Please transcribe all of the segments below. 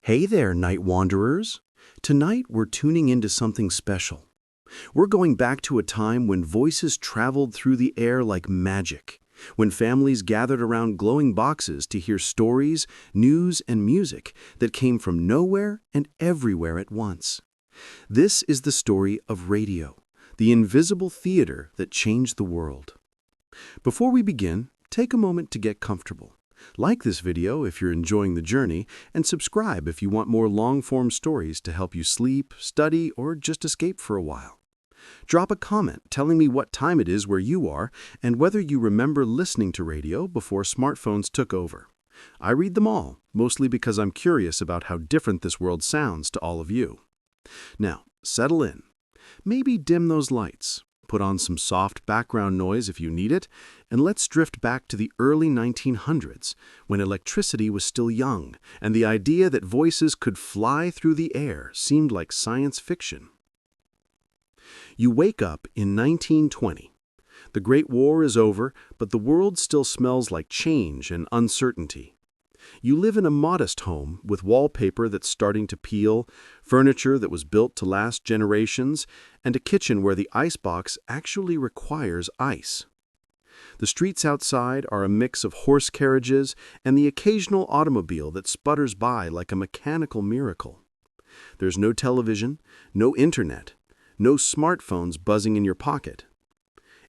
Hey there, night wanderers. Tonight we're tuning into something special. We're going back to a time when voices traveled through the air like magic, when families gathered around glowing boxes to hear stories, news, and music that came from nowhere and everywhere at once. This is the story of radio, the invisible theater that changed the world. Before we begin, take a moment to get comfortable. Like this video if you're enjoying the journey, and subscribe if you want more long-form stories to help you sleep, study, or just escape for a while. Drop a comment telling me what time it is where you are and whether you remember listening to radio before smartphones took over. I read them all, mostly because I'm curious about how different this world sounds to all of you. Now, settle in. Maybe dim those lights. Put on some soft background noise if you need it, and let's drift back to the early 1900s, when electricity was still young, and the idea that voices could fly through the air seemed like science fiction. You wake up in 1920. The Great War is over, but the world still smells like change and uncertainty. You live in a modest home with wallpaper that's starting to peel, furniture that was built to last generations, and a kitchen where the icebox actually requires ice. The streets outside are a mix of horse carriages and the occasional automobile that sputters by like a mechanical miracle. There's no television, no internet, no smartphones buzzing in your pocket.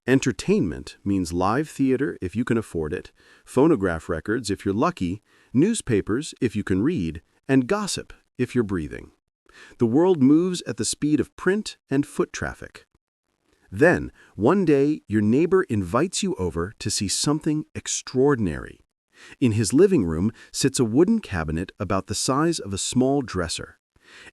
Entertainment means live theater if you can afford it, phonograph records if you're lucky, newspapers if you can read, and gossip if you're breathing. The world moves at the speed of print and foot traffic. Then, one day, your neighbor invites you over to see something extraordinary. In his living room sits a wooden cabinet about the size of a small dresser.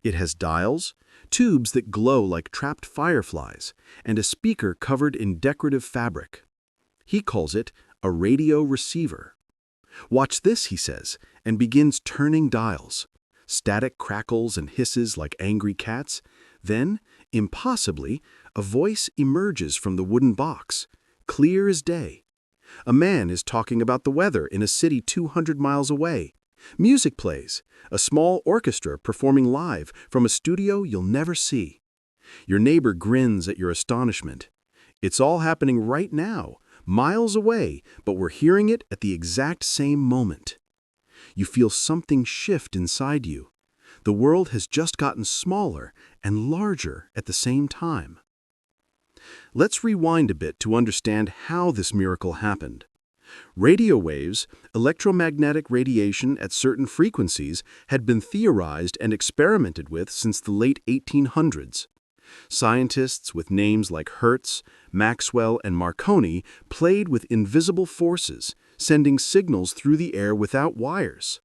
It has dials, tubes that glow like trapped fireflies, and a speaker covered in decorative fabric. He calls it a radio receiver. "Watch this," he says, and begins turning dials. Static crackles and hisses like angry cats. Then, impossibly, a voice emerges from the wooden box, clear as day. A man is talking about the weather in a city 200 miles away. Music plays, a small orchestra performing live from a studio you'll never see. Your neighbor grins at your astonishment. It's all happening right now, miles away, but we're hearing it at the exact same moment. You feel something shift inside you. The world has just gotten smaller and larger at the same time. Let's rewind a bit to understand how this miracle happened. Radio waves, electromagnetic radiation at certain frequencies, had been theorized and experimented with since the late 1800s. Scientists with names like Hertz, Maxwell, and Marconi played with invisible forces, sending signals through the air without wires.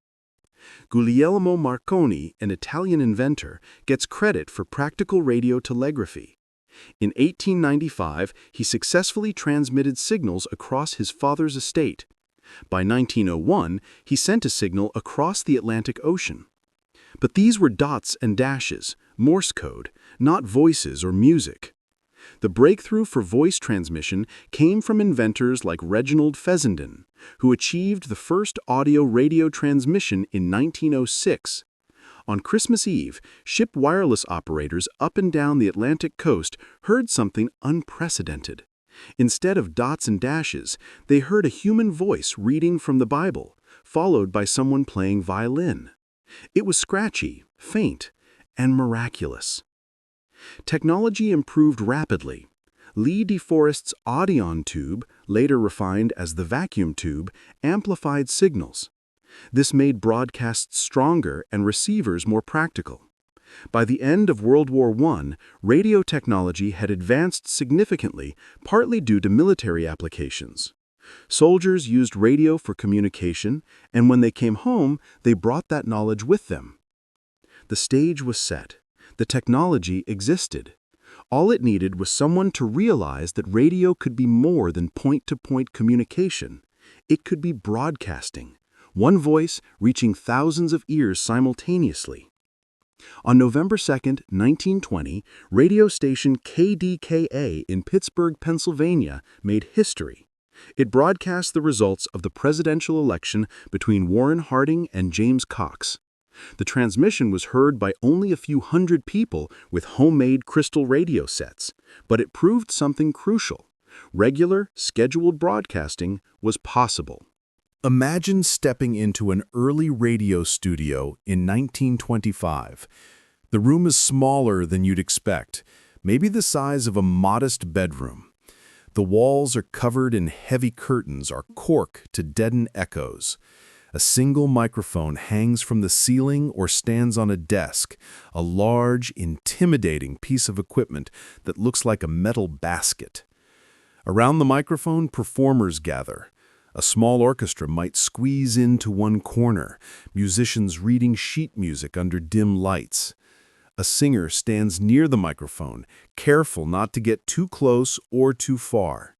Guglielmo Marconi, an Italian inventor, gets credit for practical radio telegraphy. In 1895, he successfully transmitted signals across his father's estate. By 1901, he sent a signal across the Atlantic Ocean. But these were dots and dashes, Morse code, not voices or music. The breakthrough for voice transmission came from inventors like Reginald Fessenden, who achieved the first audio radio transmission in 1906. On Christmas Eve, ship wireless operators up and down the Atlantic coast heard something unprecedented. Instead of dots and dashes, they heard a human voice reading from the Bible, followed by someone playing violin. It was scratchy, faint, and miraculous. Technology improved rapidly. Lee DeForest's Audion tube, later refined as the vacuum tube, amplified signals. This made broadcasts stronger and receivers more practical. By the end of World War I, radio technology had advanced significantly, partly due to military applications. Soldiers used radio for communication, and when they came home, they brought that knowledge with them. The stage was set. The technology existed. All it needed was someone to realize that radio could be more than point-to-point communication. It could be broadcasting. One voice reaching thousands of ears simultaneously. On November 2, 1920, radio station KDKA in Pittsburgh, Pennsylvania, made history. It broadcast the results of the presidential election between Warren Harding and James Cox. The transmission was heard by only a few hundred people with homemade crystal radio sets, but it proved something crucial. Regular, scheduled broadcasting was possible. Imagine stepping into an early radio studio in 1925. The room is smaller than you'd expect, maybe the size of a modest bedroom. The walls are covered in heavy curtains or cork to deaden echoes. A single microphone hangs from the ceiling or stands on a desk, a large, intimidating piece of equipment that looks like a metal basket. Around the microphone, performers gather. A small orchestra might squeeze into one corner, musicians reading sheet music under dim lights. A singer stands near the microphone, careful not to get too close or too far.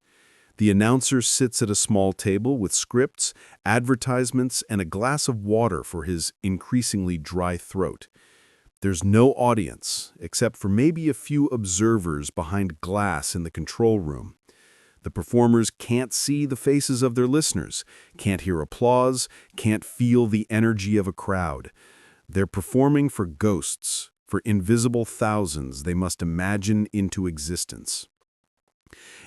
The announcer sits at a small table with scripts, advertisements, and a glass of water for his increasingly dry throat. There's no audience, except for maybe a few observers behind glass in the control room. The performers can't see the faces of their listeners, can't hear applause, can't feel the energy of a crowd. They're performing for ghosts, for invisible thousands they must imagine into existence.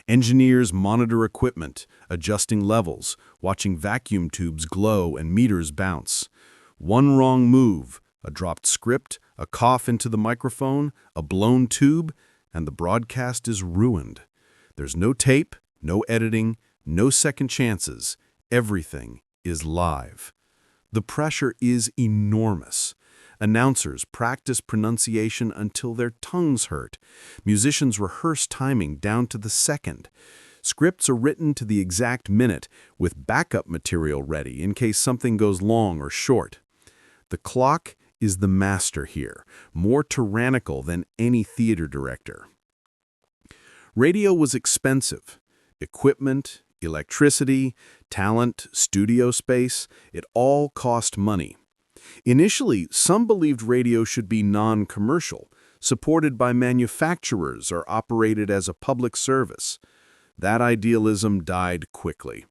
Engineers monitor equipment, adjusting levels, watching vacuum tubes glow and meters bounce. One wrong move, a dropped script, a cough into the microphone, a blown tube, and the broadcast is ruined. There's no tape, no editing, no second chances. Everything is live. The pressure is enormous. Announcers practice pronunciation until their tongues hurt. Musicians rehearse timing down to the second. Scripts are written to the exact minute, with backup material ready in case something goes long or short. The clock is the master here, more tyrannical than any theater director. Radio was expensive. Equipment, electricity, talent, studio space, it all cost money. Initially, some believed radio should be non-commercial, supported by manufacturers or operated as a public service. That idealism died quickly.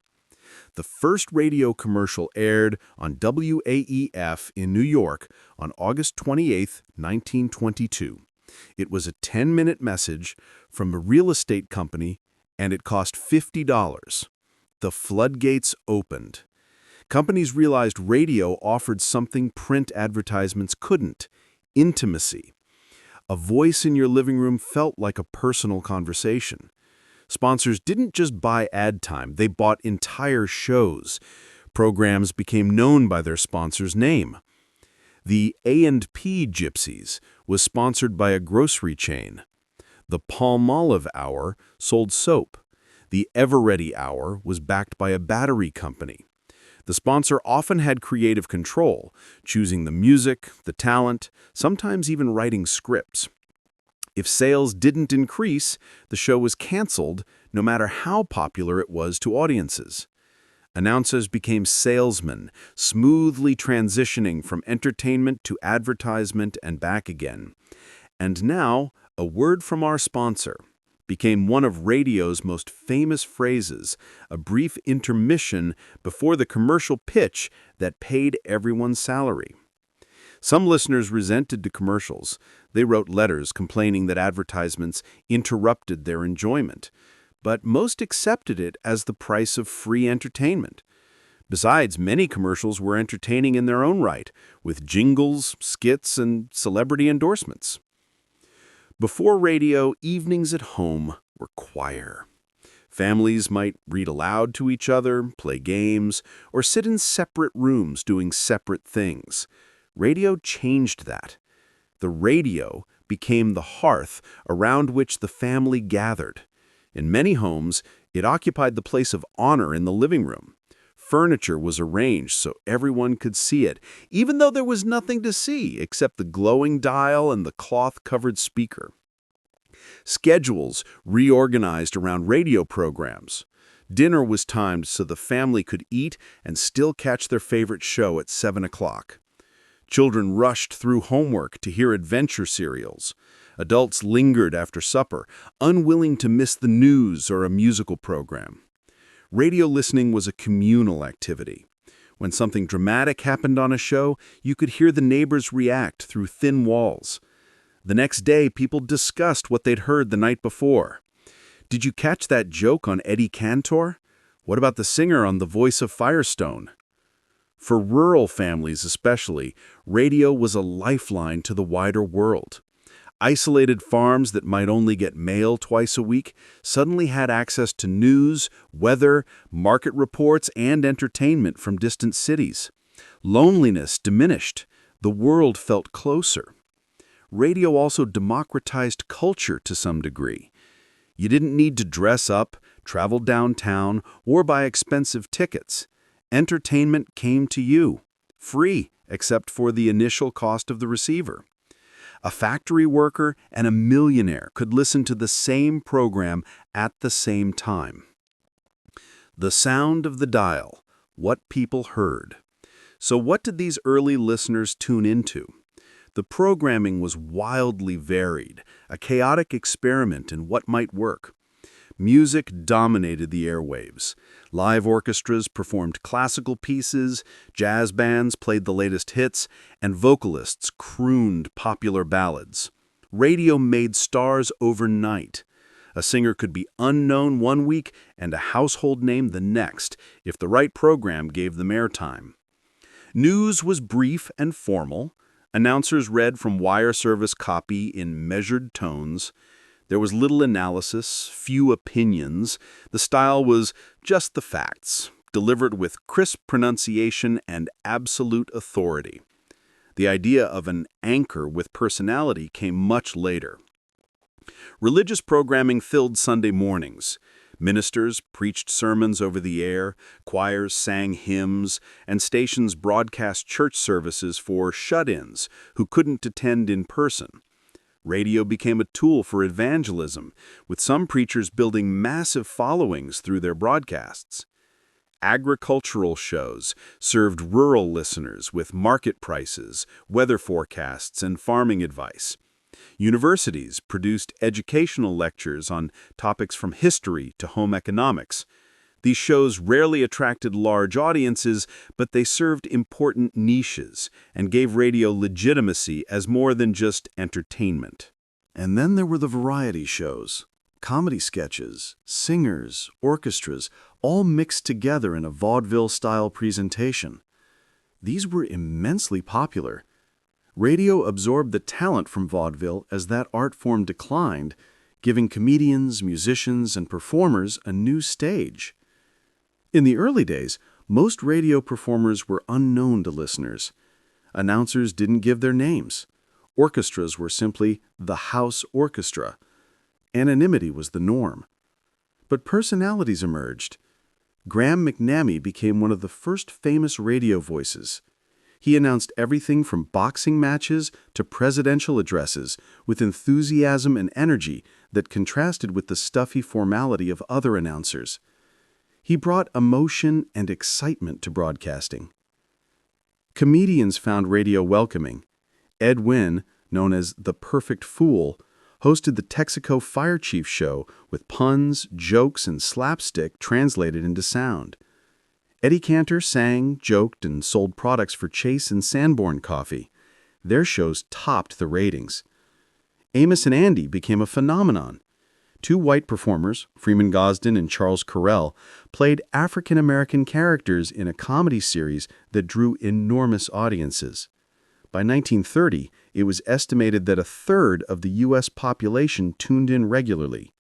The first radio commercial aired on WAEF in New York on August 28, 1922. It was a 10-minute message from a real estate company, and it cost $50. The floodgates opened. Companies realized radio offered something print advertisements couldn't: intimacy. A voice in your living room felt like a personal conversation. Sponsors didn't just buy ad time, they bought entire shows. Programs became known by their sponsor's name. The A&P Gypsies was sponsored by a grocery chain. The Palmolive Hour sold soap. The Eveready Hour was backed by a battery company. The sponsor often had creative control, choosing the music, the talent, sometimes even writing scripts. If sales didn't increase, the show was canceled, no matter how popular it was to audiences. Announcers became salesmen, smoothly transitioning from entertainment to advertisement and back again. And now, a word from our sponsor became one of radio's most famous phrases, a brief intermission before the commercial pitch that paid everyone's salary. Some listeners resented the commercials. They wrote letters complaining that advertisements interrupted their enjoyment, but most accepted it as the price of free entertainment. Besides, many commercials were entertaining in their own right, with jingles, skits, and celebrity endorsements. Before radio, evenings at home were quieter. Families might read aloud to each other, play games, or sit in separate rooms doing separate things. Radio changed that. The radio became the hearth around which the family gathered. In many homes, it occupied the place of honor in the living room. Furniture was arranged so everyone could see it, even though there was nothing to see except the glowing dial and the cloth-covered speaker. Schedules reorganized around radio programs. Dinner was timed so the family could eat and still catch their favorite show at 7 o'clock. Children rushed through homework to hear adventure serials. Adults lingered after supper, unwilling to miss the news or a musical program. Radio listening was a communal activity. When something dramatic happened on a show, you could hear the neighbors react through thin walls. The next day, people discussed what they'd heard the night before. Did you catch that joke on Eddie Cantor? What about the singer on The Voice of Firestone? For rural families especially, radio was a lifeline to the wider world. Isolated farms that might only get mail twice a week suddenly had access to news, weather, market reports, and entertainment from distant cities. Loneliness diminished. The world felt closer. Radio also democratized culture to some degree. You didn't need to dress up, travel downtown, or buy expensive tickets. Entertainment came to you, free except for the initial cost of the receiver. A factory worker and a millionaire could listen to the same program at the same time. The sound of the dial, what people heard. So what did these early listeners tune into? The programming was wildly varied, a chaotic experiment in what might work. Music dominated the airwaves. Live orchestras performed classical pieces, jazz bands played the latest hits, and vocalists crooned popular ballads. Radio made stars overnight. A singer could be unknown one week and a household name the next if the right program gave them airtime. News was brief and formal. Announcers read from wire service copy in measured tones. There was little analysis, few opinions. The style was just the facts, delivered with crisp pronunciation and absolute authority. The idea of an anchor with personality came much later. Religious programming filled Sunday mornings. Ministers preached sermons over the air, choirs sang hymns, and stations broadcast church services for shut-ins who couldn't attend in person. Radio became a tool for evangelism, with some preachers building massive followings through their broadcasts. Agricultural shows served rural listeners with market prices, weather forecasts, and farming advice. Universities produced educational lectures on topics from history to home economics. These shows rarely attracted large audiences, but they served important niches and gave radio legitimacy as more than just entertainment. And then there were the variety shows. Comedy sketches, singers, orchestras, all mixed together in a vaudeville-style presentation. These were immensely popular. Radio absorbed the talent from vaudeville as that art form declined, giving comedians, musicians, and performers a new stage. In the early days, most radio performers were unknown to listeners. Announcers didn't give their names. Orchestras were simply the house orchestra. Anonymity was the norm. But personalities emerged. Graham McNamee became one of the first famous radio voices. He announced everything from boxing matches to presidential addresses with enthusiasm and energy that contrasted with the stuffy formality of other announcers. He brought emotion and excitement to broadcasting. Comedians found radio welcoming. Ed Wynn, known as the Perfect Fool, hosted the Texaco Fire Chief show with puns, jokes, and slapstick translated into sound. Eddie Cantor sang, joked, and sold products for Chase and Sanborn Coffee. Their shows topped the ratings. Amos and Andy became a phenomenon. Two white performers, Freeman Gosden and Charles Correll, played African-American characters in a comedy series that drew enormous audiences. By 1930, it was estimated that a third of the U.S. population tuned in regularly.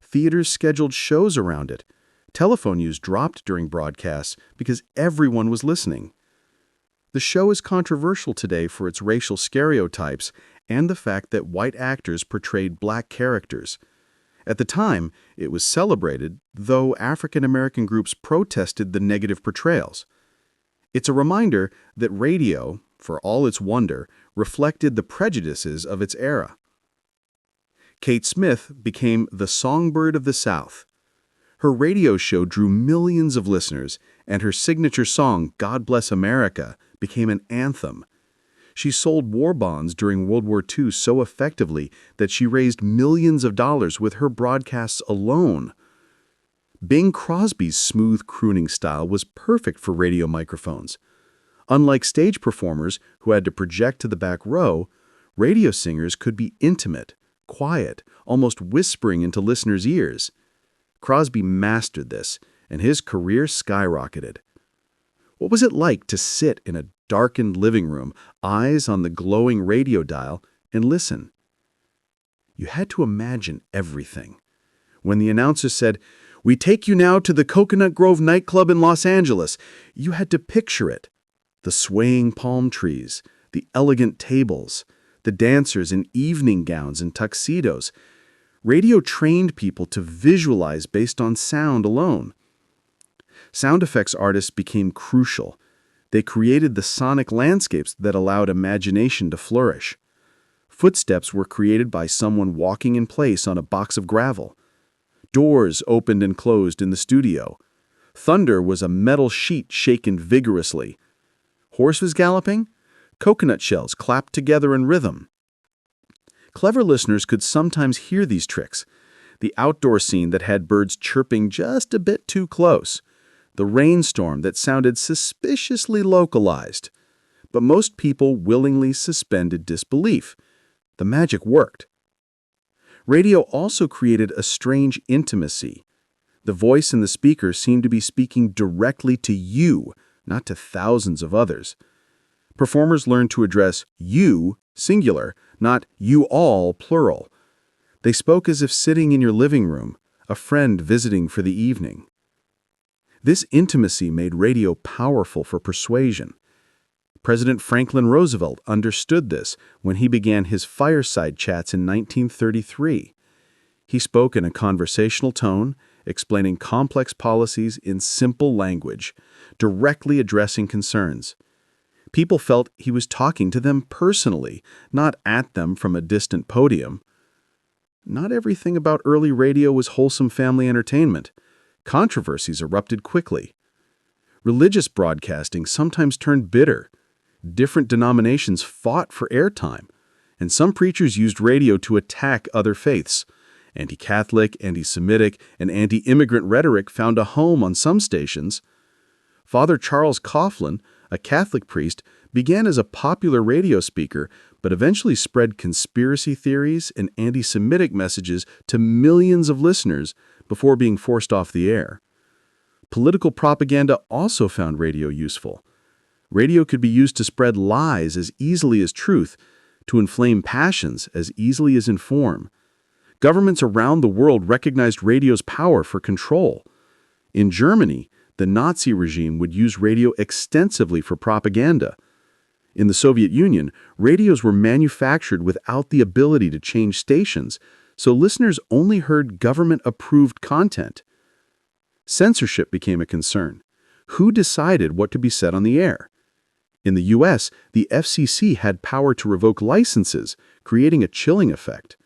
Theaters scheduled shows around it. Telephone use dropped during broadcasts because everyone was listening. The show is controversial today for its racial stereotypes and the fact that white actors portrayed black characters. At the time, it was celebrated, though African-American groups protested the negative portrayals. It's a reminder that radio, for all its wonder, reflected the prejudices of its era. Kate Smith became the songbird of the South. Her radio show drew millions of listeners, and her signature song, God Bless America, became an anthem. She sold war bonds during World War II so effectively that she raised millions of dollars with her broadcasts alone. Bing Crosby's smooth crooning style was perfect for radio microphones. Unlike stage performers who had to project to the back row, radio singers could be intimate, quiet, almost whispering into listeners' ears. Crosby mastered this, and his career skyrocketed. What was it like to sit in a darkened living room, eyes on the glowing radio dial, and listen? You had to imagine everything. When the announcer said, "We take you now to the Coconut Grove nightclub in Los Angeles," you had to picture it. The swaying palm trees, the elegant tables, the dancers in evening gowns and tuxedos. Radio trained people to visualize based on sound alone. Sound effects artists became crucial. They created the sonic landscapes that allowed imagination to flourish. Footsteps were created by someone walking in place on a box of gravel. Doors opened and closed in the studio. Thunder was a metal sheet shaken vigorously. Horses galloping? Coconut shells clapped together in rhythm. Clever listeners could sometimes hear these tricks. The outdoor scene that had birds chirping just a bit too close. The rainstorm that sounded suspiciously localized. But most people willingly suspended disbelief. The magic worked. Radio also created a strange intimacy. The voice in the speaker seemed to be speaking directly to you, not to thousands of others. Performers learned to address you, singular, not you all, plural. They spoke as if sitting in your living room, a friend visiting for the evening. This intimacy made radio powerful for persuasion. President Franklin Roosevelt understood this when he began his fireside chats in 1933. He spoke in a conversational tone, explaining complex policies in simple language, directly addressing concerns. People felt he was talking to them personally, not at them from a distant podium. Not everything about early radio was wholesome family entertainment. Controversies erupted quickly. Religious broadcasting sometimes turned bitter. Different denominations fought for airtime, and some preachers used radio to attack other faiths. Anti-Catholic, anti-Semitic, and anti-immigrant rhetoric found a home on some stations. Father Charles Coughlin, a Catholic priest, began as a popular radio speaker, but eventually spread conspiracy theories and anti-Semitic messages to millions of listeners before being forced off the air. Political propaganda also found radio useful. Radio could be used to spread lies as easily as truth, to inflame passions as easily as inform. Governments around the world recognized radio's power for control. In Germany, the Nazi regime would use radio extensively for propaganda. In the Soviet Union, radios were manufactured without the ability to change stations, so listeners only heard government-approved content. Censorship became a concern. Who decided what could be said on the air? In the U.S., the FCC had power to revoke licenses, creating a chilling effect.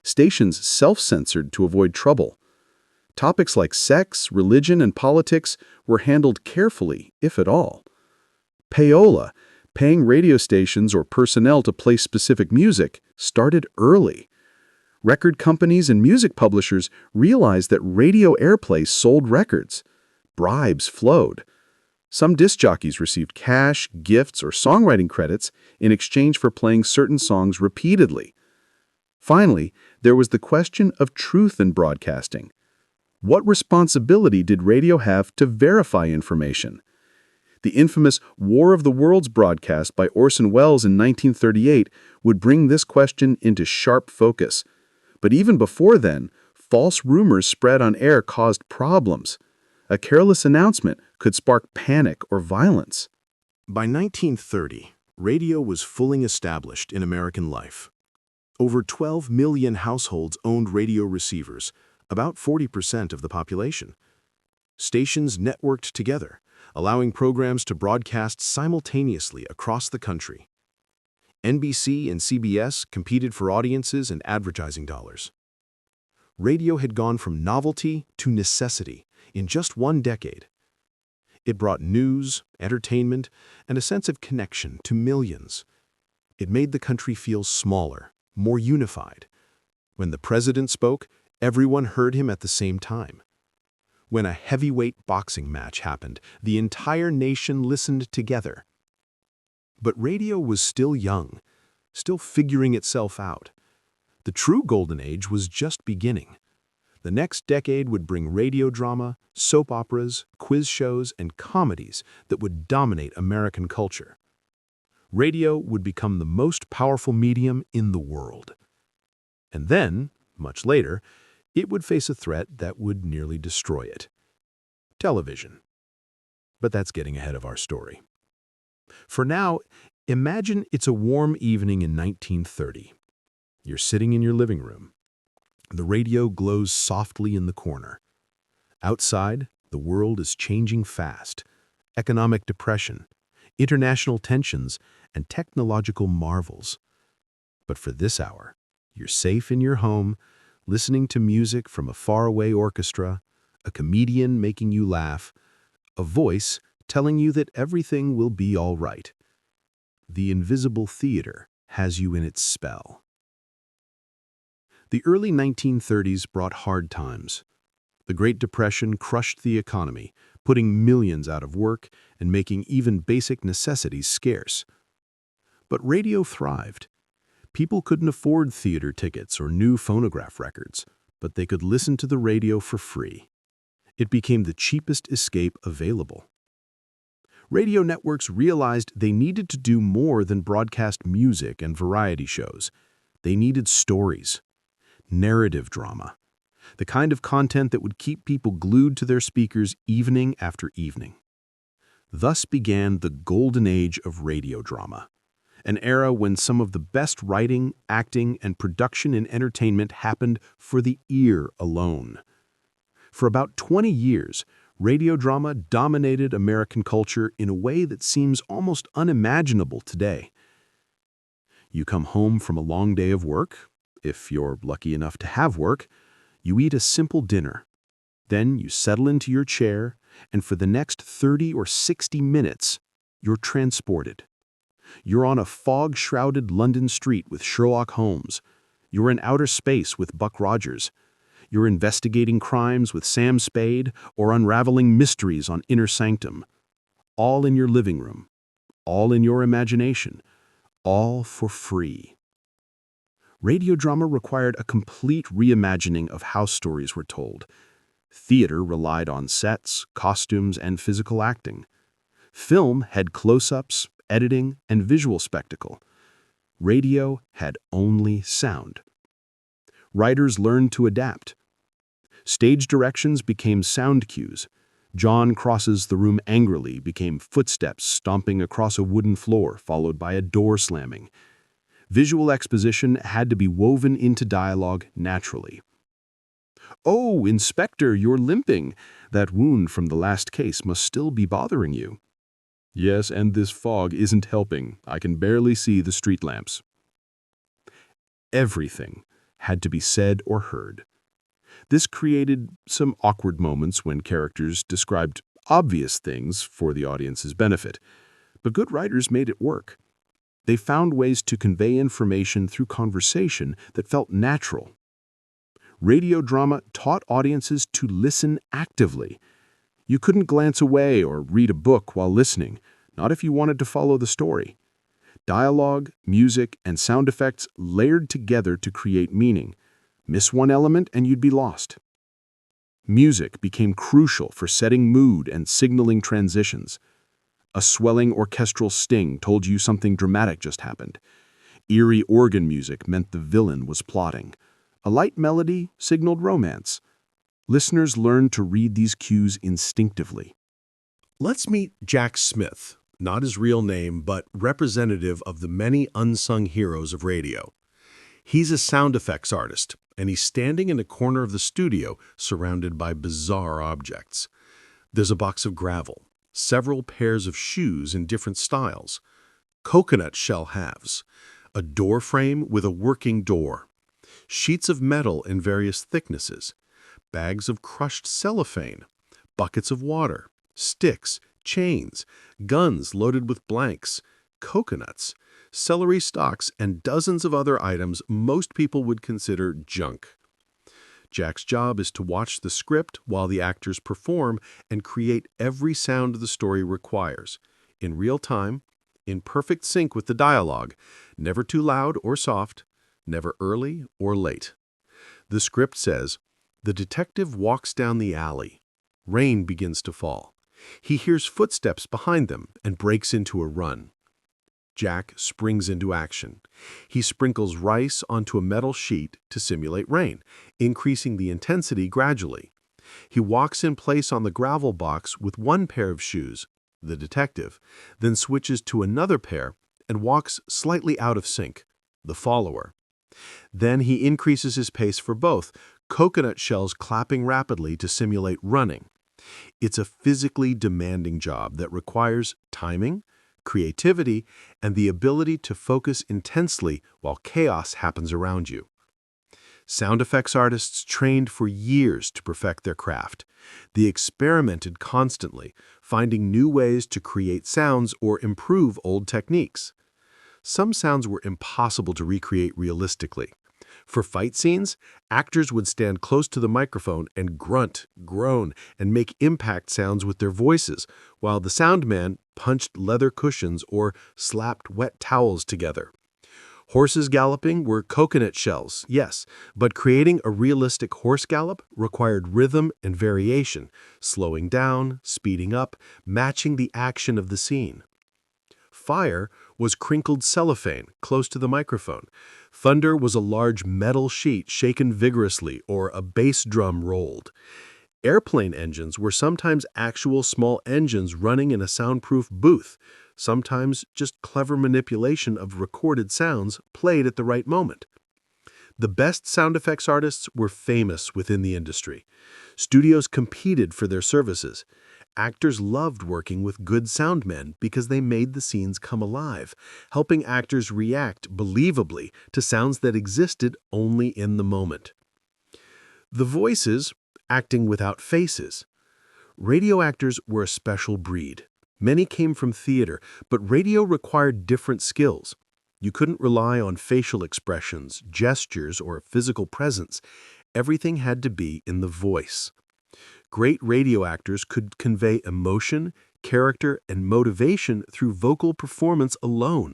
Stations self-censored to avoid trouble. Topics like sex, religion, and politics were handled carefully, if at all. Payola, paying radio stations or personnel to play specific music, started early. Record companies and music publishers realized that radio airplay sold records. Bribes flowed. Some disc jockeys received cash, gifts, or songwriting credits in exchange for playing certain songs repeatedly. Finally, there was the question of truth in broadcasting. What responsibility did radio have to verify information? The infamous War of the Worlds broadcast by Orson Welles in 1938 would bring this question into sharp focus. But even before then, false rumors spread on air caused problems. A careless announcement could spark panic or violence. By 1930, radio was fully established in American life. Over 12 million households owned radio receivers, about 40% of the population. Stations networked together, allowing programs to broadcast simultaneously across the country. NBC and CBS competed for audiences and advertising dollars. Radio had gone from novelty to necessity in just one decade. It brought news, entertainment, and a sense of connection to millions. It made the country feel smaller, more unified. When the president spoke, everyone heard him at the same time. When a heavyweight boxing match happened, the entire nation listened together. But radio was still young, still figuring itself out. The true golden age was just beginning. The next decade would bring radio drama, soap operas, quiz shows, and comedies that would dominate American culture. Radio would become the most powerful medium in the world. And then, much later, it would face a threat that would nearly destroy it: television. But that's getting ahead of our story. For now, imagine it's a warm evening in 1930. You're sitting in your living room. The radio glows softly in the corner. Outside, the world is changing fast. Economic depression, international tensions, and technological marvels. But for this hour, you're safe in your home, listening to music from a faraway orchestra, a comedian making you laugh, a voice telling you that everything will be all right. The invisible theater has you in its spell. The early 1930s brought hard times. The Great Depression crushed the economy, putting millions out of work and making even basic necessities scarce. But radio thrived. People couldn't afford theater tickets or new phonograph records, but they could listen to the radio for free. It became the cheapest escape available. Radio networks realized they needed to do more than broadcast music and variety shows. They needed stories, narrative drama, the kind of content that would keep people glued to their speakers evening after evening. Thus began the golden age of radio drama, an era when some of the best writing, acting, and production in entertainment happened for the ear alone. For about 20 years, radio drama dominated American culture in a way that seems almost unimaginable today. You come home from a long day of work. If you're lucky enough to have work, you eat a simple dinner. Then you settle into your chair, and for the next 30 or 60 minutes, you're transported. You're on a fog-shrouded London street with Sherlock Holmes. You're in outer space with Buck Rogers. You're investigating crimes with Sam Spade or unraveling mysteries on Inner Sanctum. All in your living room, all in your imagination, all for free. Radio drama required a complete reimagining of how stories were told. Theater relied on sets, costumes, and physical acting. Film had close-ups, editing, and visual spectacle. Radio had only sound. Writers learned to adapt. Stage directions became sound cues. John crosses the room angrily became footsteps stomping across a wooden floor, followed by a door slamming. Visual exposition had to be woven into dialogue naturally. "Oh, Inspector, you're limping. That wound from the last case must still be bothering you." "Yes, and this fog isn't helping. I can barely see the street lamps." Everything had to be said or heard. This created some awkward moments when characters described obvious things for the audience's benefit, but good writers made it work. They found ways to convey information through conversation that felt natural. Radio drama taught audiences to listen actively. You couldn't glance away or read a book while listening, not if you wanted to follow the story. Dialogue, music, and sound effects layered together to create meaning. Miss one element and you'd be lost. Music became crucial for setting mood and signaling transitions. A swelling orchestral sting told you something dramatic just happened. Eerie organ music meant the villain was plotting. A light melody signaled romance. Listeners learned to read these cues instinctively. Let's meet Jack Smith, not his real name, but representative of the many unsung heroes of radio. He's a sound effects artist, and he's standing in a corner of the studio surrounded by bizarre objects. There's a box of gravel, several pairs of shoes in different styles, coconut shell halves, a door frame with a working door, sheets of metal in various thicknesses, bags of crushed cellophane, buckets of water, sticks, chains, guns loaded with blanks, coconuts, celery stalks, and dozens of other items most people would consider junk. Jack's job is to watch the script while the actors perform and create every sound the story requires, in real time, in perfect sync with the dialogue, never too loud or soft, never early or late. The script says, "The detective walks down the alley. Rain begins to fall. He hears footsteps behind them and breaks into a run. Jack springs into action. He sprinkles rice onto a metal sheet to simulate rain, increasing the intensity gradually. He walks in place on the gravel box with one pair of shoes, the detective, then switches to another pair and walks slightly out of sync, the follower. Then he increases his pace for both, coconut shells clapping rapidly to simulate running. It's a physically demanding job that requires timing, creativity, and the ability to focus intensely while chaos happens around you. Sound effects artists trained for years to perfect their craft. They experimented constantly, finding new ways to create sounds or improve old techniques. Some sounds were impossible to recreate realistically. For fight scenes, actors would stand close to the microphone and grunt, groan, and make impact sounds with their voices, while the sound man punched leather cushions or slapped wet towels together. Horses galloping were coconut shells, yes, but creating a realistic horse gallop required rhythm and variation, slowing down, speeding up, matching the action of the scene. Fire was crinkled cellophane close to the microphone. Thunder was a large metal sheet shaken vigorously or a bass drum rolled. Airplane engines were sometimes actual small engines running in a soundproof booth, sometimes just clever manipulation of recorded sounds played at the right moment. The best sound effects artists were famous within the industry. Studios competed for their services. Actors loved working with good sound men because they made the scenes come alive, helping actors react believably to sounds that existed only in the moment. The voices, acting without faces. Radio actors were a special breed. Many came from theater, but radio required different skills. You couldn't rely on facial expressions, gestures, or physical presence. Everything had to be in the voice. Great radio actors could convey emotion, character, and motivation through vocal performance alone.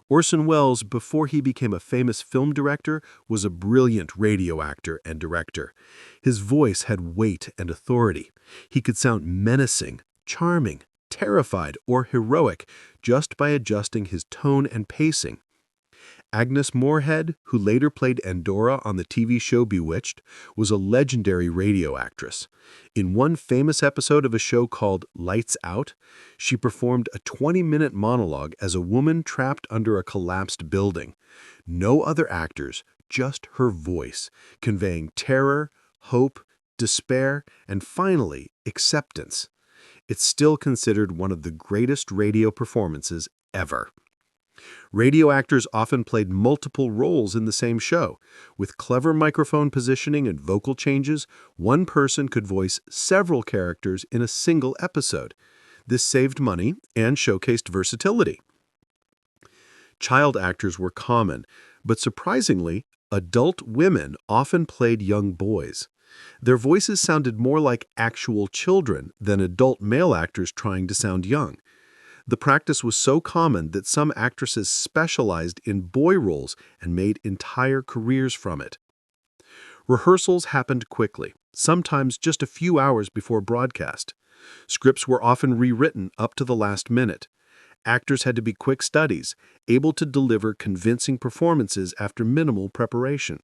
Orson Welles, before he became a famous film director, was a brilliant radio actor and director. His voice had weight and authority. He could sound menacing, charming, terrified, or heroic just by adjusting his tone and pacing. Agnes Moorehead, who later played Endora on the TV show Bewitched, was a legendary radio actress. In one famous episode of a show called Lights Out, she performed a 20-minute monologue as a woman trapped under a collapsed building. No other actors, just her voice, conveying terror, hope, despair, and finally, acceptance. It's still considered one of the greatest radio performances ever. Radio actors often played multiple roles in the same show. With clever microphone positioning and vocal changes, one person could voice several characters in a single episode. This saved money and showcased versatility. Child actors were common, but surprisingly, adult women often played young boys. Their voices sounded more like actual children than adult male actors trying to sound young. The practice was so common that some actresses specialized in boy roles and made entire careers from it. Rehearsals happened quickly, sometimes just a few hours before broadcast. Scripts were often rewritten up to the last minute. Actors had to be quick studies, able to deliver convincing performances after minimal preparation.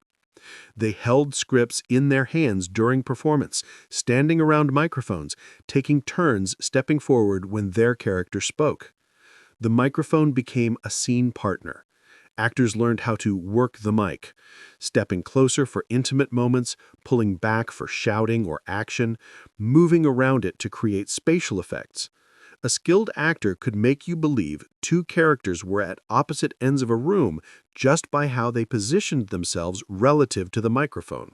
They held scripts in their hands during performance, standing around microphones, taking turns stepping forward when their character spoke. The microphone became a scene partner. Actors learned how to work the mic, stepping closer for intimate moments, pulling back for shouting or action, moving around it to create spatial effects. A skilled actor could make you believe two characters were at opposite ends of a room just by how they positioned themselves relative to the microphone.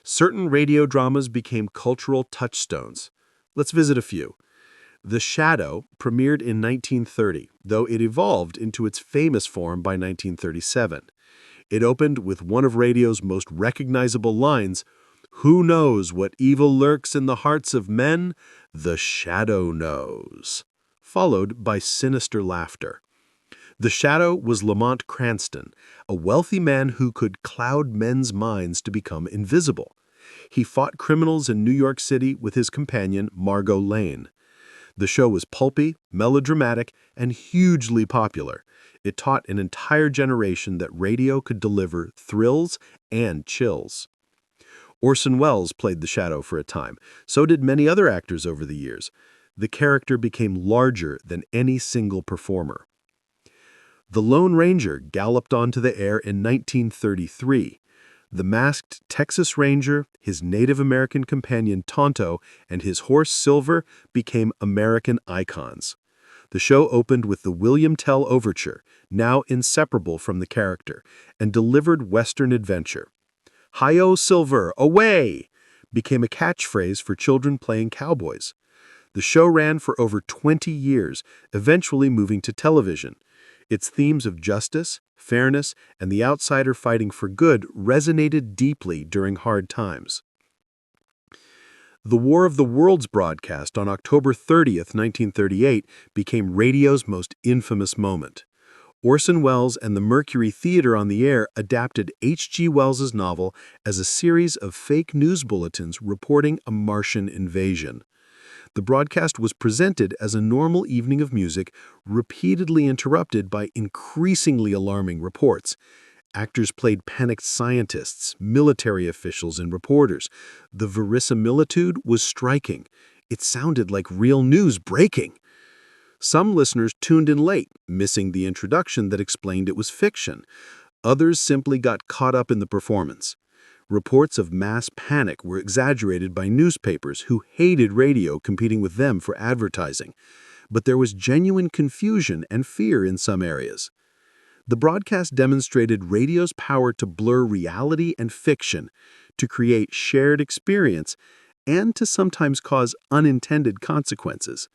Certain radio dramas became cultural touchstones. Let's visit a few. The Shadow premiered in 1930, though it evolved into its famous form by 1937. It opened with one of radio's most recognizable lines, "Who knows what evil lurks in the hearts of men? The shadow knows," followed by sinister laughter. The shadow was Lamont Cranston, a wealthy man who could cloud men's minds to become invisible. He fought criminals in New York City with his companion, Margot Lane. The show was pulpy, melodramatic, and hugely popular. It taught an entire generation that radio could deliver thrills and chills. Orson Welles played the Shadow for a time. So did many other actors over the years. The character became larger than any single performer. The Lone Ranger galloped onto the air in 1933. The masked Texas Ranger, his Native American companion Tonto, and his horse Silver became American icons. The show opened with the William Tell Overture, now inseparable from the character, and delivered Western adventure. "Hi-yo, Silver, away!" became a catchphrase for children playing cowboys. The show ran for over 20 years, eventually moving to television. Its themes of justice, fairness, and the outsider fighting for good resonated deeply during hard times. The War of the Worlds broadcast on October 30th, 1938, became radio's most infamous moment. Orson Welles and the Mercury Theater on the Air adapted H.G. Wells's novel as a series of fake news bulletins reporting a Martian invasion. The broadcast was presented as a normal evening of music, repeatedly interrupted by increasingly alarming reports. Actors played panicked scientists, military officials, and reporters. The verisimilitude was striking. It sounded like real news breaking. Some listeners tuned in late, missing the introduction that explained it was fiction. Others simply got caught up in the performance. Reports of mass panic were exaggerated by newspapers who hated radio competing with them for advertising. But there was genuine confusion and fear in some areas. The broadcast demonstrated radio's power to blur reality and fiction, to create shared experience, and to sometimes cause unintended consequences.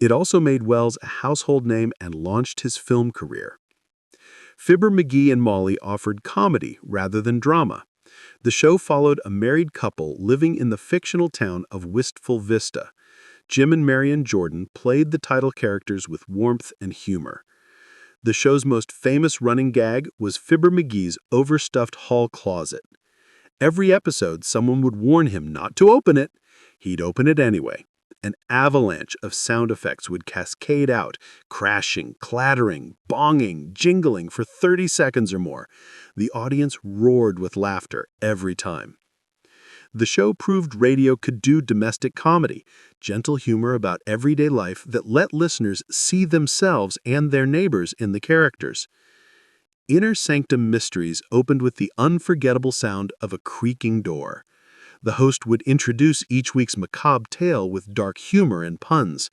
It also made Welles a household name and launched his film career. Fibber McGee and Molly offered comedy rather than drama. The show followed a married couple living in the fictional town of Wistful Vista. Jim and Marion Jordan played the title characters with warmth and humor. The show's most famous running gag was Fibber McGee's overstuffed hall closet. Every episode, someone would warn him not to open it. He'd open it anyway. An avalanche of sound effects would cascade out, crashing, clattering, bonging, jingling for 30 seconds or more. The audience roared with laughter every time. The show proved radio could do domestic comedy, gentle humor about everyday life that let listeners see themselves and their neighbors in the characters. Inner Sanctum Mysteries opened with the unforgettable sound of a creaking door. The host would introduce each week's macabre tale with dark humor and puns.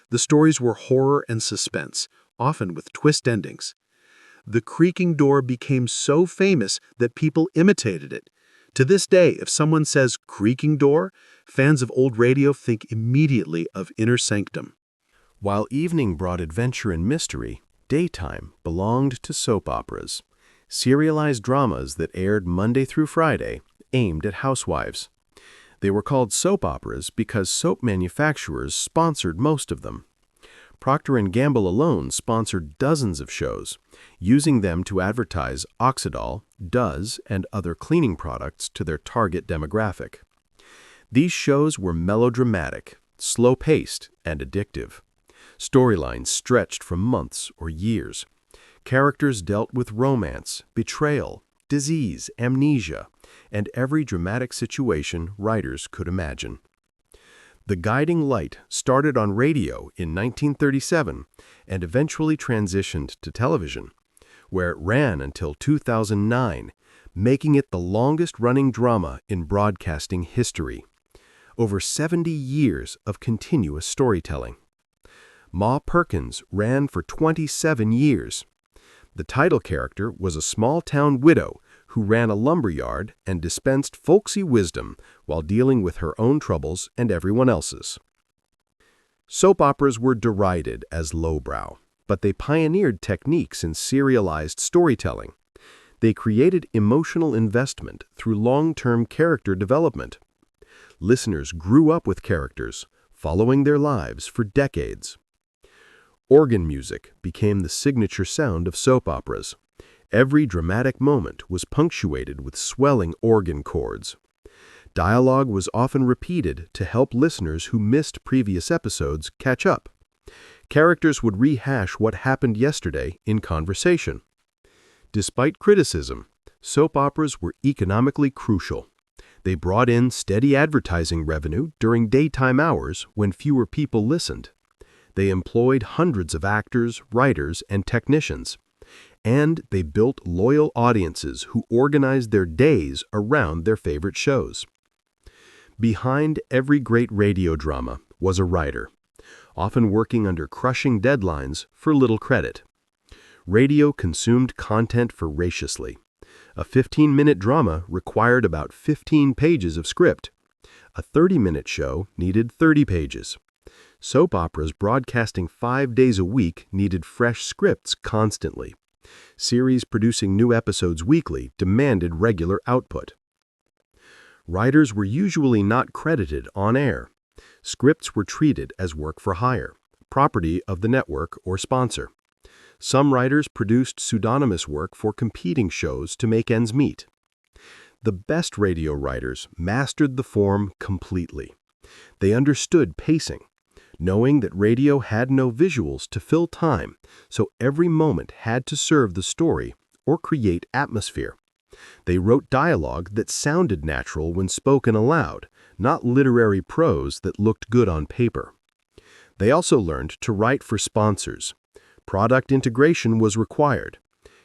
The stories were horror and suspense, often with twist endings. The creaking door became so famous that people imitated it. To this day, if someone says creaking door, fans of old radio think immediately of Inner Sanctum. While evening brought adventure and mystery, daytime belonged to soap operas, serialized dramas that aired Monday through Friday, aimed at housewives. They were called soap operas because soap manufacturers sponsored most of them. Procter & Gamble alone sponsored dozens of shows, using them to advertise Oxydol, Duz, and other cleaning products to their target demographic. These shows were melodramatic, slow-paced, and addictive. Storylines stretched for months or years. Characters dealt with romance, betrayal, disease, amnesia, and every dramatic situation writers could imagine. The Guiding Light started on radio in 1937 and eventually transitioned to television, where it ran until 2009, making it the longest-running drama in broadcasting history. Over 70 years of continuous storytelling. Ma Perkins ran for 27 years. The title character was a small-town widow who ran a lumber yard and dispensed folksy wisdom while dealing with her own troubles and everyone else's. Soap operas were derided as lowbrow, but they pioneered techniques in serialized storytelling. They created emotional investment through long-term character development. Listeners grew up with characters, following their lives for decades. Organ music became the signature sound of soap operas. Every dramatic moment was punctuated with swelling organ chords. Dialogue was often repeated to help listeners who missed previous episodes catch up. Characters would rehash what happened yesterday in conversation. Despite criticism, soap operas were economically crucial. They brought in steady advertising revenue during daytime hours when fewer people listened. They employed hundreds of actors, writers, and technicians. And they built loyal audiences who organized their days around their favorite shows. Behind every great radio drama was a writer, often working under crushing deadlines for little credit. Radio consumed content voraciously. A 15-minute drama required about 15 pages of script. A 30-minute show needed 30 pages. Soap operas broadcasting 5 days a week needed fresh scripts constantly. Series producing new episodes weekly demanded regular output. Writers were usually not credited on air. Scripts were treated as work for hire, property of the network or sponsor. Some writers produced pseudonymous work for competing shows to make ends meet. The best radio writers mastered the form completely. They understood pacing, knowing that radio had no visuals to fill time, so every moment had to serve the story or create atmosphere. They wrote dialogue that sounded natural when spoken aloud, not literary prose that looked good on paper. They also learned to write for sponsors. Product integration was required.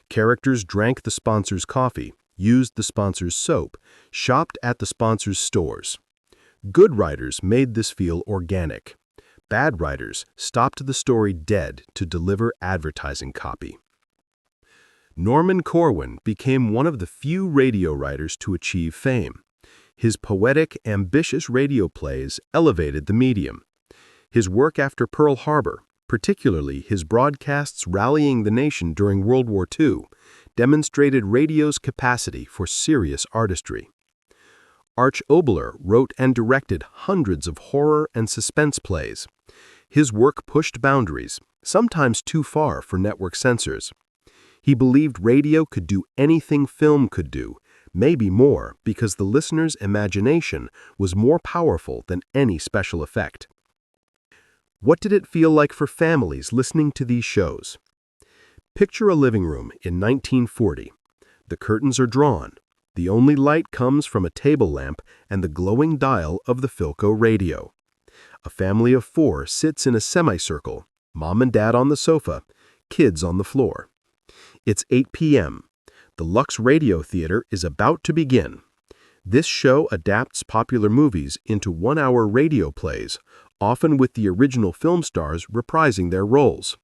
Characters drank the sponsor's coffee, used the sponsor's soap, shopped at the sponsor's stores. Good writers made this feel organic. Bad writers stopped the story dead to deliver advertising copy. Norman Corwin became one of the few radio writers to achieve fame. His poetic, ambitious radio plays elevated the medium. His work after Pearl Harbor, particularly his broadcasts rallying the nation during World War II, demonstrated radio's capacity for serious artistry. Arch Oboler wrote and directed hundreds of horror and suspense plays. His work pushed boundaries, sometimes too far for network censors. He believed radio could do anything film could do, maybe more, because the listener's imagination was more powerful than any special effect. What did it feel like for families listening to these shows? Picture a living room in 1940. The curtains are drawn. The only light comes from a table lamp and the glowing dial of the Philco radio. A family of 4 sits in a semicircle, mom and dad on the sofa, kids on the floor. It's 8 p.m. The Lux Radio Theater is about to begin. This show adapts popular movies into 1-hour radio plays, often with the original film stars reprising their roles.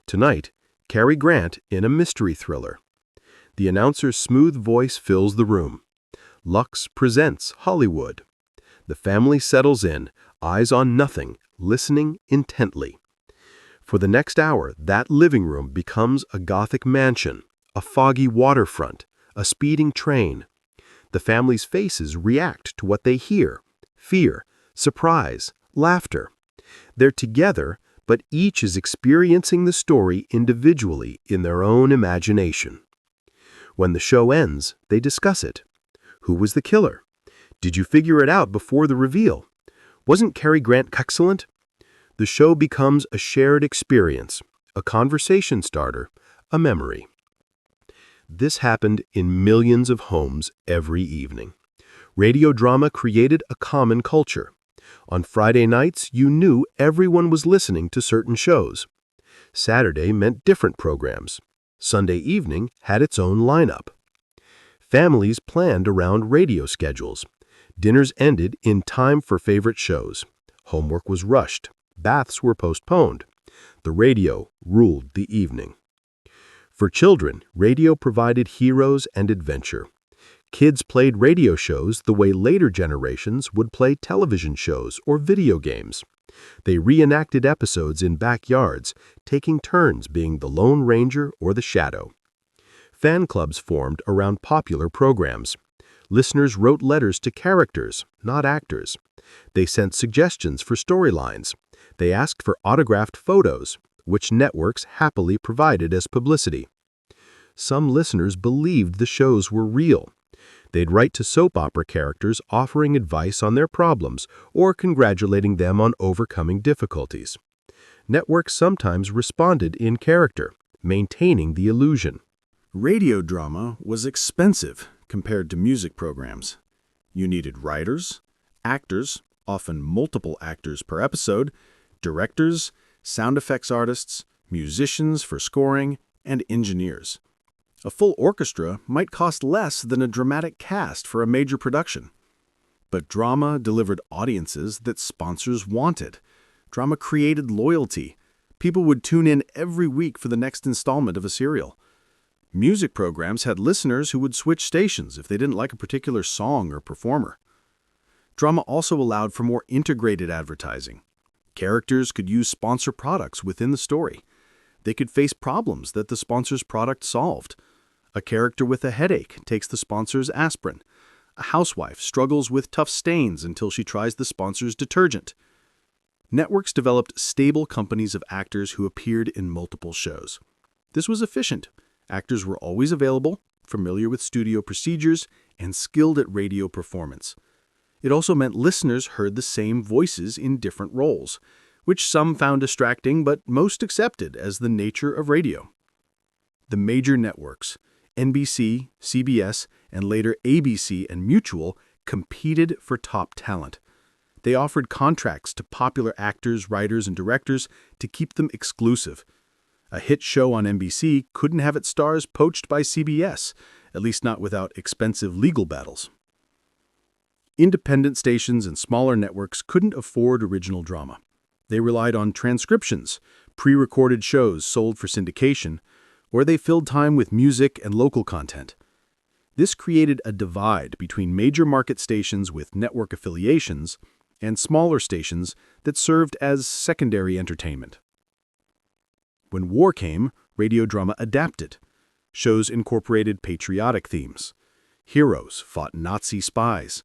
Tonight, Cary Grant in a mystery thriller. The announcer's smooth voice fills the room. Lux presents Hollywood. The family settles in, eyes on nothing, listening intently. For the next hour, that living room becomes a Gothic mansion, a foggy waterfront, a speeding train. The family's faces react to what they hear: fear, surprise, laughter. They're together, but each is experiencing the story individually in their own imagination. When the show ends, they discuss it. Who was the killer? Did you figure it out before the reveal? Wasn't Cary Grant excellent? The show becomes a shared experience, a conversation starter, a memory. This happened in millions of homes every evening. Radio drama created a common culture. On Friday nights, you knew everyone was listening to certain shows. Saturday meant different programs. Sunday evening had its own lineup. Families planned around radio schedules. Dinners ended in time for favorite shows. Homework was rushed. Baths were postponed. The radio ruled the evening. For children, radio provided heroes and adventure. Kids played radio shows the way later generations would play television shows or video games. They reenacted episodes in backyards, taking turns being the Lone Ranger or the Shadow. Fan clubs formed around popular programs. Listeners wrote letters to characters, not actors. They sent suggestions for storylines. They asked for autographed photos, which networks happily provided as publicity. Some listeners believed the shows were real. They'd write to soap opera characters offering advice on their problems or congratulating them on overcoming difficulties. Networks sometimes responded in character, maintaining the illusion. Radio drama was expensive compared to music programs. You needed writers, actors, often multiple actors per episode, directors, sound effects artists, musicians for scoring, and engineers. A full orchestra might cost less than a dramatic cast for a major production. But drama delivered audiences that sponsors wanted. Drama created loyalty. People would tune in every week for the next installment of a serial. Music programs had listeners who would switch stations if they didn't like a particular song or performer. Drama also allowed for more integrated advertising. Characters could use sponsor products within the story. They could face problems that the sponsor's product solved. A character with a headache takes the sponsor's aspirin. A housewife struggles with tough stains until she tries the sponsor's detergent. Networks developed stable companies of actors who appeared in multiple shows. This was efficient. Actors were always available, familiar with studio procedures, and skilled at radio performance. It also meant listeners heard the same voices in different roles, which some found distracting but most accepted as the nature of radio. The major networks, NBC, CBS, and later ABC and Mutual, competed for top talent. They offered contracts to popular actors, writers, and directors to keep them exclusive. A hit show on NBC couldn't have its stars poached by CBS, at least not without expensive legal battles. Independent stations and smaller networks couldn't afford original drama. They relied on transcriptions, pre-recorded shows sold for syndication, or they filled time with music and local content. This created a divide between major market stations with network affiliations and smaller stations that served as secondary entertainment. When war came, radio drama adapted. Shows incorporated patriotic themes. Heroes fought Nazi spies.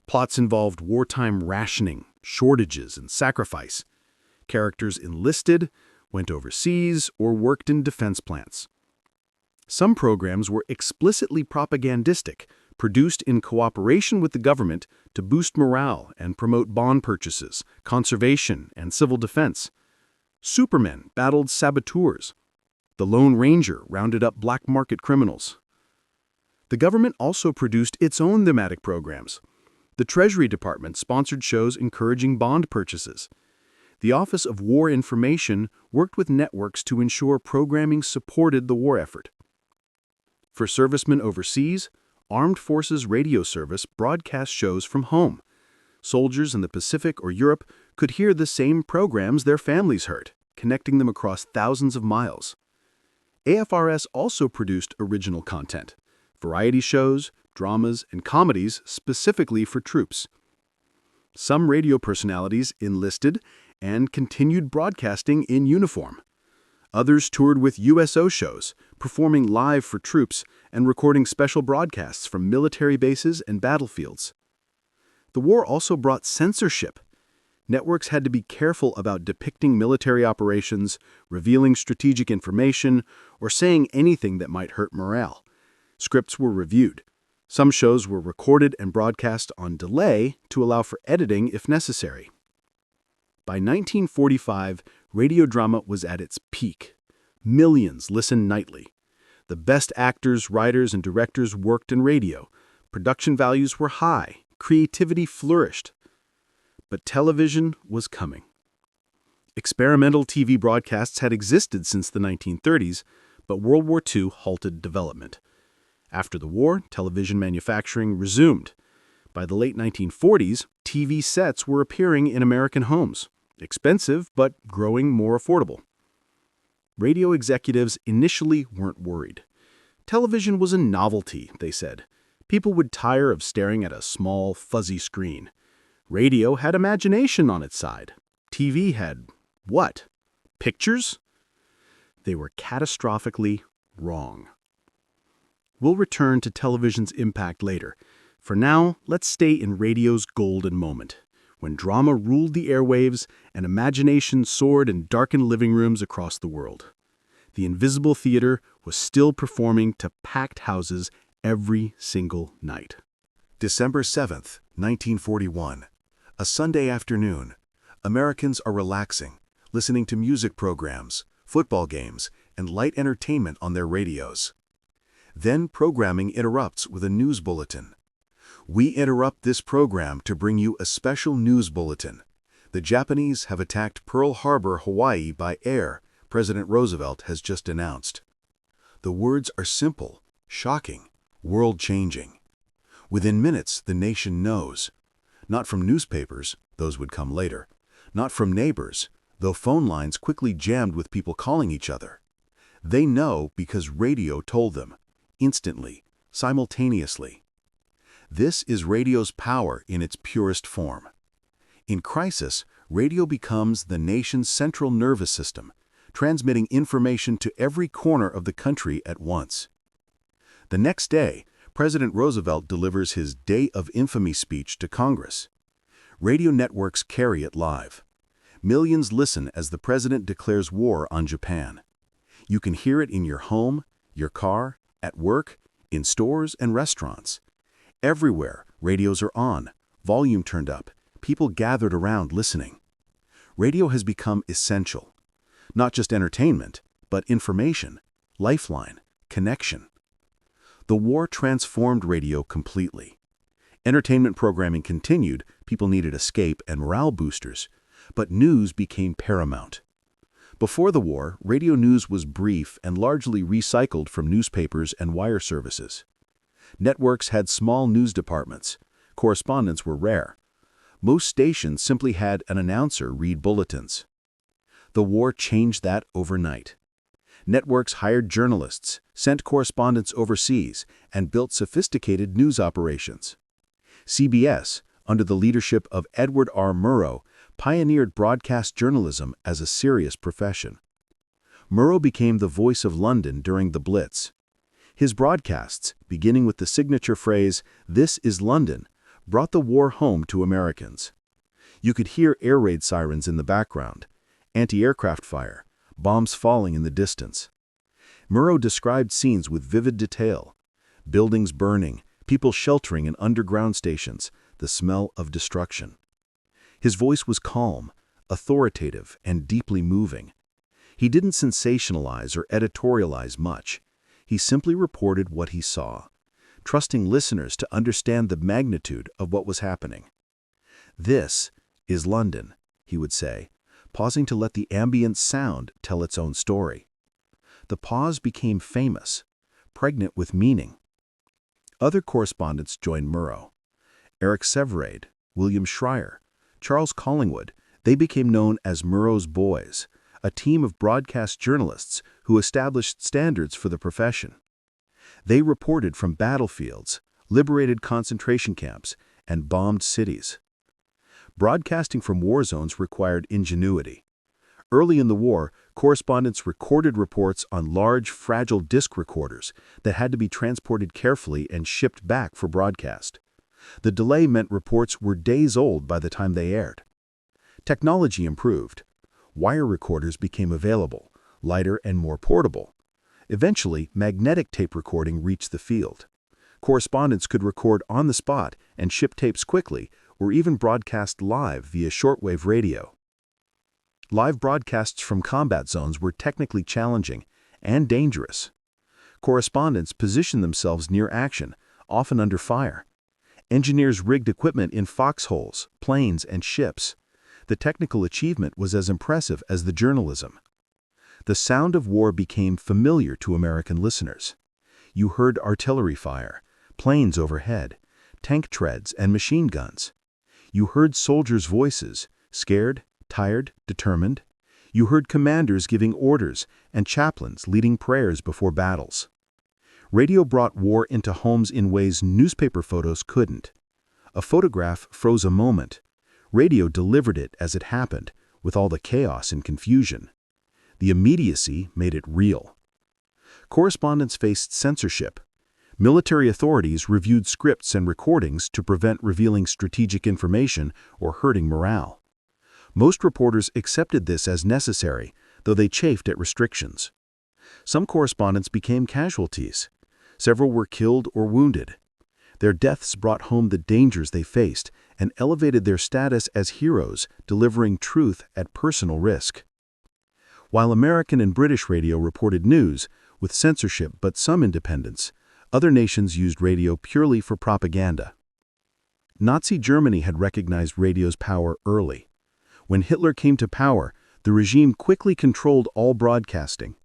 Plots involved wartime rationing, shortages, and sacrifice. Characters enlisted, went overseas, or worked in defense plants. Some programs were explicitly propagandistic, produced in cooperation with the government to boost morale and promote bond purchases, conservation, and civil defense. Supermen battled saboteurs. The Lone Ranger rounded up black market criminals. The government also produced its own thematic programs. The Treasury Department sponsored shows encouraging bond purchases. The Office of War Information worked with networks to ensure programming supported the war effort. For servicemen overseas, Armed Forces Radio Service broadcast shows from home. Soldiers in the Pacific or Europe could hear the same programs their families heard, connecting them across thousands of miles. AFRS also produced original content, variety shows, dramas, and comedies specifically for troops. Some radio personalities enlisted and continued broadcasting in uniform. Others toured with USO shows, performing live for troops and recording special broadcasts from military bases and battlefields. The war also brought censorship. Networks had to be careful about depicting military operations, revealing strategic information, or saying anything that might hurt morale. Scripts were reviewed. Some shows were recorded and broadcast on delay to allow for editing if necessary. By 1945, radio drama was at its peak. Millions listened nightly. The best actors, writers, and directors worked in radio. Production values were high. Creativity flourished. But television was coming. Experimental TV broadcasts had existed since the 1930s, but World War II halted development. After the war, television manufacturing resumed. By the late 1940s, TV sets were appearing in American homes, expensive but growing more affordable. Radio executives initially weren't worried. Television was a novelty, they said. People would tire of staring at a small, fuzzy screen. Radio had imagination on its side. TV had what? Pictures? They were catastrophically wrong. We'll return to television's impact later. For now, let's stay in radio's golden moment, when drama ruled the airwaves and imagination soared in darkened living rooms across the world. The Invisible Theater was still performing to packed houses every single night. December 7th, 1941. A Sunday afternoon. Americans are relaxing, listening to music programs, football games, and light entertainment on their radios. Then programming interrupts with a news bulletin. We interrupt this program to bring you a special news bulletin. The Japanese have attacked Pearl Harbor, Hawaii by air, President Roosevelt has just announced. The words are simple, shocking, world-changing. Within minutes, the nation knows. Not from newspapers, those would come later. Not from neighbors, though phone lines quickly jammed with people calling each other. They know because radio told them, instantly, simultaneously. This is radio's power in its purest form. In crisis, radio becomes the nation's central nervous system, transmitting information to every corner of the country at once. The next day, President Roosevelt delivers his Day of Infamy speech to Congress. Radio networks carry it live. Millions listen as the president declares war on Japan. You can hear it in your home, your car, at work, in stores and restaurants. Everywhere, radios are on, volume turned up, people gathered around listening. Radio has become essential. Not just entertainment, but information, lifeline, connection. The war transformed radio completely. Entertainment programming continued, people needed escape and morale boosters, but news became paramount. Before the war, radio news was brief and largely recycled from newspapers and wire services. Networks had small news departments. Correspondents were rare. Most stations simply had an announcer read bulletins. The war changed that overnight. Networks hired journalists, sent correspondents overseas, and built sophisticated news operations. CBS, under the leadership of Edward R. Murrow, pioneered broadcast journalism as a serious profession. Murrow became the voice of London during the Blitz. His broadcasts, beginning with the signature phrase, "This is London," brought the war home to Americans. You could hear air raid sirens in the background, anti-aircraft fire, bombs falling in the distance. Murrow described scenes with vivid detail. Buildings burning, people sheltering in underground stations, the smell of destruction. His voice was calm, authoritative, and deeply moving. He didn't sensationalize or editorialize much. He simply reported what he saw, trusting listeners to understand the magnitude of what was happening. "This is London," he would say, pausing to let the ambient sound tell its own story. The pause became famous, pregnant with meaning. Other correspondents joined Murrow. Eric Severade, William Schreier, Charles Collingwood, they became known as Murrow's Boys, a team of broadcast journalists who established standards for the profession. They reported from battlefields, liberated concentration camps, and bombed cities. Broadcasting from war zones required ingenuity. Early in the war, correspondents recorded reports on large, fragile disc recorders that had to be transported carefully and shipped back for broadcast. The delay meant reports were days old by the time they aired. Technology improved. Wire recorders became available, lighter and more portable. Eventually, magnetic tape recording reached the field. Correspondents could record on the spot and ship tapes quickly, or even broadcast live via shortwave radio. Live broadcasts from combat zones were technically challenging and dangerous. Correspondents positioned themselves near action, often under fire. Engineers rigged equipment in foxholes, planes, and ships. The technical achievement was as impressive as the journalism. The sound of war became familiar to American listeners. You heard artillery fire, planes overhead, tank treads, and machine guns. You heard soldiers' voices, scared, tired, determined. You heard commanders giving orders and chaplains leading prayers before battles. Radio brought war into homes in ways newspaper photos couldn't. A photograph froze a moment. Radio delivered it as it happened, with all the chaos and confusion. The immediacy made it real. Correspondents faced censorship. Military authorities reviewed scripts and recordings to prevent revealing strategic information or hurting morale. Most reporters accepted this as necessary, though they chafed at restrictions. Some correspondents became casualties. Several were killed or wounded. Their deaths brought home the dangers they faced and elevated their status as heroes, delivering truth at personal risk. While American and British radio reported news, with censorship but some independence, other nations used radio purely for propaganda. Nazi Germany had recognized radio's power early. When Hitler came to power, the regime quickly controlled all broadcasting.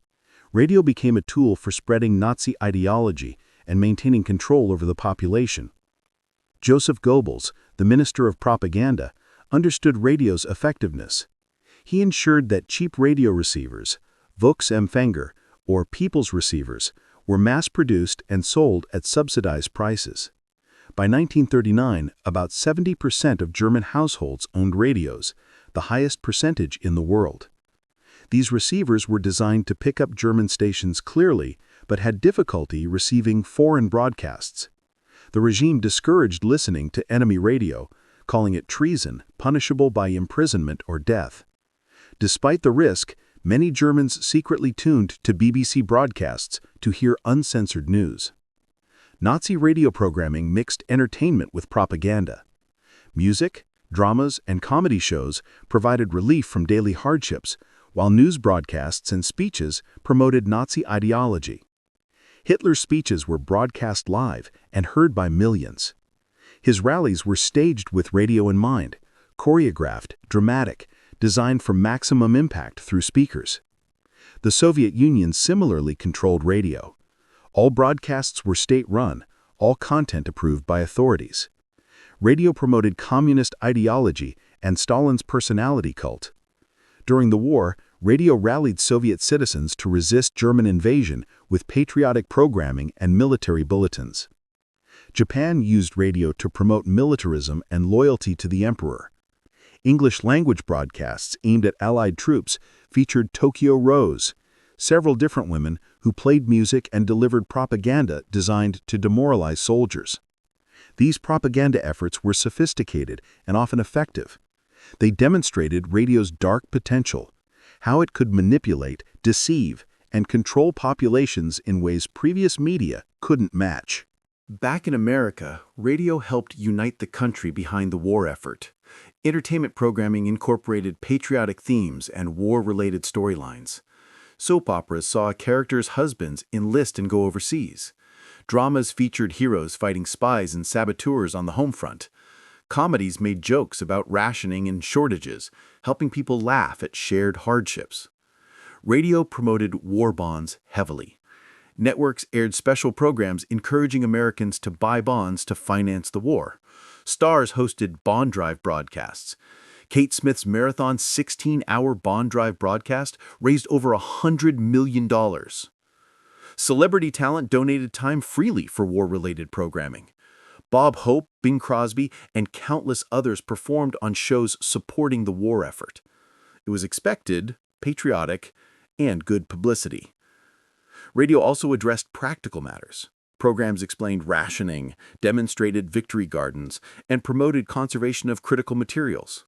Radio became a tool for spreading Nazi ideology and maintaining control over the population. Joseph Goebbels, the Minister of Propaganda, understood radio's effectiveness. He ensured that cheap radio receivers, Volksempfänger, or people's receivers, were mass-produced and sold at subsidized prices. By 1939, about 70% of German households owned radios, the highest percentage in the world. These receivers were designed to pick up German stations clearly, but had difficulty receiving foreign broadcasts. The regime discouraged listening to enemy radio, calling it treason, punishable by imprisonment or death. Despite the risk, many Germans secretly tuned to BBC broadcasts to hear uncensored news. Nazi radio programming mixed entertainment with propaganda. Music, dramas, and comedy shows provided relief from daily hardships, while news broadcasts and speeches promoted Nazi ideology. Hitler's speeches were broadcast live and heard by millions. His rallies were staged with radio in mind, choreographed, dramatic, designed for maximum impact through speakers. The Soviet Union similarly controlled radio. All broadcasts were state-run, all content approved by authorities. Radio promoted communist ideology and Stalin's personality cult. During the war, radio rallied Soviet citizens to resist German invasion with patriotic programming and military bulletins. Japan used radio to promote militarism and loyalty to the emperor. English-language broadcasts aimed at Allied troops featured Tokyo Rose, several different women who played music and delivered propaganda designed to demoralize soldiers. These propaganda efforts were sophisticated and often effective. They demonstrated radio's dark potential, how it could manipulate, deceive, and control populations in ways previous media couldn't match. Back in America, radio helped unite the country behind the war effort. Entertainment programming incorporated patriotic themes and war-related storylines. Soap operas saw characters' husbands enlist and go overseas. Dramas featured heroes fighting spies and saboteurs on the home front. Comedies made jokes about rationing and shortages, helping people laugh at shared hardships. Radio promoted war bonds heavily. Networks aired special programs encouraging Americans to buy bonds to finance the war. Stars hosted bond drive broadcasts. Kate Smith's marathon 16-hour bond drive broadcast raised over $100 million. Celebrity talent donated time freely for war-related programming. Bob Hope, Bing Crosby, and countless others performed on shows supporting the war effort. It was expected, patriotic, and good publicity. Radio also addressed practical matters. Programs explained rationing, demonstrated victory gardens, and promoted conservation of critical materials.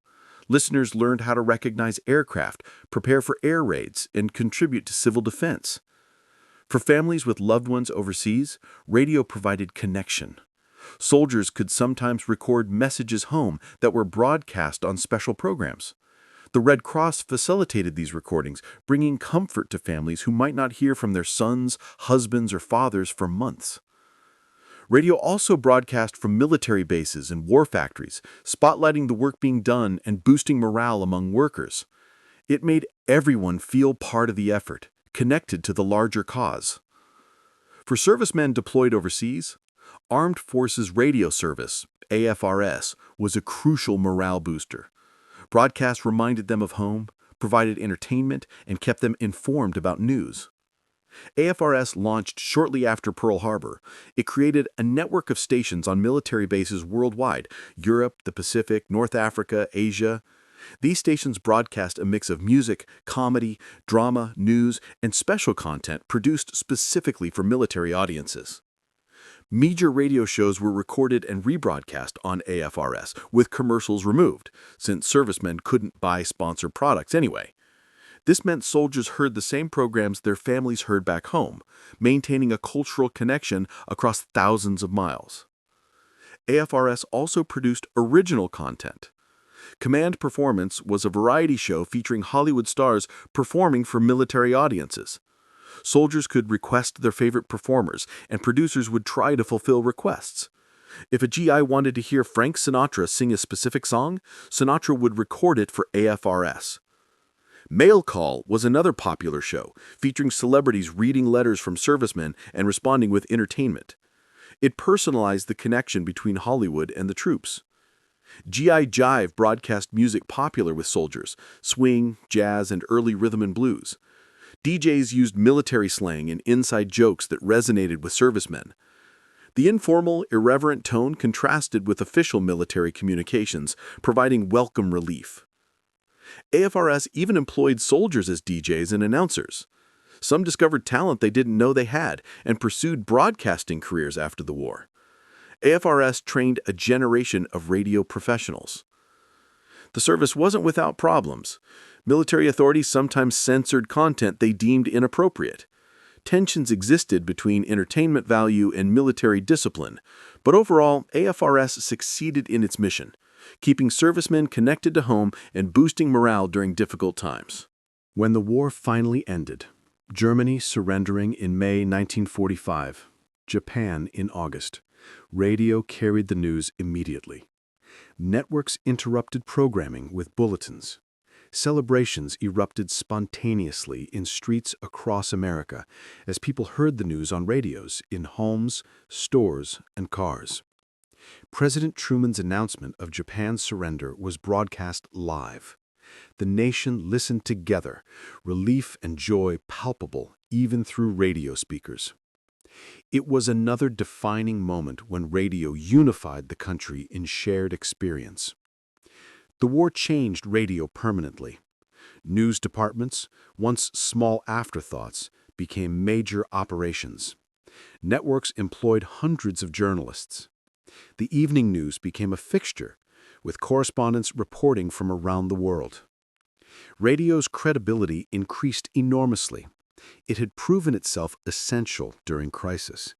Listeners learned how to recognize aircraft, prepare for air raids, and contribute to civil defense. For families with loved ones overseas, radio provided connection. Soldiers could sometimes record messages home that were broadcast on special programs. The Red Cross facilitated these recordings, bringing comfort to families who might not hear from their sons, husbands, or fathers for months. Radio also broadcast from military bases and war factories, spotlighting the work being done and boosting morale among workers. It made everyone feel part of the effort, connected to the larger cause. For servicemen deployed overseas, Armed Forces Radio Service, AFRS, was a crucial morale booster. Broadcasts reminded them of home, provided entertainment, and kept them informed about news. AFRS launched shortly after Pearl Harbor. It created a network of stations on military bases worldwide: Europe, the Pacific, North Africa, Asia. These stations broadcast a mix of music, comedy, drama, news, and special content produced specifically for military audiences. Major radio shows were recorded and rebroadcast on AFRS, with commercials removed, since servicemen couldn't buy sponsored products anyway. This meant soldiers heard the same programs their families heard back home, maintaining a cultural connection across thousands of miles. AFRS also produced original content. Command Performance was a variety show featuring Hollywood stars performing for military audiences. Soldiers could request their favorite performers, and producers would try to fulfill requests. If a GI wanted to hear Frank Sinatra sing a specific song, Sinatra would record it for AFRS. Mail Call was another popular show, featuring celebrities reading letters from servicemen and responding with entertainment. It personalized the connection between Hollywood and the troops. GI Jive broadcast music popular with soldiers, swing, jazz, and early rhythm and blues. DJs used military slang and inside jokes that resonated with servicemen. The informal, irreverent tone contrasted with official military communications, providing welcome relief. AFRS even employed soldiers as DJs and announcers. Some discovered talent they didn't know they had and pursued broadcasting careers after the war. AFRS trained a generation of radio professionals. The service wasn't without problems. Military authorities sometimes censored content they deemed inappropriate. Tensions existed between entertainment value and military discipline, but overall, AFRS succeeded in its mission, keeping servicemen connected to home and boosting morale during difficult times. When the war finally ended, Germany surrendering in May 1945, Japan in August, radio carried the news immediately. Networks interrupted programming with bulletins. Celebrations erupted spontaneously in streets across America as people heard the news on radios in homes, stores, and cars. President Truman's announcement of Japan's surrender was broadcast live. The nation listened together, relief and joy palpable even through radio speakers. It was another defining moment when radio unified the country in shared experience. The war changed radio permanently. News departments, once small afterthoughts, became major operations. Networks employed hundreds of journalists. The evening news became a fixture, with correspondents reporting from around the world. Radio's credibility increased enormously. It had proven itself essential during crisis.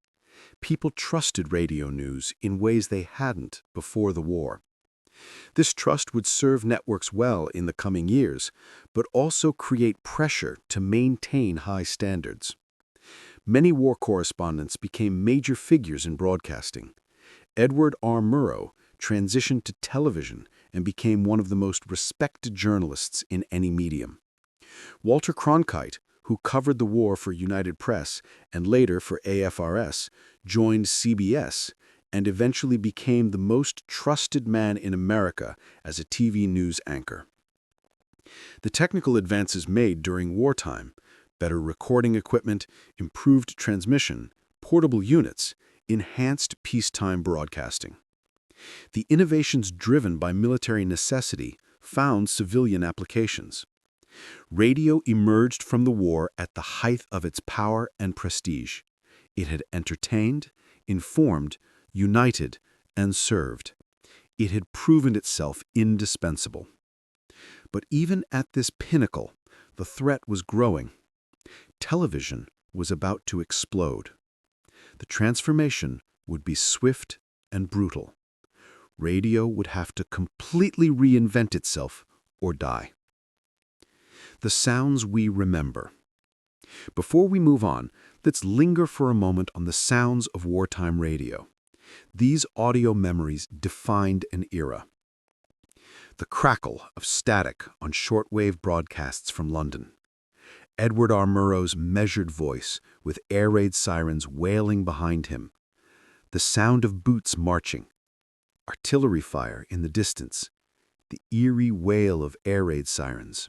People trusted radio news in ways they hadn't before the war. This trust would serve networks well in the coming years, but also create pressure to maintain high standards. Many war correspondents became major figures in broadcasting. Edward R. Murrow transitioned to television and became one of the most respected journalists in any medium. Walter Cronkite, who covered the war for United Press and later for AFRS, joined CBS and eventually became the most trusted man in America as a TV news anchor. The technical advances made during wartime, better recording equipment, improved transmission, portable units, enhanced peacetime broadcasting. The innovations driven by military necessity found civilian applications. Radio emerged from the war at the height of its power and prestige. It had entertained, informed, united, and served. It had proven itself indispensable. But even at this pinnacle, the threat was growing. Television was about to explode. The transformation would be swift and brutal. Radio would have to completely reinvent itself or die. The sounds we remember. Before we move on, let's linger for a moment on the sounds of wartime radio. These audio memories defined an era. The crackle of static on shortwave broadcasts from London. Edward R. Murrow's measured voice with air raid sirens wailing behind him. The sound of boots marching. Artillery fire in the distance. The eerie wail of air raid sirens.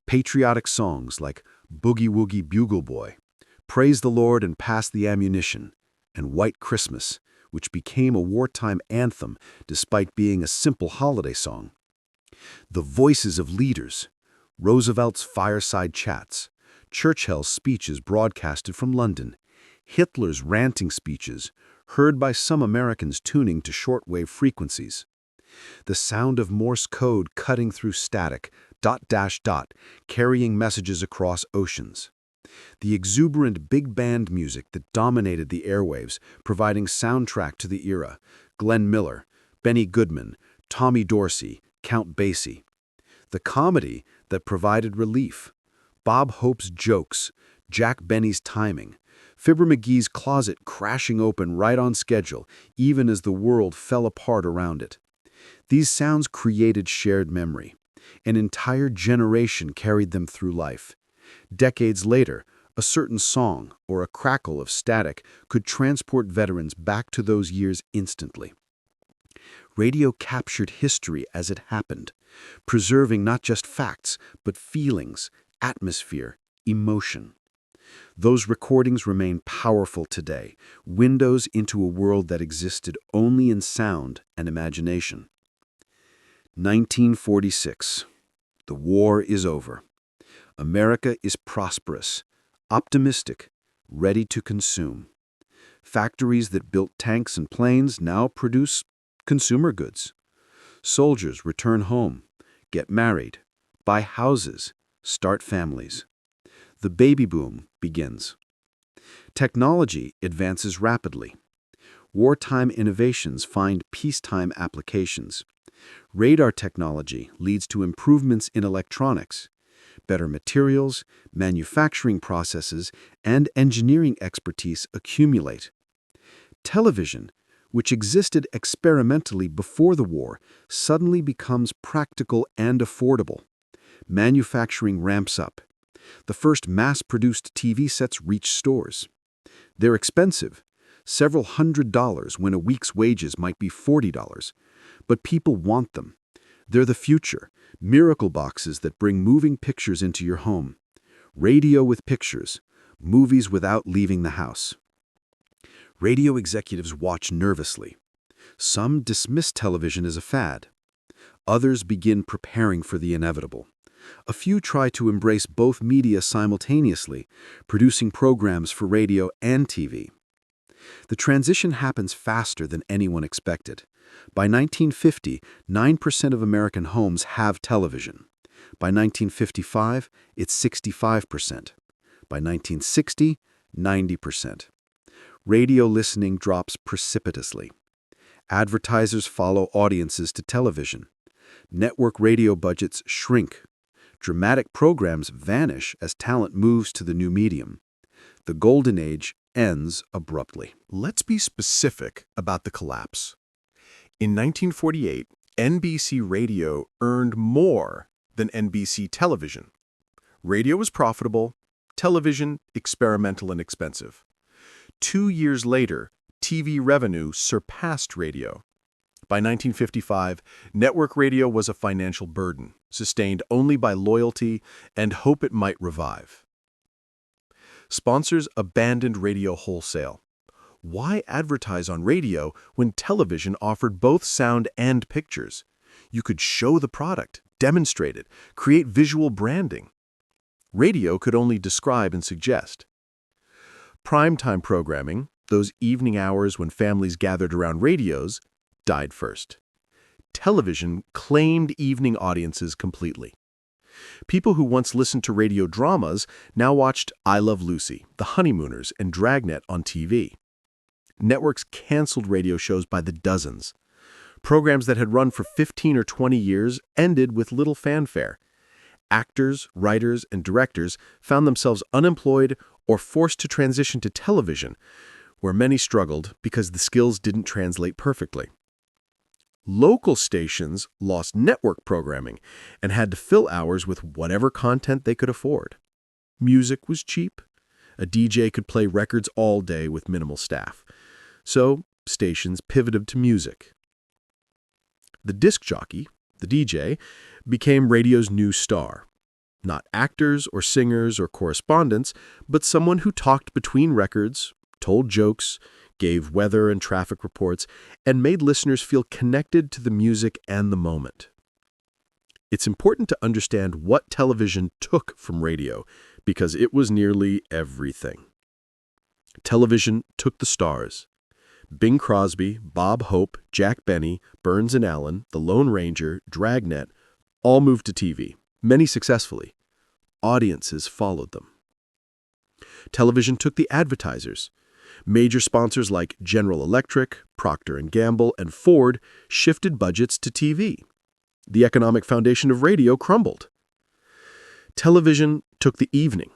Patriotic songs like Boogie Woogie Bugle Boy, Praise the Lord and Pass the Ammunition, and White Christmas, which became a wartime anthem despite being a simple holiday song. The voices of leaders, Roosevelt's fireside chats, Churchill's speeches broadcasted from London, Hitler's ranting speeches, heard by some Americans tuning to shortwave frequencies. The sound of Morse code cutting through static, dot dash dot, carrying messages across oceans. The exuberant big band music that dominated the airwaves, providing soundtrack to the era. Glenn Miller, Benny Goodman, Tommy Dorsey, Count Basie. The comedy that provided relief. Bob Hope's jokes, Jack Benny's timing, Fibber McGee's closet crashing open right on schedule, even as the world fell apart around it. These sounds created shared memory. An entire generation carried them through life. Decades later, a certain song or a crackle of static could transport veterans back to those years instantly. Radio captured history as it happened, preserving not just facts, but feelings, atmosphere, emotion. Those recordings remain powerful today, windows into a world that existed only in sound and imagination. 1946. The war is over. America is prosperous, optimistic, ready to consume. Factories that built tanks and planes now produce consumer goods. Soldiers return home, get married, buy houses, start families. The baby boom begins. Technology advances rapidly. Wartime innovations find peacetime applications. Radar technology leads to improvements in electronics. Better materials, manufacturing processes, and engineering expertise accumulate. Television, which existed experimentally before the war, suddenly becomes practical and affordable. Manufacturing ramps up. The first mass-produced TV sets reach stores. They're expensive, several $100s when a week's wages might be $40, but people want them. They're the future, miracle boxes that bring moving pictures into your home. Radio with pictures, movies without leaving the house. Radio executives watch nervously. Some dismiss television as a fad. Others begin preparing for the inevitable. A few try to embrace both media simultaneously, producing programs for radio and TV. The transition happens faster than anyone expected. By 1950, 9% of American homes have television. By 1955, it's 65%. By 1960, 90%. Radio listening drops precipitously. Advertisers follow audiences to television. Network radio budgets shrink. Dramatic programs vanish as talent moves to the new medium. The golden age ends abruptly. Let's be specific about the collapse. In 1948, NBC Radio earned more than NBC Television. Radio was profitable, television experimental and expensive. 2 years later, TV revenue surpassed radio. By 1955, network radio was a financial burden, sustained only by loyalty and hope it might revive. Sponsors abandoned radio wholesale. Why advertise on radio when television offered both sound and pictures? You could show the product, demonstrate it, create visual branding. Radio could only describe and suggest. Primetime programming, those evening hours when families gathered around radios, died first. Television claimed evening audiences completely. People who once listened to radio dramas now watched I Love Lucy, The Honeymooners, and Dragnet on TV. Networks canceled radio shows by the dozens. Programs that had run for 15 or 20 years ended with little fanfare. Actors, writers, and directors found themselves unemployed or forced to transition to television, where many struggled because the skills didn't translate perfectly. Local stations lost network programming and had to fill hours with whatever content they could afford. Music was cheap. A DJ could play records all day with minimal staff. So stations pivoted to music. The disc jockey, the DJ, became radio's new star. Not actors or singers or correspondents, but someone who talked between records, told jokes, gave weather and traffic reports, and made listeners feel connected to the music and the moment. It's important to understand what television took from radio, because it was nearly everything. Television took the stars. Bing Crosby, Bob Hope, Jack Benny, Burns and Allen, The Lone Ranger, Dragnet, all moved to TV, many successfully. Audiences followed them. Television took the advertisers. Major sponsors like General Electric, Procter & Gamble, and Ford shifted budgets to TV. The economic foundation of radio crumbled. Television took the evening.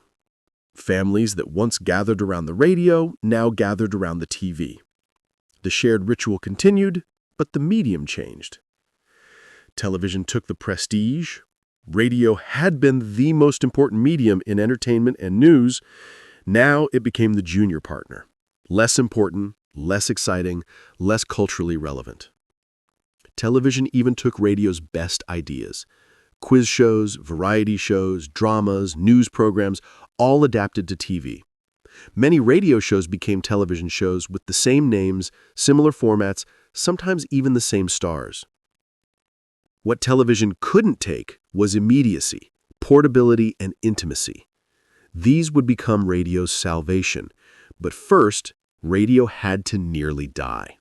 Families that once gathered around the radio now gathered around the TV. The shared ritual continued, but the medium changed. Television took the prestige. Radio had been the most important medium in entertainment and news. Now it became the junior partner. Less important, less exciting, less culturally relevant. Television even took radio's best ideas. Quiz shows, variety shows, dramas, news programs, all adapted to TV. Many radio shows became television shows with the same names, similar formats, sometimes even the same stars. What television couldn't take was immediacy, portability, and intimacy. These would become radio's salvation. But first, radio had to nearly die.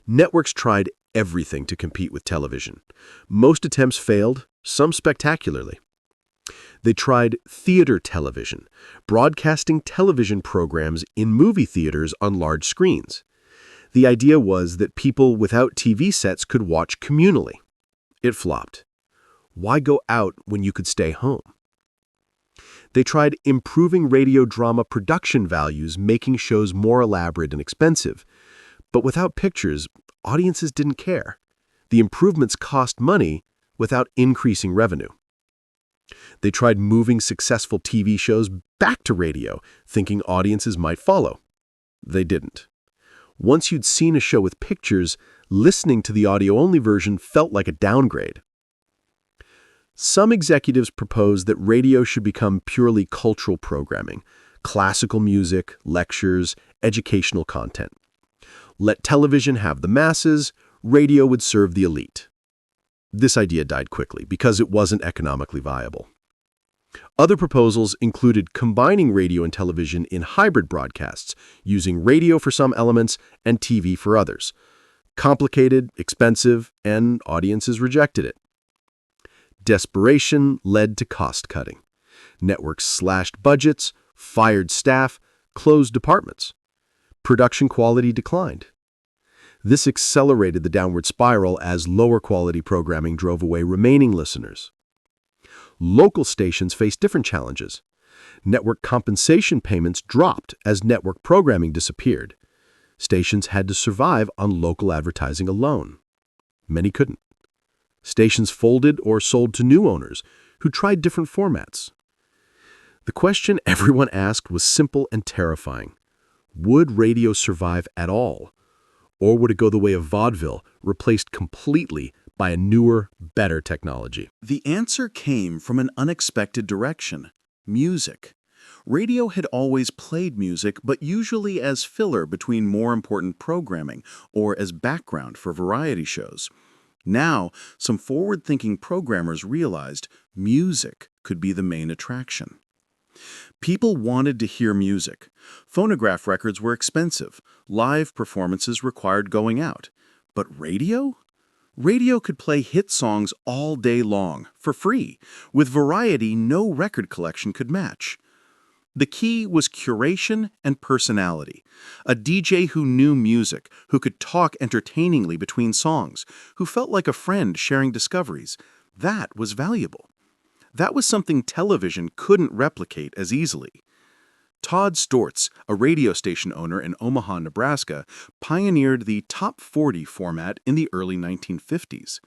Networks tried everything to compete with television. Most attempts failed, some spectacularly. They tried theater television, broadcasting television programs in movie theaters on large screens. The idea was that people without TV sets could watch communally. It flopped. Why go out when you could stay home? They tried improving radio drama production values, making shows more elaborate and expensive. But without pictures, audiences didn't care. The improvements cost money without increasing revenue. They tried moving successful TV shows back to radio, thinking audiences might follow. They didn't. Once you'd seen a show with pictures, listening to the audio-only version felt like a downgrade. Some executives proposed that radio should become purely cultural programming, classical music, lectures, educational content. Let television have the masses, radio would serve the elite. This idea died quickly because it wasn't economically viable. Other proposals included combining radio and television in hybrid broadcasts, using radio for some elements and TV for others. Complicated, expensive, and audiences rejected it. Desperation led to cost-cutting. Networks slashed budgets, fired staff, closed departments. Production quality declined. This accelerated the downward spiral as lower-quality programming drove away remaining listeners. Local stations faced different challenges. Network compensation payments dropped as network programming disappeared. Stations had to survive on local advertising alone. Many couldn't. Stations folded or sold to new owners who tried different formats. The question everyone asked was simple and terrifying. Would radio survive at all? Or would it go the way of vaudeville, replaced completely by a newer, better technology? The answer came from an unexpected direction: music. Radio had always played music, but usually as filler between more important programming or as background for variety shows. Now, some forward-thinking programmers realized music could be the main attraction. People wanted to hear music. Phonograph records were expensive. Live performances required going out. But radio? Radio could play hit songs all day long, for free, with variety no record collection could match. The key was curation and personality. A DJ who knew music, who could talk entertainingly between songs, who felt like a friend sharing discoveries. That was valuable. That was something television couldn't replicate as easily. Todd Stortz, a radio station owner in Omaha, Nebraska, pioneered the Top 40 format in the early 1950s.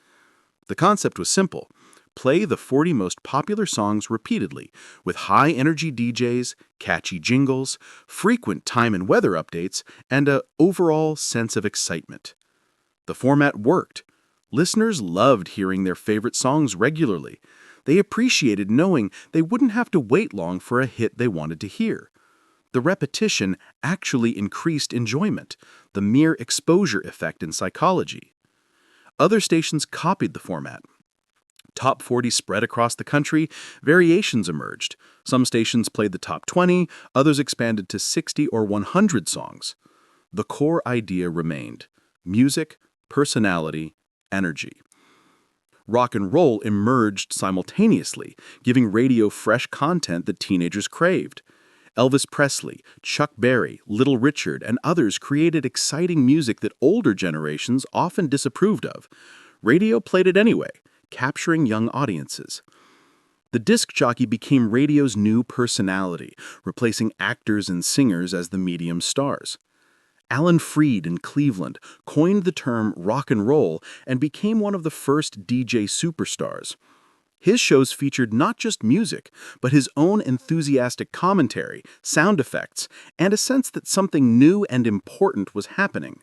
The concept was simple. Play the 40 most popular songs repeatedly, with high-energy DJs, catchy jingles, frequent time and weather updates, and an overall sense of excitement. The format worked. Listeners loved hearing their favorite songs regularly. They appreciated knowing they wouldn't have to wait long for a hit they wanted to hear. The repetition actually increased enjoyment, the mere exposure effect in psychology. Other stations copied the format. Top 40 spread across the country, variations emerged. Some stations played the top 20, others expanded to 60 or 100 songs. The core idea remained: music, personality, energy. Rock and roll emerged simultaneously, giving radio fresh content that teenagers craved. Elvis Presley, Chuck Berry, Little Richard, and others created exciting music that older generations often disapproved of. Radio played it anyway, capturing young audiences. The disc jockey became radio's new personality, replacing actors and singers as the medium's stars. Alan Freed in Cleveland coined the term rock and roll and became one of the first DJ superstars. His shows featured not just music, but his own enthusiastic commentary, sound effects, and a sense that something new and important was happening.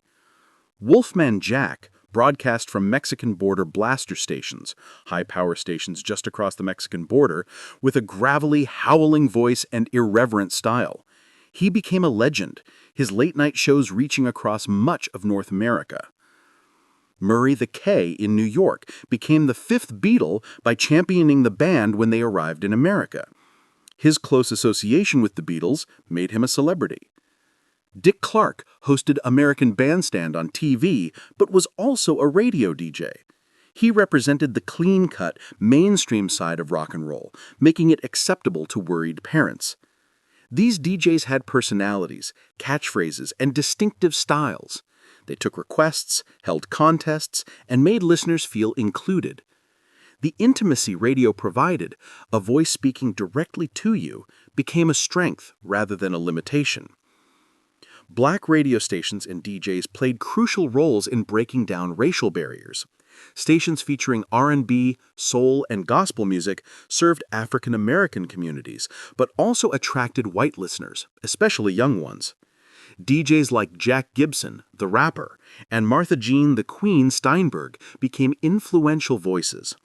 Wolfman Jack broadcast from Mexican border blaster stations, high-power stations just across the Mexican border, with a gravelly, howling voice and irreverent style. He became a legend, his late-night shows reaching across much of North America. Murray the K in New York became the fifth Beatle by championing the band when they arrived in America. His close association with the Beatles made him a celebrity. Dick Clark hosted American Bandstand on TV, but was also a radio DJ. He represented the clean-cut, mainstream side of rock and roll, making it acceptable to worried parents. These DJs had personalities, catchphrases, and distinctive styles. They took requests, held contests, and made listeners feel included. The intimacy radio provided, a voice speaking directly to you, became a strength rather than a limitation. Black radio stations and DJs played crucial roles in breaking down racial barriers. Stations featuring R&B, soul, and gospel music served African American communities, but also attracted white listeners, especially young ones. DJs like Jack Gibson, the rapper, and Martha Jean the Queen Steinberg became influential voices.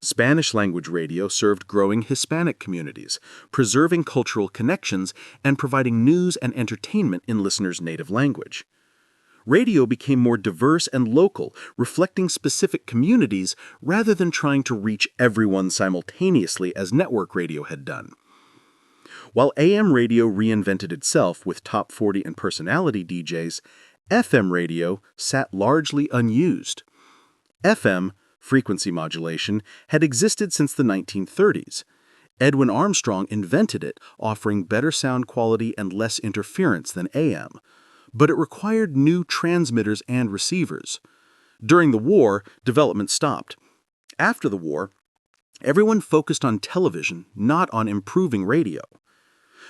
Spanish-language radio served growing Hispanic communities, preserving cultural connections and providing news and entertainment in listeners' native language. Radio became more diverse and local, reflecting specific communities rather than trying to reach everyone simultaneously as network radio had done. While AM radio reinvented itself with top 40 and personality DJs, FM radio sat largely unused. FM, frequency modulation, had existed since the 1930s. Edwin Armstrong invented it, offering better sound quality and less interference than AM. But it required new transmitters and receivers. During the war, development stopped. After the war, everyone focused on television, not on improving radio.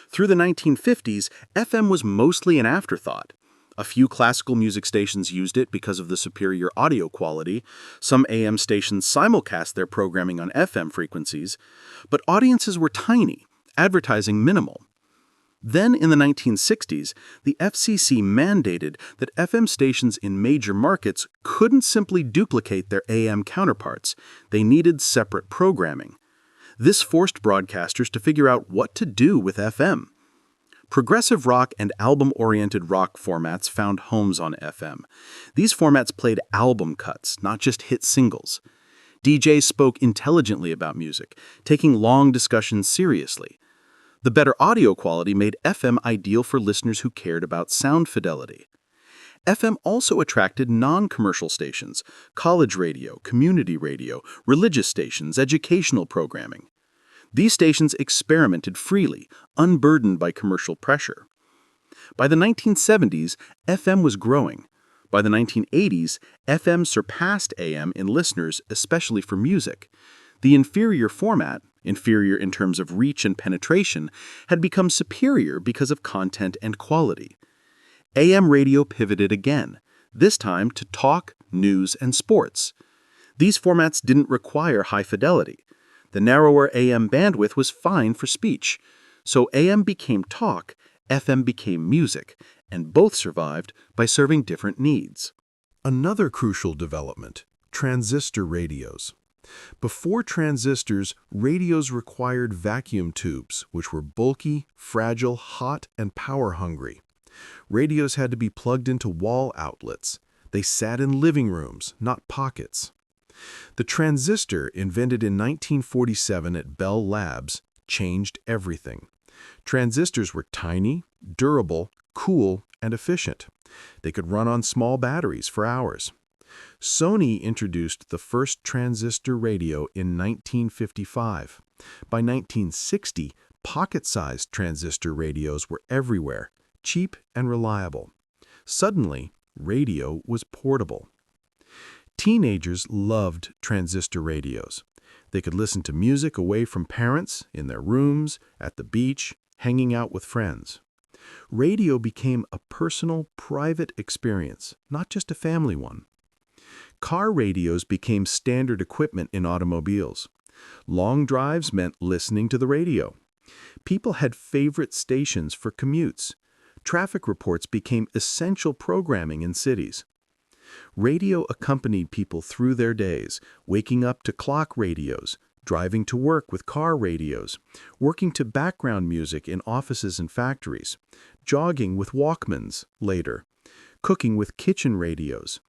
Through the 1950s, FM was mostly an afterthought. A few classical music stations used it because of the superior audio quality. Some AM stations simulcast their programming on FM frequencies, but audiences were tiny, advertising minimal. Then, in the 1960s, the FCC mandated that FM stations in major markets couldn't simply duplicate their AM counterparts. They needed separate programming. This forced broadcasters to figure out what to do with FM. Progressive rock and album-oriented rock formats found homes on FM. These formats played album cuts, not just hit singles. DJs spoke intelligently about music, taking long discussions seriously. The better audio quality made FM ideal for listeners who cared about sound fidelity. FM also attracted non-commercial stations, college radio, community radio, religious stations, educational programming. These stations experimented freely, unburdened by commercial pressure. By the 1970s, FM was growing. By the 1980s, FM surpassed AM in listeners, especially for music. The inferior format, inferior in terms of reach and penetration, had become superior because of content and quality. AM radio pivoted again, this time to talk, news, and sports. These formats didn't require high fidelity. The narrower AM bandwidth was fine for speech. So AM became talk, FM became music, and both survived by serving different needs. Another crucial development: transistor radios. Before transistors, radios required vacuum tubes, which were bulky, fragile, hot, and power-hungry. Radios had to be plugged into wall outlets. They sat in living rooms, not pockets. The transistor, invented in 1947 at Bell Labs, changed everything. Transistors were tiny, durable, cool, and efficient. They could run on small batteries for hours. Sony introduced the first transistor radio in 1955. By 1960, pocket-sized transistor radios were everywhere, cheap and reliable. Suddenly, radio was portable. Teenagers loved transistor radios. They could listen to music away from parents, in their rooms, at the beach, hanging out with friends. Radio became a personal, private experience, not just a family one. Car radios became standard equipment in automobiles. Long drives meant listening to the radio. People had favorite stations for commutes. Traffic reports became essential programming in cities. Radio accompanied people through their days, waking up to clock radios, driving to work with car radios, working to background music in offices and factories, jogging with Walkmans later, cooking with kitchen radios.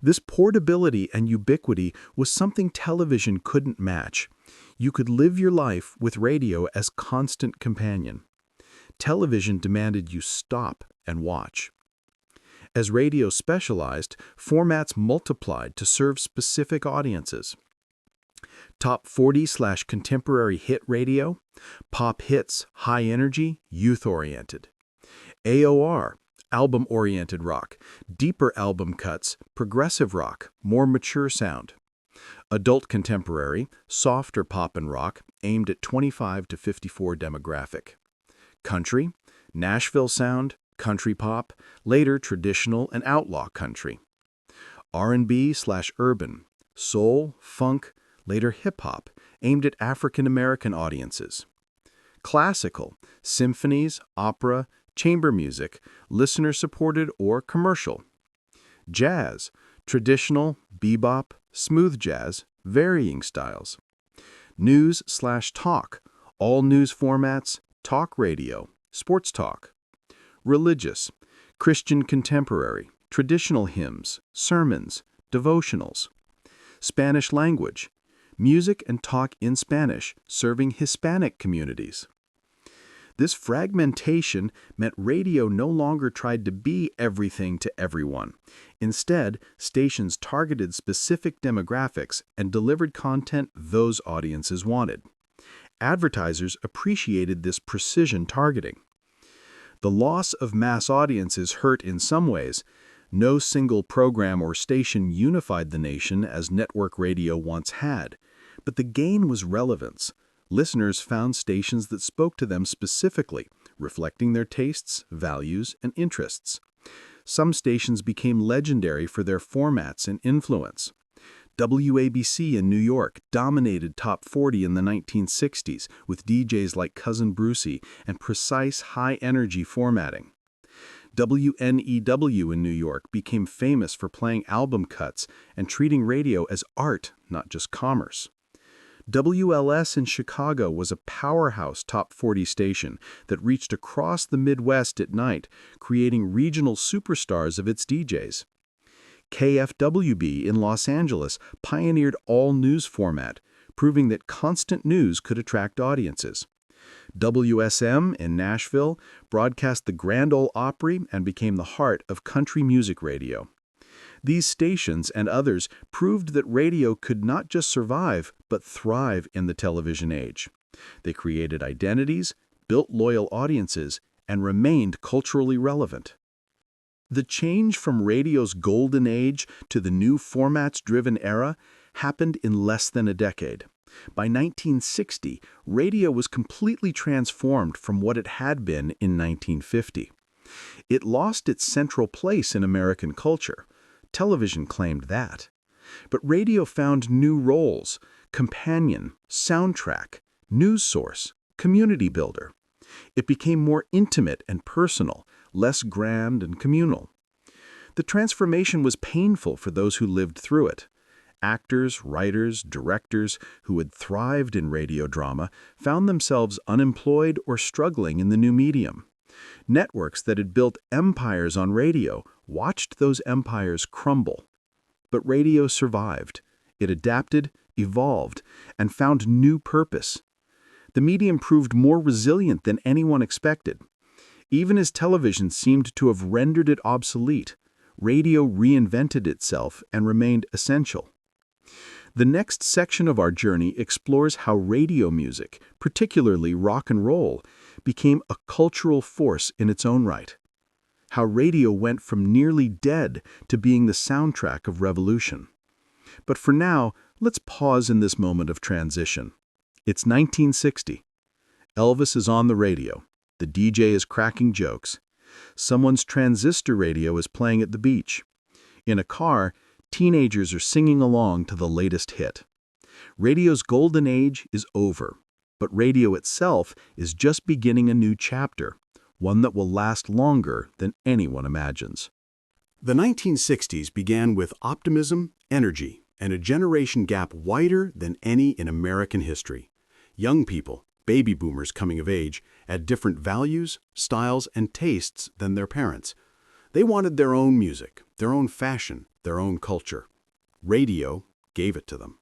This portability and ubiquity was something television couldn't match. You could live your life with radio as constant companion. Television demanded you stop and watch. As radio specialized, formats multiplied to serve specific audiences. Top 40/contemporary hit radio, pop hits, high energy, youth-oriented. AOR, album-oriented rock, deeper album cuts, progressive rock, more mature sound. Adult contemporary, softer pop and rock, aimed at 25 to 54 demographic. Country, Nashville sound, country pop, later traditional and outlaw country. R&B/urban, soul, funk, later hip-hop, aimed at African-American audiences. Classical, symphonies, opera, chamber music, listener-supported or commercial. Jazz, traditional, bebop, smooth jazz, varying styles. News/talk, all news formats, talk radio, sports talk. Religious, Christian contemporary, traditional hymns, sermons, devotionals. Spanish language, music and talk in Spanish, serving Hispanic communities. This fragmentation meant radio no longer tried to be everything to everyone. Instead, stations targeted specific demographics and delivered content those audiences wanted. Advertisers appreciated this precision targeting. The loss of mass audiences hurt in some ways. No single program or station unified the nation as network radio once had. But the gain was relevance. Listeners found stations that spoke to them specifically, reflecting their tastes, values, and interests. Some stations became legendary for their formats and influence. WABC in New York dominated Top 40 in the 1960s with DJs like Cousin Brucey and precise high-energy formatting. WNEW in New York became famous for playing album cuts and treating radio as art, not just commerce. WLS in Chicago was a powerhouse Top 40 station that reached across the Midwest at night, creating regional superstars of its DJs. KFWB in Los Angeles pioneered all-news format, proving that constant news could attract audiences. WSM in Nashville broadcast the Grand Ole Opry and became the heart of country music radio. These stations and others proved that radio could not just survive, but thrive in the television age. They created identities, built loyal audiences, and remained culturally relevant. The change from radio's golden age to the new formats-driven era happened in less than a decade. By 1960, radio was completely transformed from what it had been in 1950. It lost its central place in American culture. Television claimed that. But radio found new roles: companion, soundtrack, news source, community builder. It became more intimate and personal, less grand and communal. The transformation was painful for those who lived through it. Actors, writers, directors who had thrived in radio drama found themselves unemployed or struggling in the new medium. Networks that had built empires on radio watched those empires crumble. But radio survived. It adapted, evolved, and found new purpose. The medium proved more resilient than anyone expected. Even as television seemed to have rendered it obsolete, radio reinvented itself and remained essential. The next section of our journey explores how radio music, particularly rock and roll, became a cultural force in its own right. How radio went from nearly dead to being the soundtrack of revolution. But for now, let's pause in this moment of transition. It's 1960. Elvis is on the radio. The DJ is cracking jokes. Someone's transistor radio is playing at the beach. In a car, teenagers are singing along to the latest hit. Radio's golden age is over, but radio itself is just beginning a new chapter, one that will last longer than anyone imagines. The 1960s began with optimism, energy, and a generation gap wider than any in American history. Young people, baby boomers coming of age, had different values, styles, and tastes than their parents. They wanted their own music, their own fashion, their own culture. Radio gave it to them.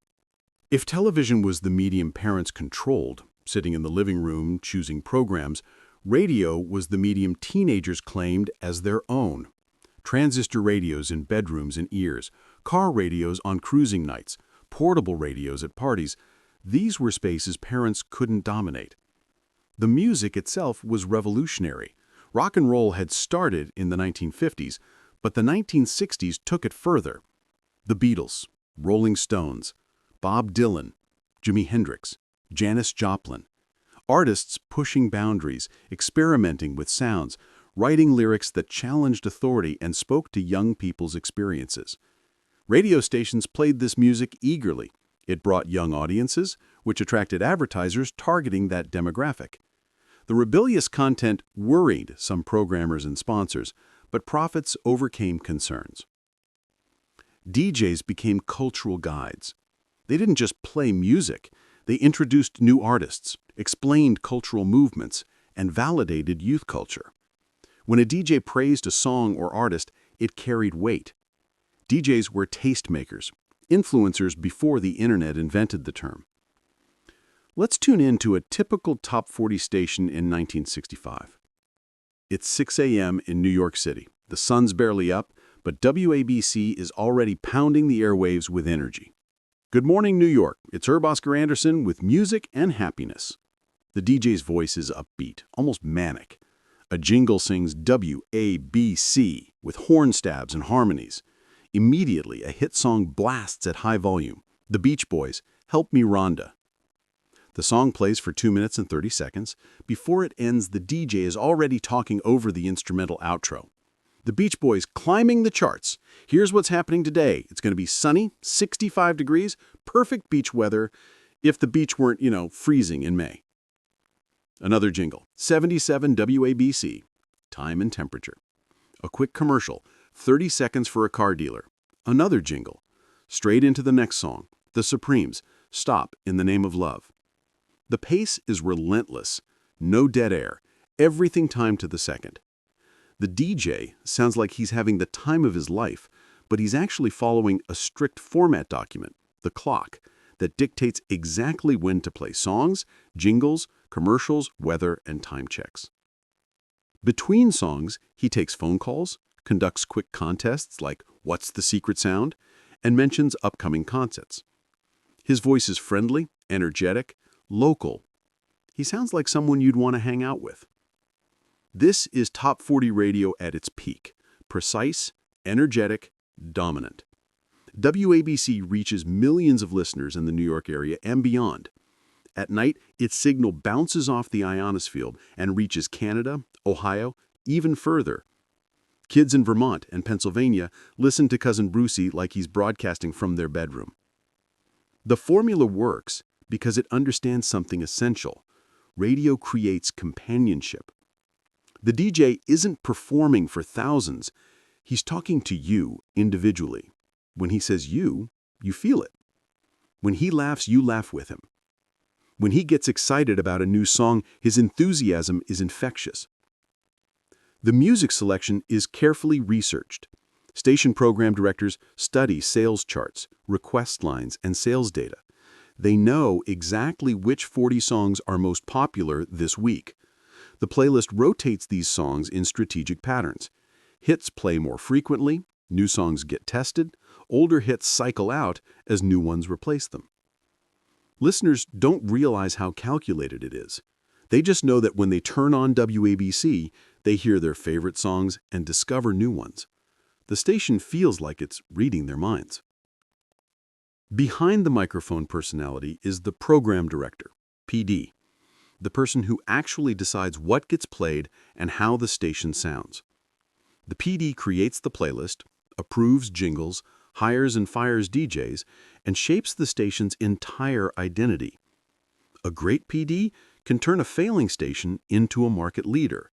If television was the medium parents controlled, sitting in the living room choosing programs, radio was the medium teenagers claimed as their own. Transistor radios in bedrooms and ears, car radios on cruising nights, portable radios at parties, these were spaces parents couldn't dominate. The music itself was revolutionary. Rock and roll had started in the 1950s, but the 1960s took it further. The Beatles, Rolling Stones, Bob Dylan, Jimi Hendrix, Janis Joplin. Artists pushing boundaries, experimenting with sounds, writing lyrics that challenged authority and spoke to young people's experiences. Radio stations played this music eagerly. It brought young audiences, which attracted advertisers targeting that demographic. The rebellious content worried some programmers and sponsors, but profits overcame concerns. DJs became cultural guides. They didn't just play music, they introduced new artists, explained cultural movements, and validated youth culture. When a DJ praised a song or artist, it carried weight. DJs were tastemakers, influencers before the internet invented the term. Let's tune in to a typical top 40 station in 1965. It's 6 a.m. in New York City. The sun's barely up, but WABC is already pounding the airwaves with energy. Good morning, New York. It's Herb Oscar Anderson with music and happiness. The DJ's voice is upbeat, almost manic. A jingle sings WABC with horn stabs and harmonies. Immediately, a hit song blasts at high volume. The Beach Boys, Help Me Rhonda. The song plays for 2 minutes and 30 seconds. Before it ends, the DJ is already talking over the instrumental outro. The Beach Boys climbing the charts. Here's what's happening today. It's going to be sunny, 65 degrees, perfect beach weather, if the beach weren't, freezing in May. Another jingle, 77 WABC, time and temperature. A quick commercial, 30 seconds for a car dealer. Another jingle. Straight into the next song, The Supremes, Stop in the Name of Love. The pace is relentless, no dead air, everything timed to the second. The DJ sounds like he's having the time of his life, but he's actually following a strict format document, the clock, that dictates exactly when to play songs, jingles, commercials, weather, and time checks. Between songs, he takes phone calls, conducts quick contests like What's the Secret Sound, and mentions upcoming concerts. His voice is friendly, energetic, local. He sounds like someone you'd want to hang out with. This is Top 40 Radio at its peak, precise, energetic, dominant. WABC reaches millions of listeners in the New York area and beyond. At night, its signal bounces off the ionosphere and reaches Canada, Ohio, even further. Kids in Vermont and Pennsylvania listen to Cousin Brucey like he's broadcasting from their bedroom. The formula works because it understands something essential. Radio creates companionship. The DJ isn't performing for thousands. He's talking to you individually. When he says you feel it. When he laughs, you laugh with him. When he gets excited about a new song, his enthusiasm is infectious. The music selection is carefully researched. Station program directors study sales charts, request lines, and sales data. They know exactly which 40 songs are most popular this week. The playlist rotates these songs in strategic patterns. Hits play more frequently, new songs get tested, older hits cycle out as new ones replace them. Listeners don't realize how calculated it is. They just know that when they turn on WABC, they hear their favorite songs and discover new ones. The station feels like it's reading their minds. Behind the microphone personality is the program director, PD, the person who actually decides what gets played and how the station sounds. The PD creates the playlist, approves jingles, hires and fires DJs, and shapes the station's entire identity. A great PD can turn a failing station into a market leader.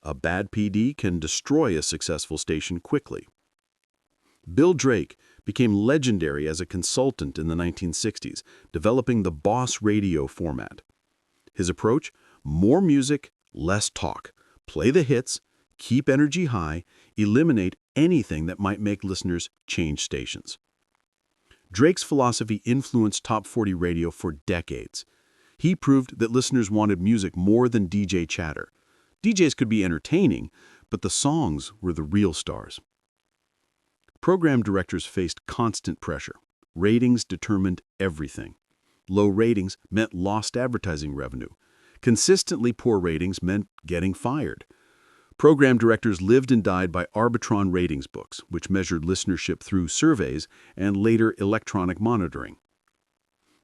A bad PD can destroy a successful station quickly. Bill Drake became legendary as a consultant in the 1960s, developing the Boss Radio format. His approach? More music, less talk. Play the hits, keep energy high, eliminate anything that might make listeners change stations. Drake's philosophy influenced Top 40 radio for decades. He proved that listeners wanted music more than DJ chatter. DJs could be entertaining, but the songs were the real stars. Program directors faced constant pressure. Ratings determined everything. Low ratings meant lost advertising revenue. Consistently poor ratings meant getting fired. Program directors lived and died by Arbitron ratings books, which measured listenership through surveys and later electronic monitoring.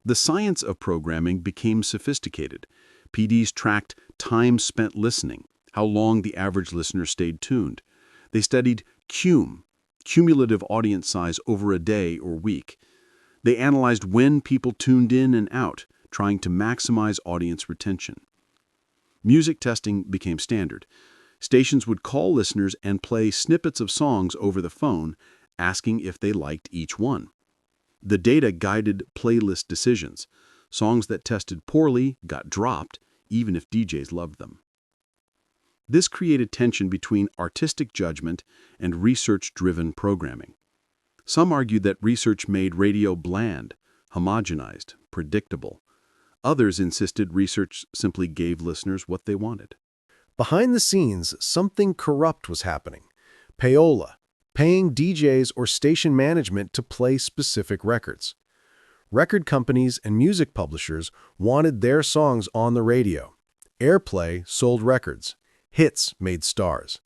The science of programming became sophisticated. PDs tracked time spent listening, how long the average listener stayed tuned. They studied cumulative audience size over a day or week. They analyzed when people tuned in and out, trying to maximize audience retention. Music testing became standard. Stations would call listeners and play snippets of songs over the phone, asking if they liked each one. The data guided playlist decisions. Songs that tested poorly got dropped, even if DJs loved them. This created tension between artistic judgment and research-driven programming. Some argued that research made radio bland, homogenized, predictable. Others insisted research simply gave listeners what they wanted. Behind the scenes, something corrupt was happening. Payola, paying DJs or station management to play specific records. Record companies and music publishers wanted their songs on the radio. Airplay sold records. Hits made stars.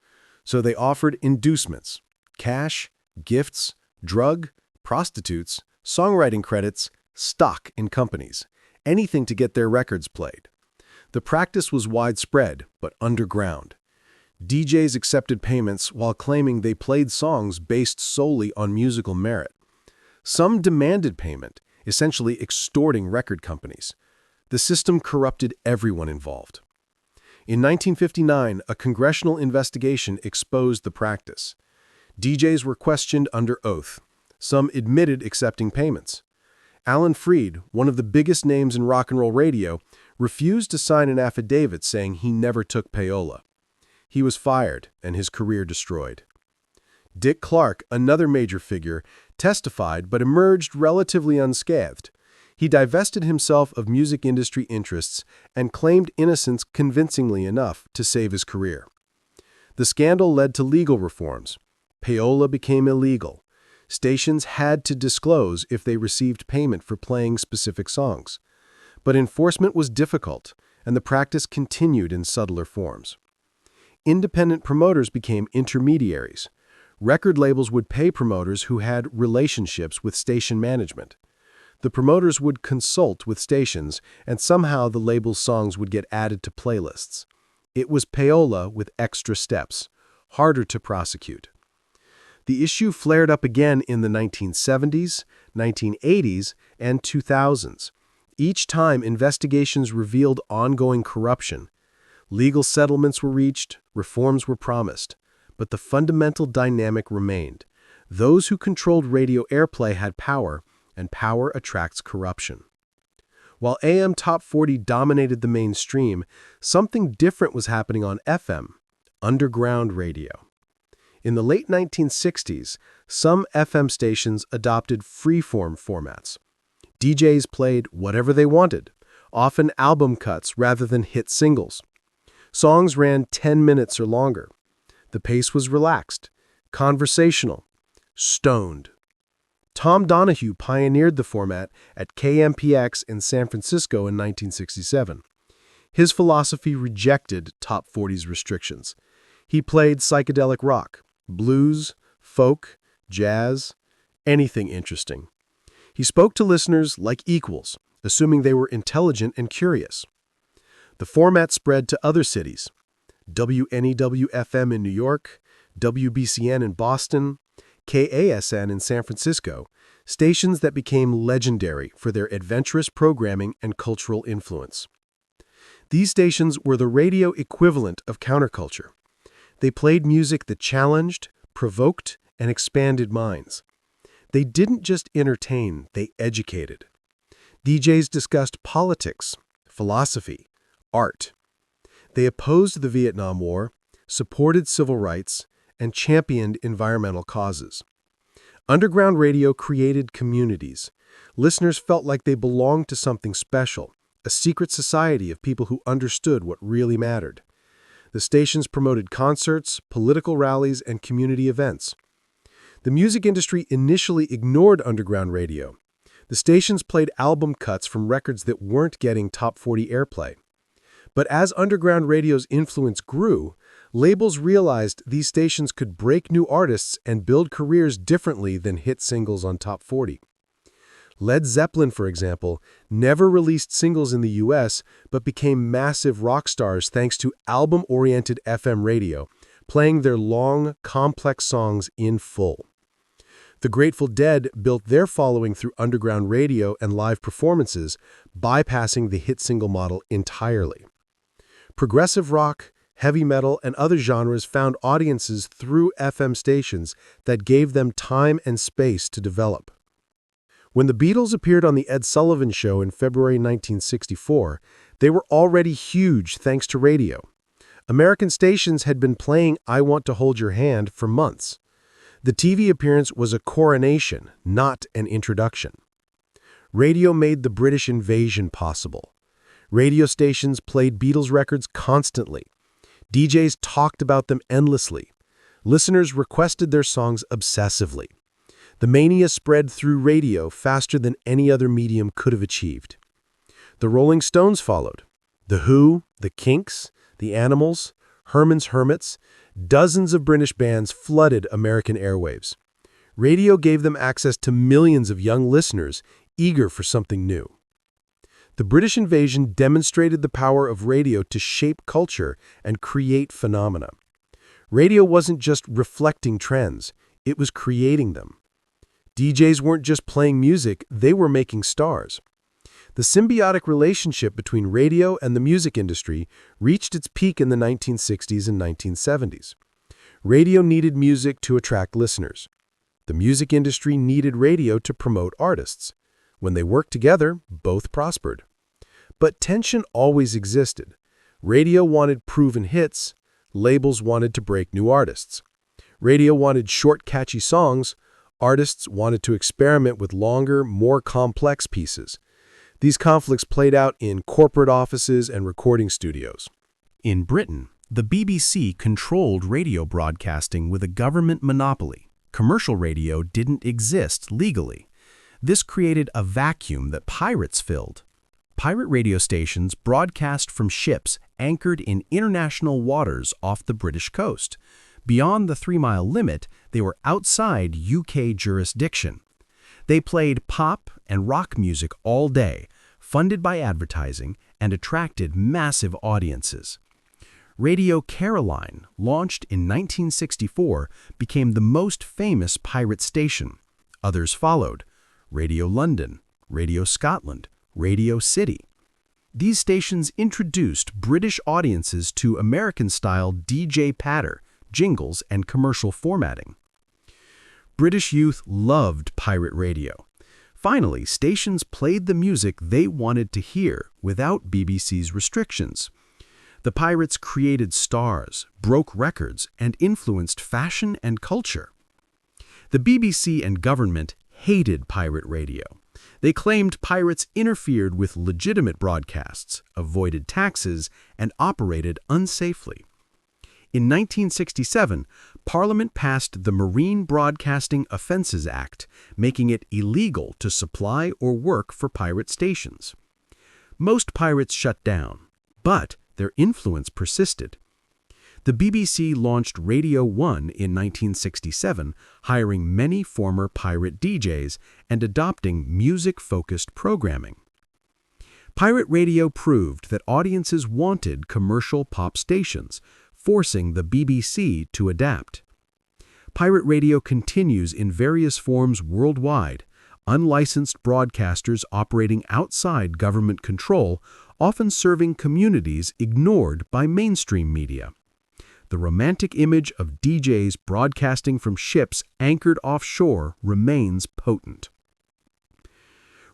So they offered inducements, cash, gifts, drug, prostitutes, songwriting credits, stock in companies, anything to get their records played. The practice was widespread, but underground. DJs accepted payments while claiming they played songs based solely on musical merit. Some demanded payment, essentially extorting record companies. The system corrupted everyone involved. In 1959, a congressional investigation exposed the practice. DJs were questioned under oath. Some admitted accepting payments. Alan Freed, one of the biggest names in rock and roll radio, refused to sign an affidavit saying he never took payola. He was fired and his career destroyed. Dick Clark, another major figure, testified but emerged relatively unscathed. He divested himself of music industry interests and claimed innocence convincingly enough to save his career. The scandal led to legal reforms. Payola became illegal. Stations had to disclose if they received payment for playing specific songs. But enforcement was difficult, and the practice continued in subtler forms. Independent promoters became intermediaries. Record labels would pay promoters who had relationships with station management. The promoters would consult with stations, and somehow the label's songs would get added to playlists. It was payola with extra steps, harder to prosecute. The issue flared up again in the 1970s, 1980s, and 2000s. Each time, investigations revealed ongoing corruption. Legal settlements were reached, reforms were promised. But the fundamental dynamic remained. Those who controlled radio airplay had power, and power attracts corruption. While AM Top 40 dominated the mainstream, something different was happening on FM, underground radio. In the late 1960s, some FM stations adopted freeform formats. DJs played whatever they wanted, often album cuts rather than hit singles. Songs ran 10 minutes or longer. The pace was relaxed, conversational, stoned. Tom Donahue pioneered the format at KMPX in San Francisco in 1967. His philosophy rejected Top 40's restrictions. He played psychedelic rock, blues, folk, jazz, anything interesting. He spoke to listeners like equals, assuming they were intelligent and curious. The format spread to other cities. WNEW-FM in New York, WBCN in Boston, KASN in San Francisco, stations that became legendary for their adventurous programming and cultural influence. These stations were the radio equivalent of counterculture. They played music that challenged, provoked, and expanded minds. They didn't just entertain, they educated. DJs discussed politics, philosophy, art. They opposed the Vietnam War, supported civil rights, and championed environmental causes. Underground radio created communities. Listeners felt like they belonged to something special, a secret society of people who understood what really mattered. The stations promoted concerts, political rallies, and community events. The music industry initially ignored underground radio. The stations played album cuts from records that weren't getting top 40 airplay. But as underground radio's influence grew, labels realized these stations could break new artists and build careers differently than hit singles on top 40. Led Zeppelin, for example, never released singles in the US, but became massive rock stars thanks to album-oriented FM radio, playing their long, complex songs in full. The Grateful Dead built their following through underground radio and live performances, bypassing the hit single model entirely. Progressive rock, heavy metal, and other genres found audiences through FM stations that gave them time and space to develop. When the Beatles appeared on The Ed Sullivan Show in February 1964, they were already huge thanks to radio. American stations had been playing I Want to Hold Your Hand for months. The TV appearance was a coronation, not an introduction. Radio made the British invasion possible. Radio stations played Beatles records constantly. DJs talked about them endlessly. Listeners requested their songs obsessively. The mania spread through radio faster than any other medium could have achieved. The Rolling Stones followed. The Who, the Kinks, the Animals, Herman's Hermits, dozens of British bands flooded American airwaves. Radio gave them access to millions of young listeners eager for something new. The British invasion demonstrated the power of radio to shape culture and create phenomena. Radio wasn't just reflecting trends, it was creating them. DJs weren't just playing music, they were making stars. The symbiotic relationship between radio and the music industry reached its peak in the 1960s and 1970s. Radio needed music to attract listeners. The music industry needed radio to promote artists. When they worked together, both prospered. But tension always existed. Radio wanted proven hits, labels wanted to break new artists. Radio wanted short, catchy songs, artists wanted to experiment with longer, more complex pieces. These conflicts played out in corporate offices and recording studios. In Britain, the BBC controlled radio broadcasting with a government monopoly. Commercial radio didn't exist legally. This created a vacuum that pirates filled. Pirate radio stations broadcast from ships anchored in international waters off the British coast. Beyond the 3-mile limit, they were outside UK jurisdiction. They played pop and rock music all day, funded by advertising, and attracted massive audiences. Radio Caroline, launched in 1964, became the most famous pirate station. Others followed: Radio London, Radio Scotland, Radio City. These stations introduced British audiences to American-style DJ patter, jingles, and commercial formatting. British youth loved pirate radio. Finally, stations played the music they wanted to hear without BBC's restrictions. The pirates created stars, broke records, and influenced fashion and culture. The BBC and government hated pirate radio. They claimed pirates interfered with legitimate broadcasts, avoided taxes, and operated unsafely. In 1967, Parliament passed the Marine Broadcasting Offences Act, making it illegal to supply or work for pirate stations. Most pirates shut down, but their influence persisted. The BBC launched Radio 1 in 1967, hiring many former pirate DJs and adopting music-focused programming. Pirate radio proved that audiences wanted commercial pop stations, forcing the BBC to adapt. Pirate radio continues in various forms worldwide, unlicensed broadcasters operating outside government control, often serving communities ignored by mainstream media. The romantic image of DJs broadcasting from ships anchored offshore remains potent.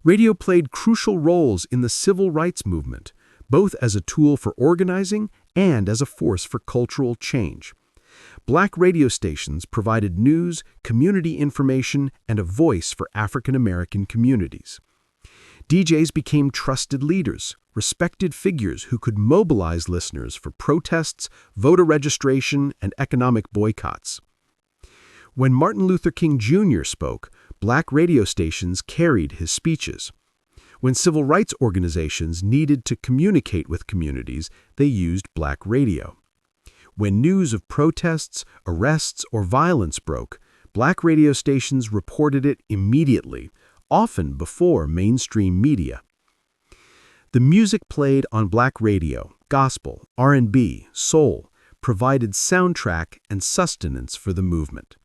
Radio played crucial roles in the civil rights movement, both as a tool for organizing and as a force for cultural change. Black radio stations provided news, community information, and a voice for African American communities. DJs became trusted leaders, respected figures who could mobilize listeners for protests, voter registration, and economic boycotts. When Martin Luther King Jr. spoke, black radio stations carried his speeches. When civil rights organizations needed to communicate with communities, they used black radio. When news of protests, arrests, or violence broke, black radio stations reported it immediately, often before mainstream media. The music played on black radio, gospel, R&B, soul, provided soundtrack and sustenance for the movement.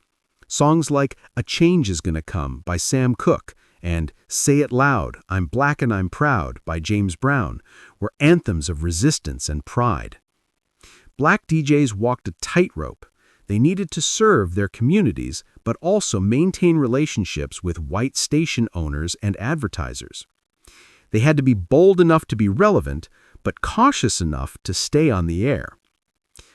Songs like A Change Is Gonna Come by Sam Cooke and Say It Loud, I'm Black and I'm Proud by James Brown were anthems of resistance and pride. Black DJs walked a tightrope. They needed to serve their communities, but also maintain relationships with white station owners and advertisers. They had to be bold enough to be relevant, but cautious enough to stay on the air.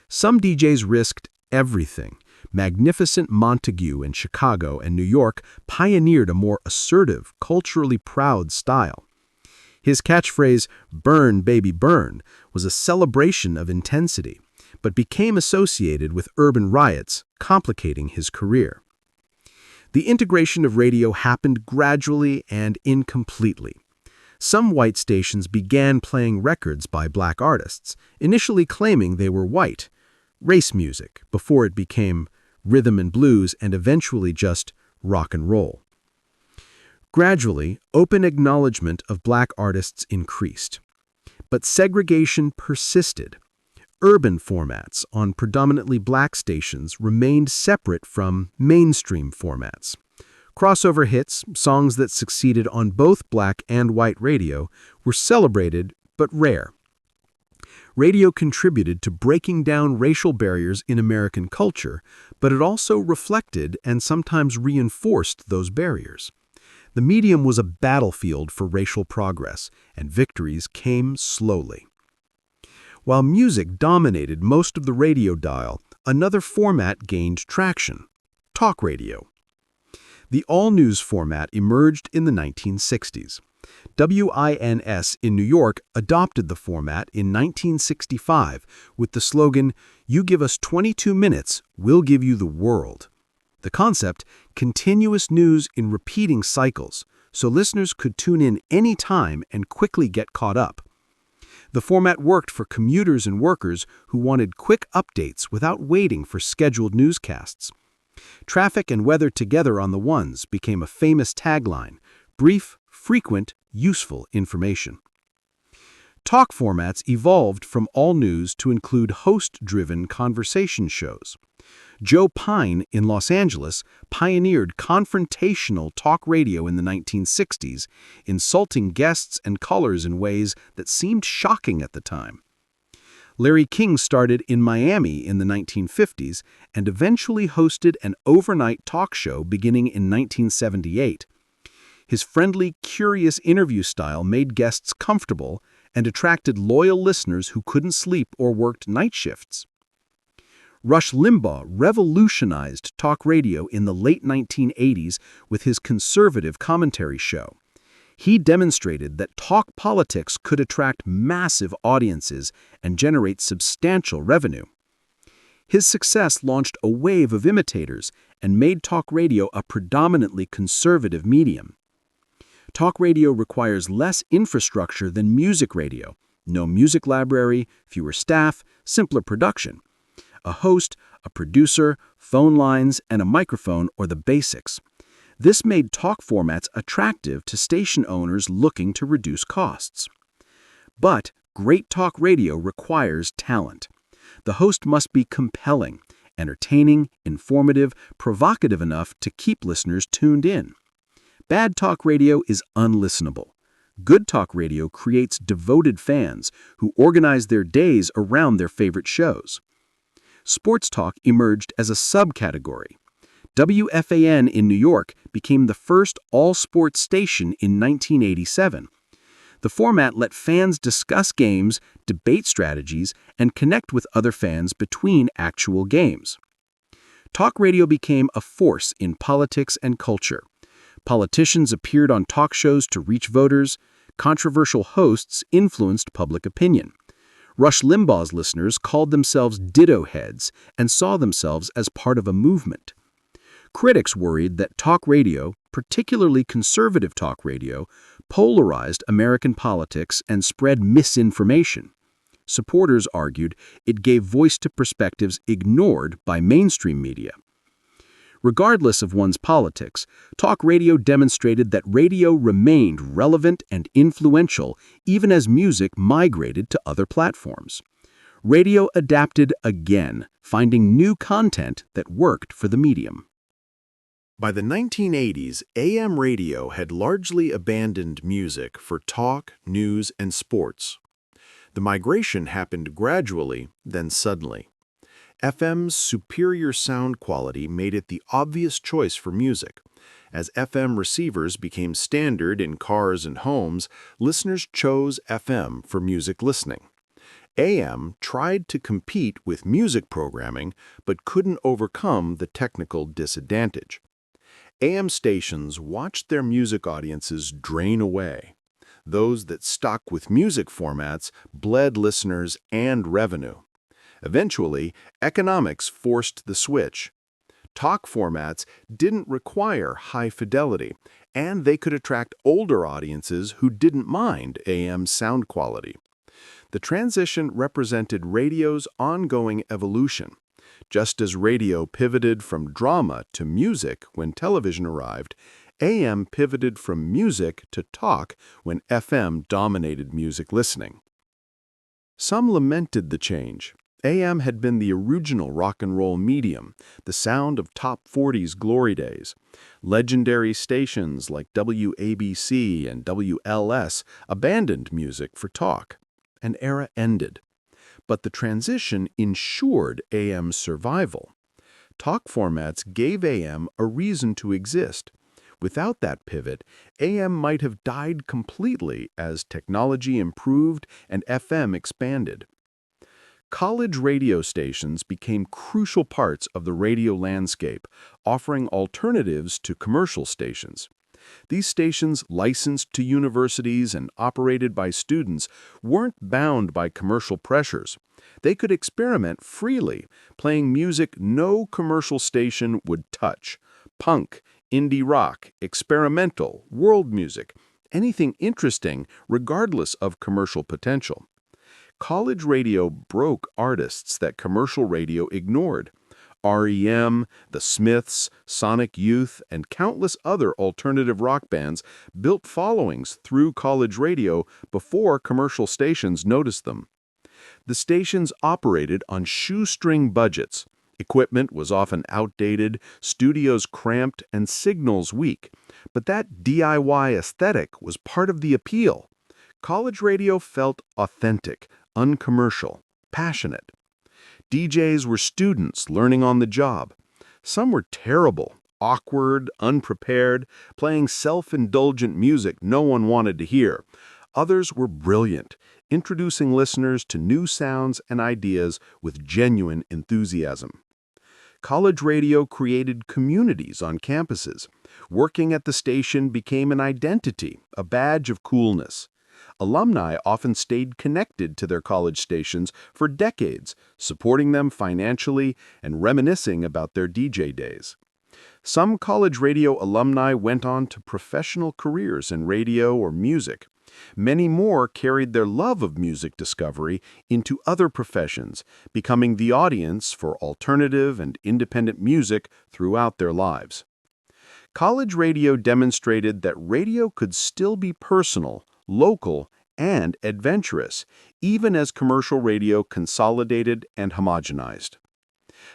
Some DJs risked everything. Magnificent Montague in Chicago and New York pioneered a more assertive, culturally proud style. His catchphrase, "Burn, baby, burn," was a celebration of intensity, but became associated with urban riots, complicating his career. The integration of radio happened gradually and incompletely. Some white stations began playing records by black artists, initially claiming they were white, race music, before it became rhythm and blues and eventually just rock and roll. Gradually, open acknowledgement of black artists increased. But segregation persisted. Urban formats on predominantly black stations remained separate from mainstream formats. Crossover hits, songs that succeeded on both black and white radio, were celebrated but rare. Radio contributed to breaking down racial barriers in American culture, but it also reflected and sometimes reinforced those barriers. The medium was a battlefield for racial progress, and victories came slowly. While music dominated most of the radio dial, another format gained traction: talk radio. The all-news format emerged in the 1960s. WINS in New York adopted the format in 1965 with the slogan, "You give us 22 minutes, we'll give you the world." The concept, continuous news in repeating cycles, so listeners could tune in any time and quickly get caught up. The format worked for commuters and workers who wanted quick updates without waiting for scheduled newscasts. Traffic and weather together on the ones became a famous tagline: brief, frequent, useful information. Talk formats evolved from all news to include host-driven conversation shows. Joe Pine in Los Angeles pioneered confrontational talk radio in the 1960s, insulting guests and callers in ways that seemed shocking at the time. Larry King started in Miami in the 1950s and eventually hosted an overnight talk show beginning in 1978. His friendly, curious interview style made guests comfortable and attracted loyal listeners who couldn't sleep or worked night shifts. Rush Limbaugh revolutionized talk radio in the late 1980s with his conservative commentary show. He demonstrated that talk politics could attract massive audiences and generate substantial revenue. His success launched a wave of imitators and made talk radio a predominantly conservative medium. Talk radio requires less infrastructure than music radio. No music library, fewer staff, simpler production. A host, a producer, phone lines, and a microphone are the basics. This made talk formats attractive to station owners looking to reduce costs. But great talk radio requires talent. The host must be compelling, entertaining, informative, provocative enough to keep listeners tuned in. Bad talk radio is unlistenable. Good talk radio creates devoted fans who organize their days around their favorite shows. Sports talk emerged as a subcategory. WFAN in New York became the first all-sports station in 1987. The format let fans discuss games, debate strategies, and connect with other fans between actual games. Talk radio became a force in politics and culture. Politicians appeared on talk shows to reach voters. Controversial hosts influenced public opinion. Rush Limbaugh's listeners called themselves ditto heads and saw themselves as part of a movement. Critics worried that talk radio, particularly conservative talk radio, polarized American politics and spread misinformation. Supporters argued it gave voice to perspectives ignored by mainstream media. Regardless of one's politics, talk radio demonstrated that radio remained relevant and influential even as music migrated to other platforms. Radio adapted again, finding new content that worked for the medium. By the 1980s, AM radio had largely abandoned music for talk, news, and sports. The migration happened gradually, then suddenly. FM's superior sound quality made it the obvious choice for music. As FM receivers became standard in cars and homes, listeners chose FM for music listening. AM tried to compete with music programming, but couldn't overcome the technical disadvantage. AM stations watched their music audiences drain away. Those that stuck with music formats bled listeners and revenue. Eventually, economics forced the switch. Talk formats didn't require high fidelity, and they could attract older audiences who didn't mind AM sound quality. The transition represented radio's ongoing evolution. Just as radio pivoted from drama to music when television arrived, AM pivoted from music to talk when FM dominated music listening. Some lamented the change. AM had been the original rock and roll medium, the sound of top 40's glory days. Legendary stations like WABC and WLS abandoned music for talk. An era ended. But the transition ensured AM's survival. Talk formats gave AM a reason to exist. Without that pivot, AM might have died completely as technology improved and FM expanded. College radio stations became crucial parts of the radio landscape, offering alternatives to commercial stations. These stations, licensed to universities and operated by students, weren't bound by commercial pressures. They could experiment freely, playing music no commercial station would touch. Punk, indie rock, experimental, world music, anything interesting regardless of commercial potential. College radio broke artists that commercial radio ignored. REM, The Smiths, Sonic Youth, and countless other alternative rock bands built followings through college radio before commercial stations noticed them. The stations operated on shoestring budgets. Equipment was often outdated, studios cramped, and signals weak. But that DIY aesthetic was part of the appeal. College radio felt authentic, uncommercial, passionate. DJs were students learning on the job. Some were terrible, awkward, unprepared, playing self-indulgent music no one wanted to hear. Others were brilliant, introducing listeners to new sounds and ideas with genuine enthusiasm. College radio created communities on campuses. Working at the station became an identity, a badge of coolness. Alumni often stayed connected to their college stations for decades, supporting them financially and reminiscing about their DJ days. Some college radio alumni went on to professional careers in radio or music. Many more carried their love of music discovery into other professions, becoming the audience for alternative and independent music throughout their lives. College radio demonstrated that radio could still be personal, local, and adventurous, even as commercial radio consolidated and homogenized.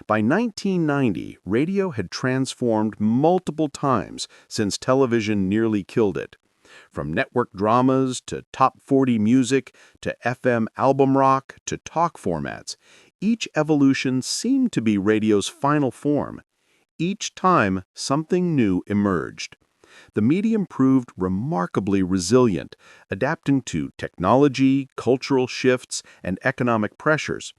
By 1990, radio had transformed multiple times since television nearly killed it. From network dramas to top 40 music to FM album rock to talk formats, each evolution seemed to be radio's final form. Each time, something new emerged. The medium proved remarkably resilient, adapting to technology, cultural shifts, and economic pressures.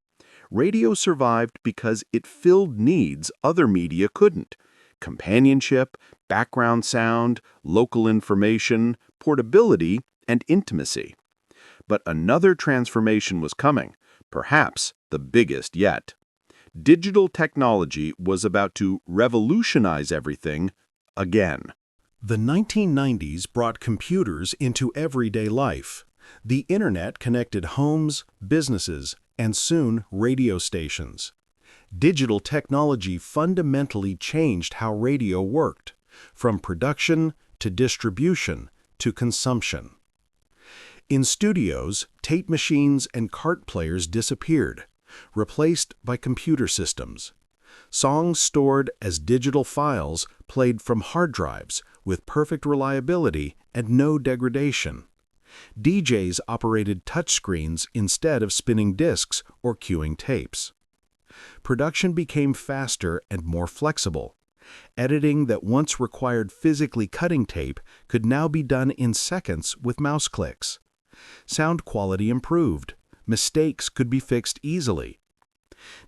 Radio survived because it filled needs other media couldn't: companionship, background sound, local information, portability, and intimacy. But another transformation was coming, perhaps the biggest yet. Digital technology was about to revolutionize everything again. The 1990s brought computers into everyday life. The internet connected homes, businesses, and soon radio stations. Digital technology fundamentally changed how radio worked, from production to distribution to consumption. In studios, tape machines and cart players disappeared, replaced by computer systems. Songs stored as digital files played from hard drives with perfect reliability and no degradation. DJs operated touchscreens instead of spinning discs or queuing tapes. Production became faster and more flexible. Editing that once required physically cutting tape could now be done in seconds with mouse clicks. Sound quality improved. Mistakes could be fixed easily.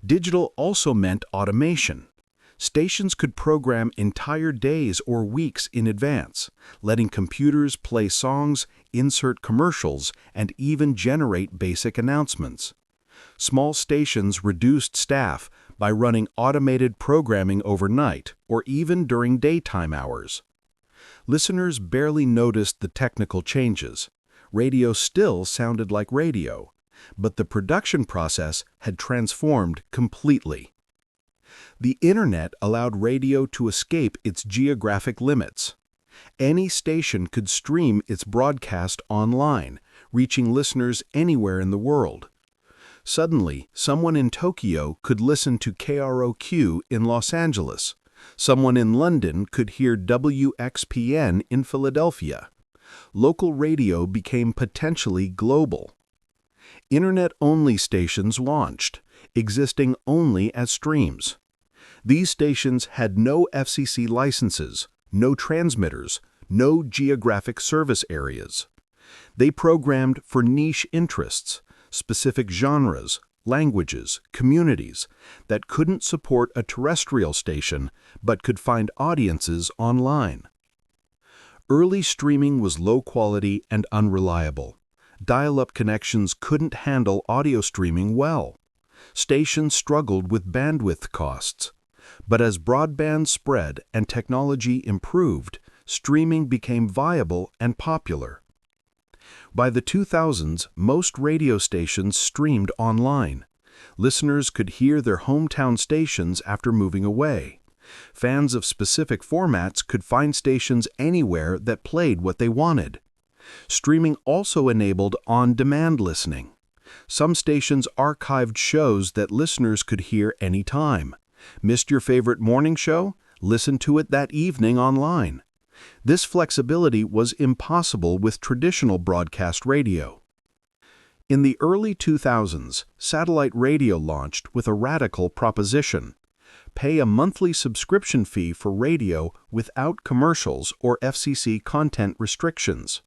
Digital also meant automation. Stations could program entire days or weeks in advance, letting computers play songs, insert commercials, and even generate basic announcements. Small stations reduced staff by running automated programming overnight or even during daytime hours. Listeners barely noticed the technical changes. Radio still sounded like radio, but the production process had transformed completely. The internet allowed radio to escape its geographic limits. Any station could stream its broadcast online, reaching listeners anywhere in the world. Suddenly, someone in Tokyo could listen to KROQ in Los Angeles. Someone in London could hear WXPN in Philadelphia. Local radio became potentially global. Internet-only stations launched, existing only as streams. These stations had no FCC licenses, no transmitters, no geographic service areas. They programmed for niche interests, specific genres, languages, communities that couldn't support a terrestrial station but could find audiences online. Early streaming was low quality and unreliable. Dial-up connections couldn't handle audio streaming well. Stations struggled with bandwidth costs. But as broadband spread and technology improved, streaming became viable and popular. By the 2000s, most radio stations streamed online. Listeners could hear their hometown stations after moving away. Fans of specific formats could find stations anywhere that played what they wanted. Streaming also enabled on-demand listening. Some stations archived shows that listeners could hear anytime. Missed your favorite morning show? Listen to it that evening online. This flexibility was impossible with traditional broadcast radio. In the early 2000s, satellite radio launched with a radical proposition: pay a monthly subscription fee for radio without commercials or FCC content restrictions.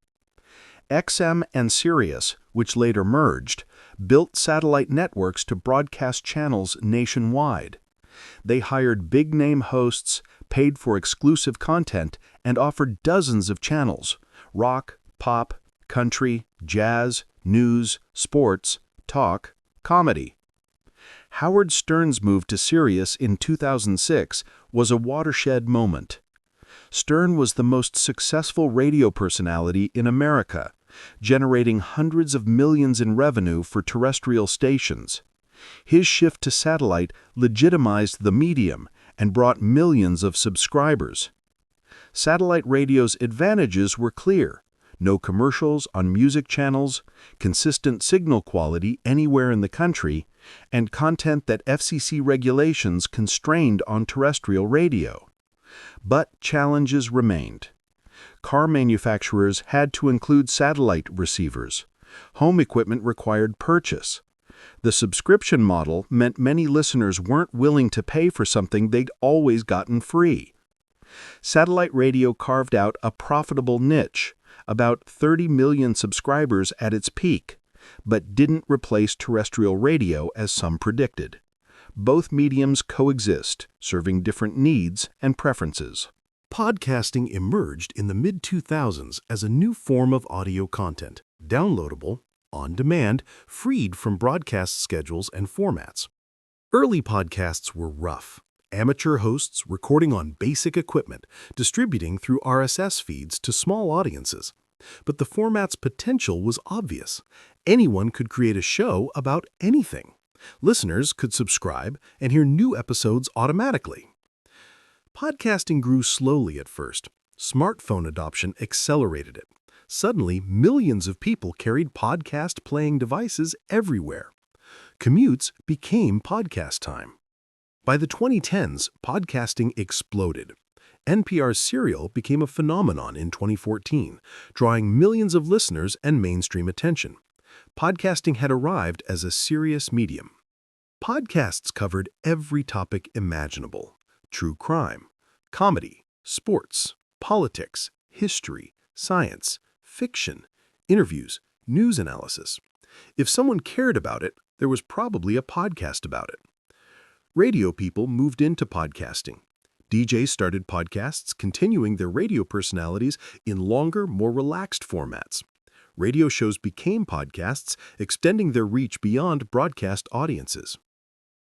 XM and Sirius, which later merged, built satellite networks to broadcast channels nationwide. They hired big-name hosts, paid for exclusive content, and offered dozens of channels: rock, pop, country, jazz, news, sports, talk, comedy. Howard Stern's move to Sirius in 2006 was a watershed moment. Stern was the most successful radio personality in America, generating hundreds of millions in revenue for terrestrial stations. His shift to satellite legitimized the medium and brought millions of subscribers. Satellite radio's advantages were clear: no commercials on music channels, consistent signal quality anywhere in the country, and content that FCC regulations constrained on terrestrial radio. But challenges remained. Car manufacturers had to include satellite receivers. Home equipment required purchase. The subscription model meant many listeners weren't willing to pay for something they'd always gotten free. Satellite radio carved out a profitable niche, about 30 million subscribers at its peak, but didn't replace terrestrial radio as some predicted. Both mediums coexist, serving different needs and preferences. Podcasting emerged in the mid-2000s as a new form of audio content, downloadable, on demand, freed from broadcast schedules and formats. Early podcasts were rough. Amateur hosts recording on basic equipment, distributing through RSS feeds to small audiences. But the format's potential was obvious. Anyone could create a show about anything. Listeners could subscribe and hear new episodes automatically. Podcasting grew slowly at first. Smartphone adoption accelerated it. Suddenly, millions of people carried podcast-playing devices everywhere. Commutes became podcast time. By the 2010s, podcasting exploded. NPR's Serial became a phenomenon in 2014, drawing millions of listeners and mainstream attention. Podcasting had arrived as a serious medium. Podcasts covered every topic imaginable: true crime, comedy, sports, politics, history, science, fiction, interviews, news analysis. If someone cared about it, there was probably a podcast about it. Radio people moved into podcasting. DJs started podcasts, continuing their radio personalities in longer, more relaxed formats. Radio shows became podcasts, extending their reach beyond broadcast audiences.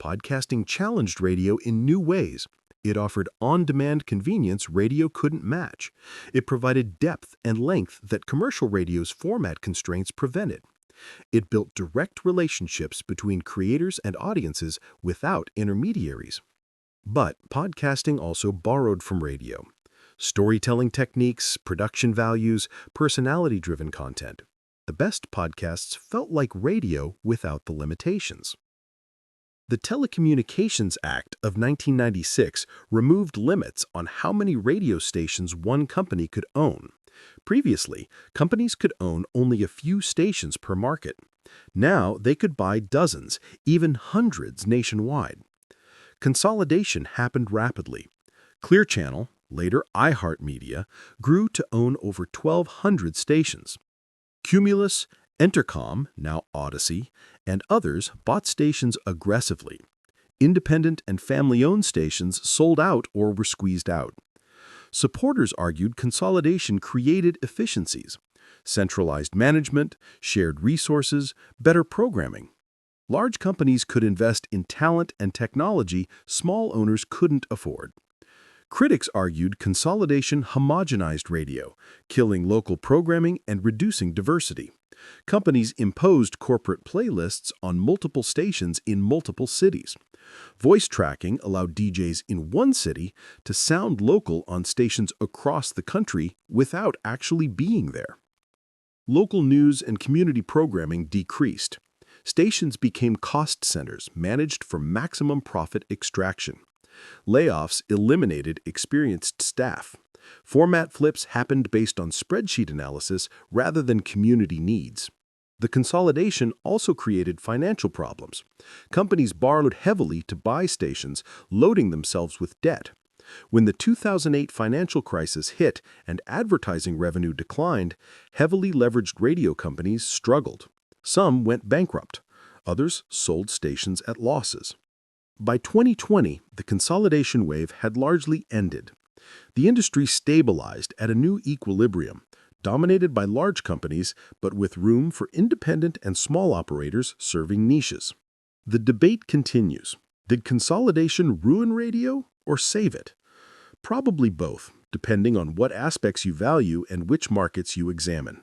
Podcasting challenged radio in new ways. It offered on-demand convenience radio couldn't match. It provided depth and length that commercial radio's format constraints prevented. It built direct relationships between creators and audiences without intermediaries. But podcasting also borrowed from radio: storytelling techniques, production values, personality-driven content. The best podcasts felt like radio without the limitations. The Telecommunications Act of 1996 removed limits on how many radio stations one company could own. Previously, companies could own only a few stations per market. Now they could buy dozens, even hundreds nationwide. Consolidation happened rapidly. Clear Channel, later iHeartMedia, grew to own over 1,200 stations. Cumulus, Entercom, now Odyssey, and others bought stations aggressively. Independent and family-owned stations sold out or were squeezed out. Supporters argued consolidation created efficiencies: centralized management, shared resources, better programming. Large companies could invest in talent and technology small owners couldn't afford. Critics argued consolidation homogenized radio, killing local programming and reducing diversity. Companies imposed corporate playlists on multiple stations in multiple cities. Voice tracking allowed DJs in one city to sound local on stations across the country without actually being there. Local news and community programming decreased. Stations became cost centers managed for maximum profit extraction. Layoffs eliminated experienced staff. Format flips happened based on spreadsheet analysis rather than community needs. The consolidation also created financial problems. Companies borrowed heavily to buy stations, loading themselves with debt. When the 2008 financial crisis hit and advertising revenue declined, heavily leveraged radio companies struggled. Some went bankrupt. Others sold stations at losses. By 2020, the consolidation wave had largely ended. The industry stabilized at a new equilibrium, dominated by large companies but with room for independent and small operators serving niches. The debate continues. Did consolidation ruin radio or save it? Probably both, depending on what aspects you value and which markets you examine.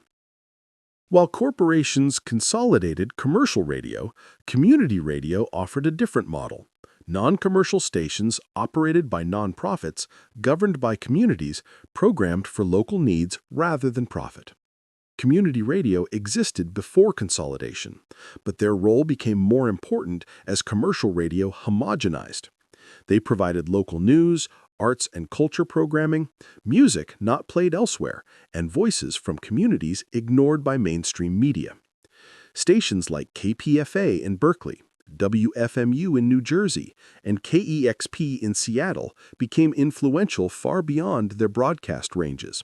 While corporations consolidated commercial radio, community radio offered a different model. Non-commercial stations operated by nonprofits, governed by communities, programmed for local needs rather than profit. Community radio existed before consolidation, but their role became more important as commercial radio homogenized. They provided local news, arts and culture programming, music not played elsewhere, and voices from communities ignored by mainstream media. Stations like KPFA in Berkeley, WFMU in New Jersey, and KEXP in Seattle became influential far beyond their broadcast ranges.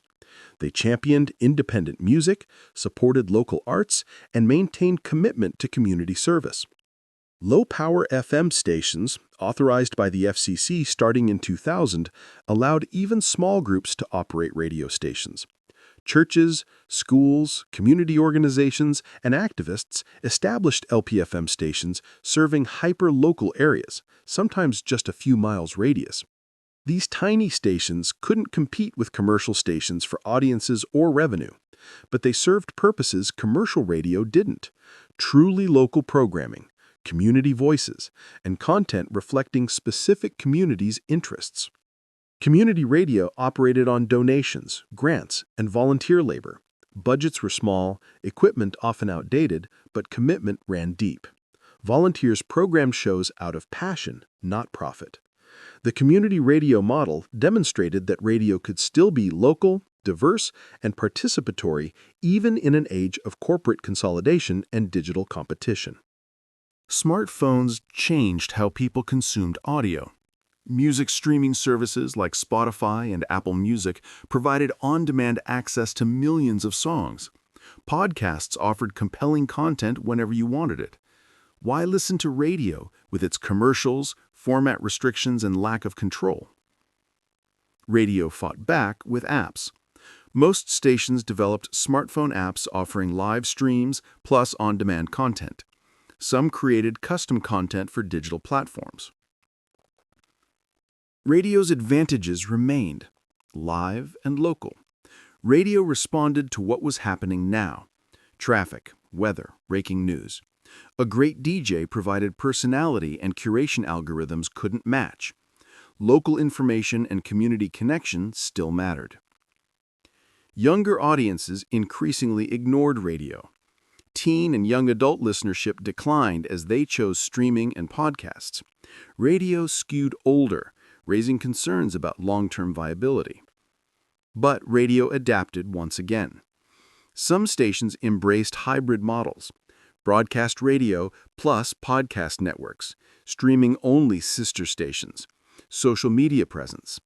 They championed independent music, supported local arts, and maintained commitment to community service. Low-power FM stations, authorized by the FCC starting in 2000, allowed even small groups to operate radio stations. Churches, schools, community organizations, and activists established LPFM stations serving hyper-local areas, sometimes just a few miles radius. These tiny stations couldn't compete with commercial stations for audiences or revenue, but they served purposes commercial radio didn't: truly local programming, community voices, and content reflecting specific communities' interests. Community radio operated on donations, grants, and volunteer labor. Budgets were small, equipment often outdated, but commitment ran deep. Volunteers programmed shows out of passion, not profit. The community radio model demonstrated that radio could still be local, diverse, and participatory even in an age of corporate consolidation and digital competition. Smartphones changed how people consumed audio. Music streaming services like Spotify and Apple Music provided on-demand access to millions of songs. Podcasts offered compelling content whenever you wanted it. Why listen to radio with its commercials, format restrictions, and lack of control? Radio fought back with apps. Most stations developed smartphone apps offering live streams plus on-demand content. Some created custom content for digital platforms. Radio's advantages remained live and local. Radio responded to what was happening now: traffic, weather, breaking news. A great DJ provided personality and curation algorithms couldn't match. Local information and community connection still mattered. Younger audiences increasingly ignored radio. Teen and young adult listenership declined as they chose streaming and podcasts. Radio skewed older, raising concerns about long-term viability. But radio adapted once again. Some stations embraced hybrid models: broadcast radio plus podcast networks, streaming-only sister stations, social media presence.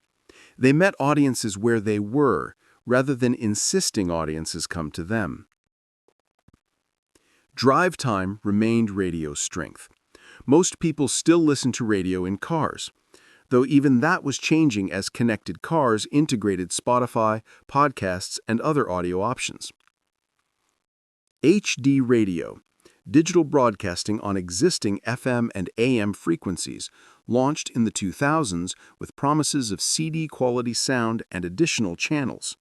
They met audiences where they were, rather than insisting audiences come to them. Drive time remained radio's strength. Most people still listen to radio in cars, though even that was changing as connected cars integrated Spotify, podcasts, and other audio options. HD radio, digital broadcasting on existing FM and AM frequencies, launched in the 2000s with promises of CD-quality sound and additional channels.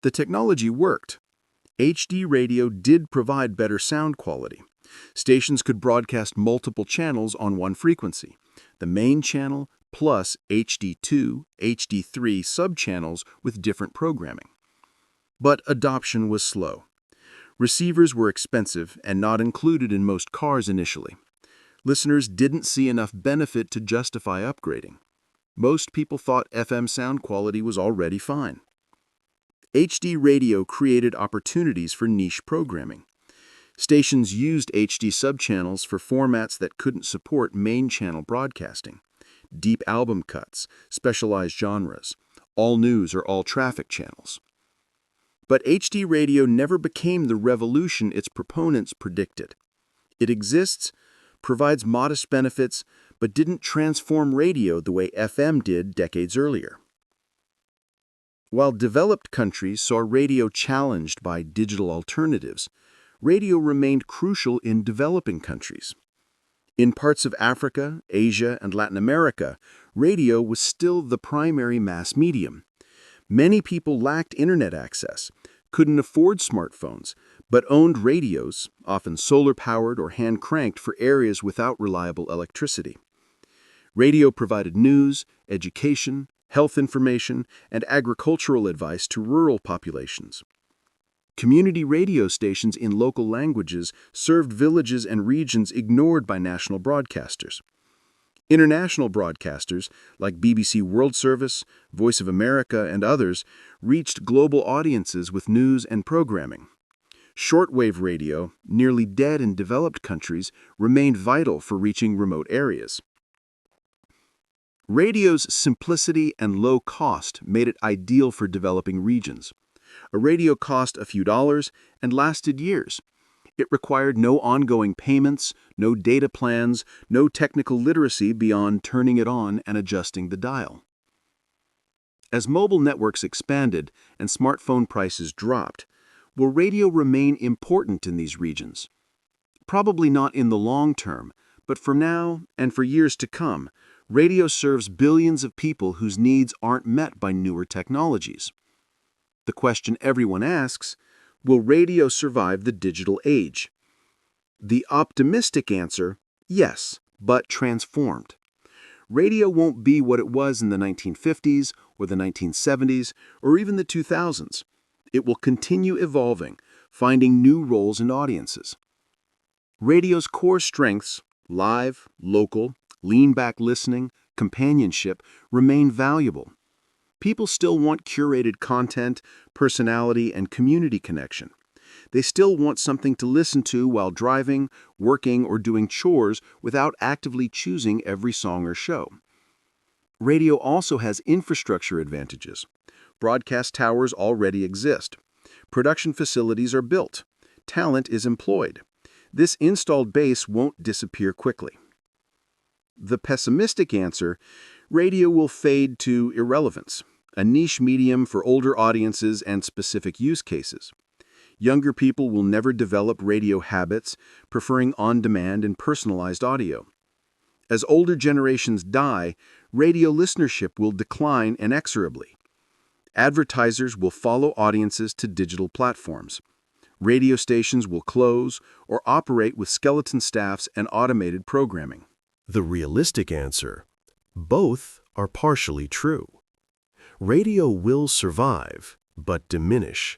The technology worked. HD radio did provide better sound quality. Stations could broadcast multiple channels on one frequency: the main channel plus HD2, HD3 subchannels with different programming. But adoption was slow. Receivers were expensive and not included in most cars initially. Listeners didn't see enough benefit to justify upgrading. Most people thought FM sound quality was already fine. HD radio created opportunities for niche programming. Stations used HD subchannels for formats that couldn't support main channel broadcasting: deep album cuts, specialized genres, all news or all traffic channels. But HD radio never became the revolution its proponents predicted. It exists, provides modest benefits, but didn't transform radio the way FM did decades earlier. While developed countries saw radio challenged by digital alternatives, radio remained crucial in developing countries. In parts of Africa, Asia, and Latin America, radio was still the primary mass medium. Many people lacked internet access, couldn't afford smartphones, but owned radios, often solar-powered or hand-cranked for areas without reliable electricity. Radio provided news, education, health information, and agricultural advice to rural populations. Community radio stations in local languages served villages and regions ignored by national broadcasters. International broadcasters, like BBC World Service, Voice of America, and others, reached global audiences with news and programming. Shortwave radio, nearly dead in developed countries, remained vital for reaching remote areas. Radio's simplicity and low cost made it ideal for developing regions. A radio cost a few dollars and lasted years. It required no ongoing payments, no data plans, no technical literacy beyond turning it on and adjusting the dial. As mobile networks expanded and smartphone prices dropped, will radio remain important in these regions? Probably not in the long term, but for now and for years to come, radio serves billions of people whose needs aren't met by newer technologies. The question everyone asks, will radio survive the digital age? The optimistic answer, yes, but transformed. Radio won't be what it was in the 1950s or the 1970s or even the 2000s. It will continue evolving, finding new roles and audiences. Radio's core strengths, live, local, lean-back listening, companionship, remain valuable. People still want curated content, personality, and community connection. They still want something to listen to while driving, working, or doing chores without actively choosing every song or show. Radio also has infrastructure advantages. Broadcast towers already exist. Production facilities are built. Talent is employed. This installed base won't disappear quickly. The pessimistic answer, radio will fade to irrelevance, a niche medium for older audiences and specific use cases. Younger people will never develop radio habits, preferring on-demand and personalized audio. As older generations die, radio listenership will decline inexorably. Advertisers will follow audiences to digital platforms. Radio stations will close or operate with skeleton staffs and automated programming. The realistic answer, both are partially true. Radio will survive, but diminish.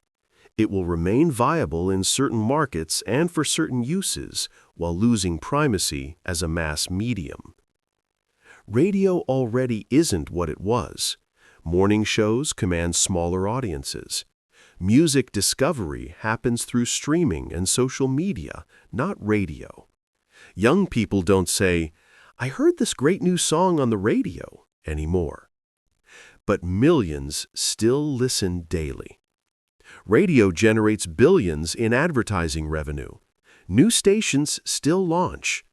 It will remain viable in certain markets and for certain uses, while losing primacy as a mass medium. Radio already isn't what it was. Morning shows command smaller audiences. Music discovery happens through streaming and social media, not radio. Young people don't say, "I heard this great new song on the radio," anymore. But millions still listen daily. Radio generates billions in advertising revenue. New stations still launch.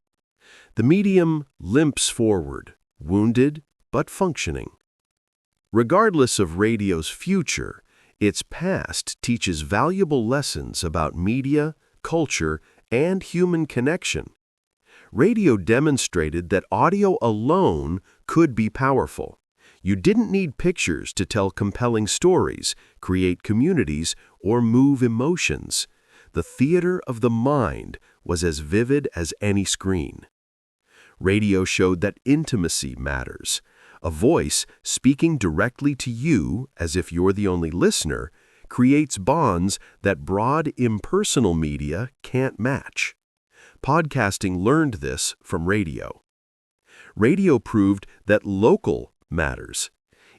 The medium limps forward, wounded but functioning. Regardless of radio's future, its past teaches valuable lessons about media, culture, and human connection. Radio demonstrated that audio alone could be powerful. You didn't need pictures to tell compelling stories, create communities, or move emotions. The theater of the mind was as vivid as any screen. Radio showed that intimacy matters. A voice speaking directly to you, as if you're the only listener, creates bonds that broad impersonal media can't match. Podcasting learned this from radio. Radio proved that local matters.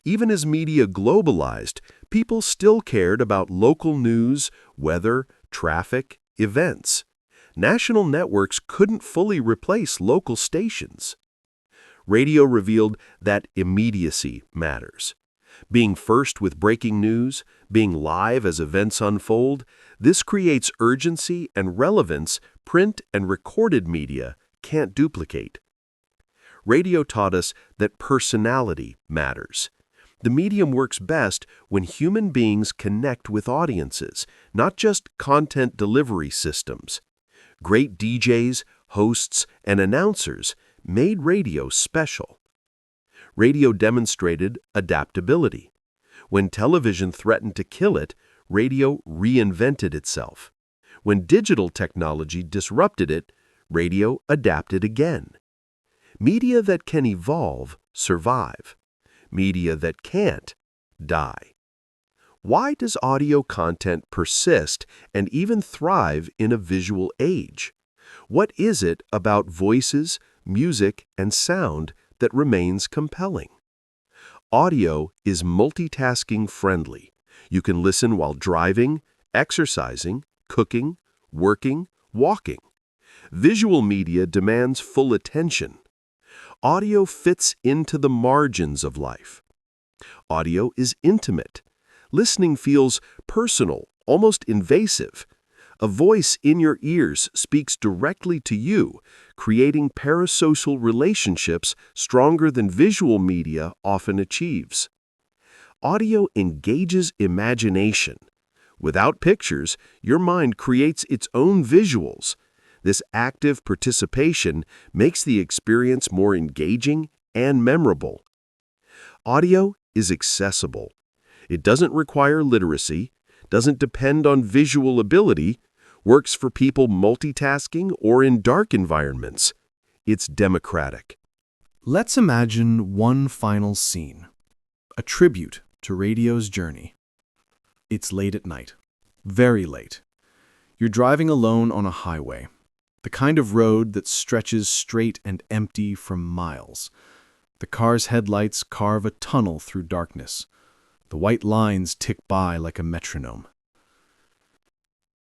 Even as media globalized, people still cared about local news, weather, traffic, events. National networks couldn't fully replace local stations. Radio revealed that immediacy matters. Being first with breaking news, being live as events unfold, this creates urgency and relevance print and recorded media can't duplicate. Radio taught us that personality matters. The medium works best when human beings connect with audiences, not just content delivery systems. Great DJs, hosts, and announcers made radio special. Radio demonstrated adaptability. When television threatened to kill it, radio reinvented itself. When digital technology disrupted it, radio adapted again. Media that can evolve survive. Media that can't die. Why does audio content persist and even thrive in a visual age? What is it about voices, music, and sound that remains compelling? Audio is multitasking friendly. You can listen while driving, exercising, cooking, working, walking. Visual media demands full attention. Audio fits into the margins of life. Audio is intimate. Listening feels personal, almost invasive. A voice in your ears speaks directly to you, creating parasocial relationships stronger than visual media often achieves. Audio engages imagination. Without pictures, your mind creates its own visuals. This active participation makes the experience more engaging and memorable. Audio is accessible. It doesn't require literacy, doesn't depend on visual ability, works for people multitasking or in dark environments. It's democratic. Let's imagine one final scene, a tribute to radio's journey. It's late at night, very late. You're driving alone on a highway, the kind of road that stretches straight and empty for miles. The car's headlights carve a tunnel through darkness. The white lines tick by like a metronome.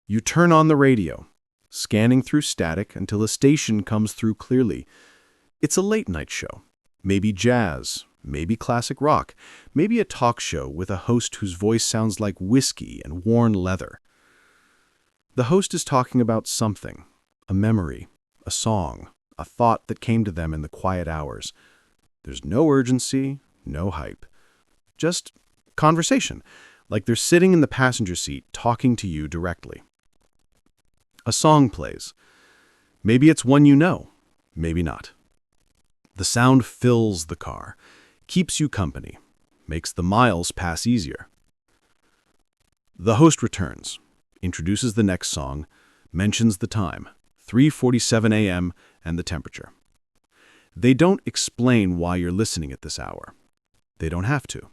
You turn on the radio, scanning through static until a station comes through clearly. It's a late-night show, maybe jazz, maybe classic rock, maybe a talk show with a host whose voice sounds like whiskey and worn leather. The host is talking about something, a memory, a song, a thought that came to them in the quiet hours. There's no urgency, no hype. Just conversation, like they're sitting in the passenger seat talking to you directly. A song plays. Maybe it's one you know, maybe not. The sound fills the car, keeps you company, makes the miles pass easier. The host returns, introduces the next song, mentions the time, 3:47 a.m., and the temperature. They don't explain why you're listening at this hour. They don't have to.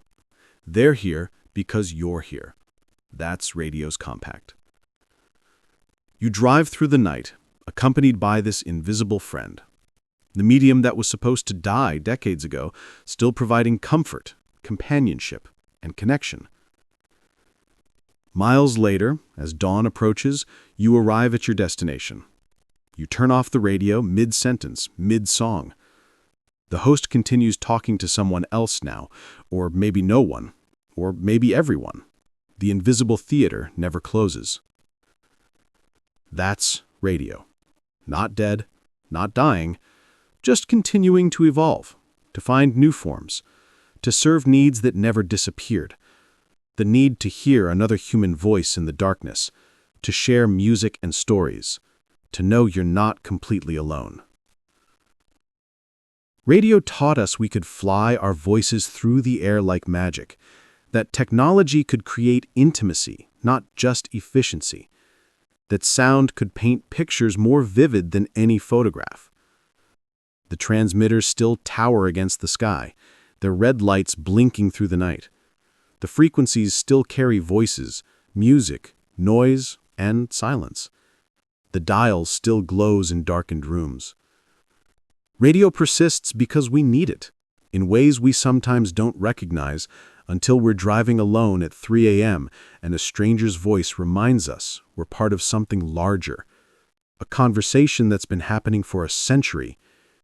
They're here because you're here. That's radio's compact. You drive through the night, accompanied by this invisible friend. The medium that was supposed to die decades ago, still providing comfort, companionship, and connection. Miles later, as dawn approaches, you arrive at your destination. You turn off the radio mid-sentence, mid-song. The host continues talking to someone else now, or maybe no one, or maybe everyone. The invisible theater never closes. That's radio. Not dead, not dying, just continuing to evolve, to find new forms, to serve needs that never disappeared. The need to hear another human voice in the darkness, to share music and stories, to know you're not completely alone. Radio taught us we could fly our voices through the air like magic, that technology could create intimacy, not just efficiency, that sound could paint pictures more vivid than any photograph. The transmitters still tower against the sky, their red lights blinking through the night. The frequencies still carry voices, music, noise, and silence. The dial still glows in darkened rooms. Radio persists because we need it, in ways we sometimes don't recognize until we're driving alone at 3 a.m. and a stranger's voice reminds us we're part of something larger, a conversation that's been happening for a century,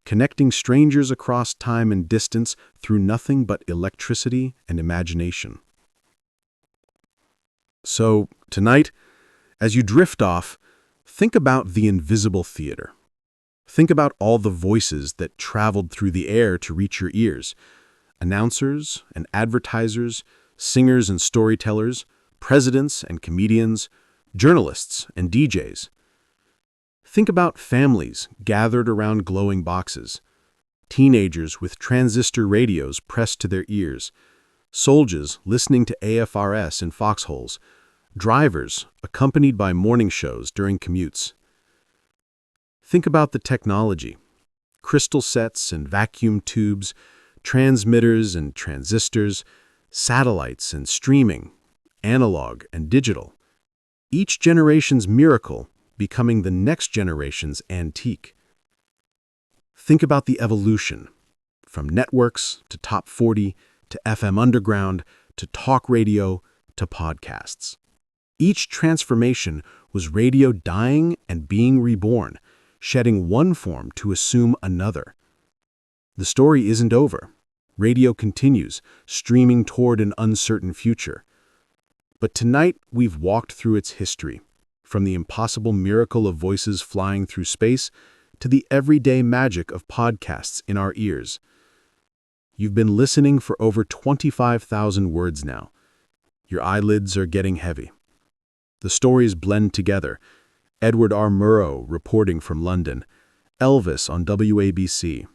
connecting strangers across time and distance through nothing but electricity and imagination. So, tonight, as you drift off, think about the invisible theater. Think about all the voices that traveled through the air to reach your ears. announcers and advertisers, singers and storytellers, presidents and comedians, journalists and DJs. Think about families gathered around glowing boxes, teenagers with transistor radios pressed to their ears, soldiers listening to AFRS in foxholes, drivers accompanied by morning shows during commutes. Think about the technology: crystal sets and vacuum tubes, transmitters and transistors, satellites and streaming, analog and digital. Each generation's miracle becoming the next generation's antique. Think about the evolution, from networks to top 40 to FM underground to talk radio to podcasts. Each transformation was radio dying and being reborn, shedding one form to assume another. The story isn't over. Radio continues, streaming toward an uncertain future. But tonight, we've walked through its history, from the impossible miracle of voices flying through space to the everyday magic of podcasts in our ears. You've been listening for over 25,000 words now. Your eyelids are getting heavy. The stories blend together. Edward R. Murrow reporting from London, Elvis on WABC,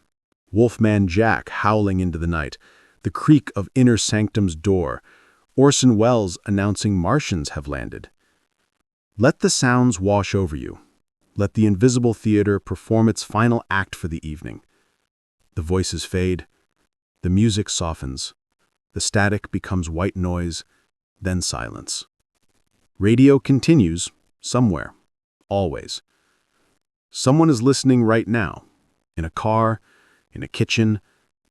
Wolfman Jack howling into the night, the creak of Inner Sanctum's door, Orson Welles announcing Martians have landed. Let the sounds wash over you. Let the invisible theater perform its final act for the evening. The voices fade. The music softens. The static becomes white noise, then silence. Radio continues somewhere, always. Someone is listening right now, in a car, in a kitchen,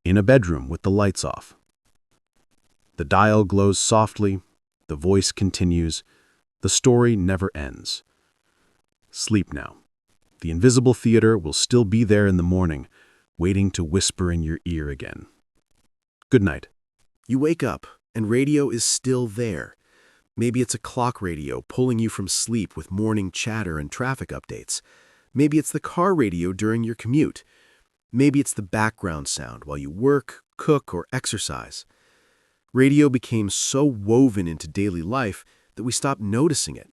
in a bedroom with the lights off. The dial glows softly, the voice continues, the story never ends. Sleep now. The invisible theater will still be there in the morning, waiting to whisper in your ear again. Good night. You wake up, and radio is still there. Maybe it's a clock radio pulling you from sleep with morning chatter and traffic updates. Maybe it's the car radio during your commute. Maybe it's the background sound while you work, cook, or exercise. Radio became so woven into daily life that we stopped noticing it.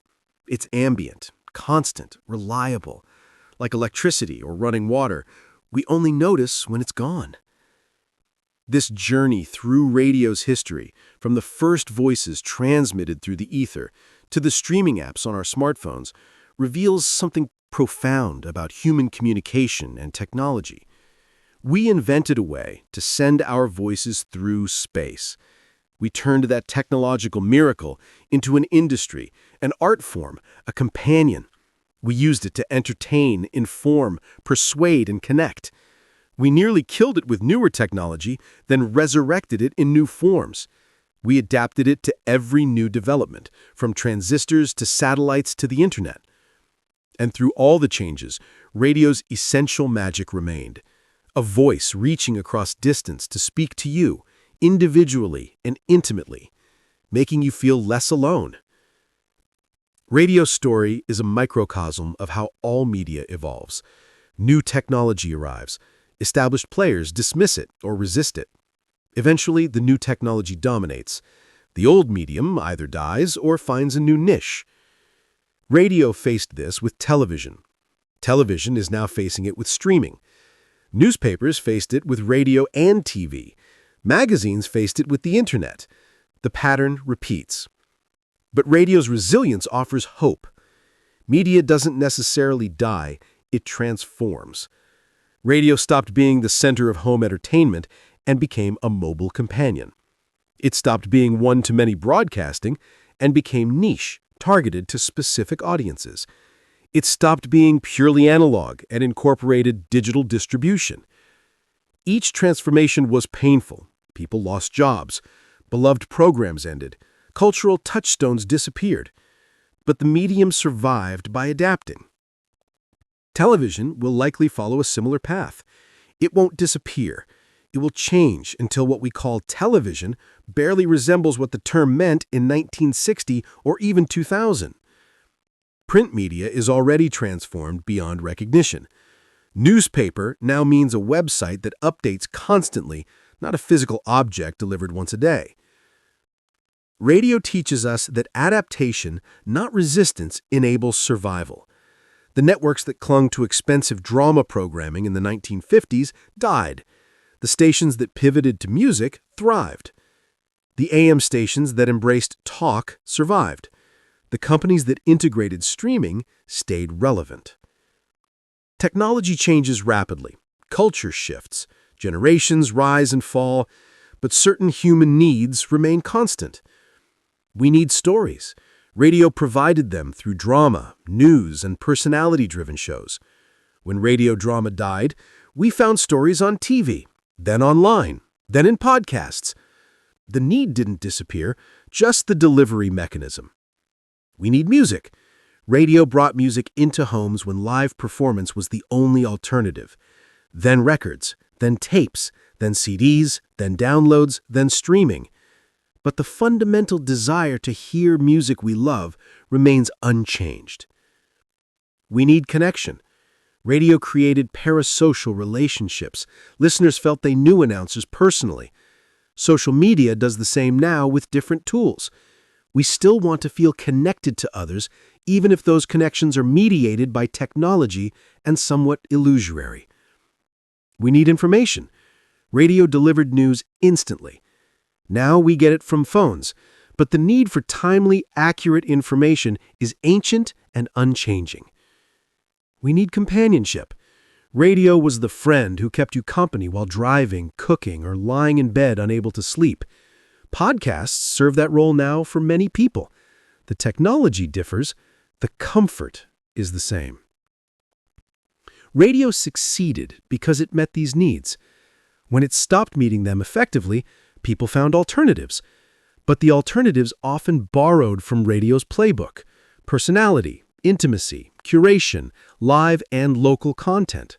It's ambient, constant, reliable. Like electricity or running water, we only notice when it's gone. This journey through radio's history, from the first voices transmitted through the ether to the streaming apps on our smartphones, reveals something profound about human communication and technology. We invented a way to send our voices through space. We turned that technological miracle into an industry, an art form, a companion. We used it to entertain, inform, persuade, and connect. We nearly killed it with newer technology, then resurrected it in new forms. We adapted it to every new development, from transistors to satellites to the internet. And through all the changes, radio's essential magic remained. A voice reaching across distance to speak to you, individually and intimately, making you feel less alone. Radio story is a microcosm of how all media evolves. New technology arrives. Established players dismiss it or resist it. Eventually, the new technology dominates. The old medium either dies or finds a new niche. Radio faced this with television. Television is now facing it with streaming. Newspapers faced it with radio and TV. Magazines faced it with the internet. The pattern repeats. But radio's resilience offers hope. Media doesn't necessarily die, it transforms. Radio stopped being the center of home entertainment and became a mobile companion. It stopped being one-to-many broadcasting and became niche, targeted to specific audiences. It stopped being purely analog and incorporated digital distribution. Each transformation was painful. People lost jobs. Beloved programs ended. Cultural touchstones disappeared. But the medium survived by adapting. Television will likely follow a similar path. It won't disappear. It will change until what we call television barely resembles what the term meant in 1960 or even 2000. Print media is already transformed beyond recognition. Newspaper now means a website that updates constantly, not a physical object delivered once a day. Radio teaches us that adaptation, not resistance, enables survival. The networks that clung to expensive drama programming in the 1950s died. The stations that pivoted to music thrived. The AM stations that embraced talk survived. The companies that integrated streaming stayed relevant. Technology changes rapidly. Culture shifts. Generations rise and fall, but certain human needs remain constant. We need stories. Radio provided them through drama, news, and personality-driven shows. When radio drama died, we found stories on TV, then online, then in podcasts. The need didn't disappear, just the delivery mechanism. We need music. Radio brought music into homes when live performance was the only alternative. Then records, then tapes, then CDs, then downloads, then streaming. But the fundamental desire to hear music we love remains unchanged. We need connection. Radio created parasocial relationships. Listeners felt they knew announcers personally. Social media does the same now with different tools. We still want to feel connected to others, even if those connections are mediated by technology and somewhat illusory. We need information. Radio delivered news instantly. Now we get it from phones, but the need for timely, accurate information is ancient and unchanging. We need companionship. Radio was the friend who kept you company while driving, cooking, or lying in bed unable to sleep. Podcasts serve that role now for many people. The technology differs, the comfort is the same. Radio succeeded because it met these needs. When it stopped meeting them effectively, people found alternatives. But the alternatives often borrowed from radio's playbook: personality, intimacy, curation, live and local content.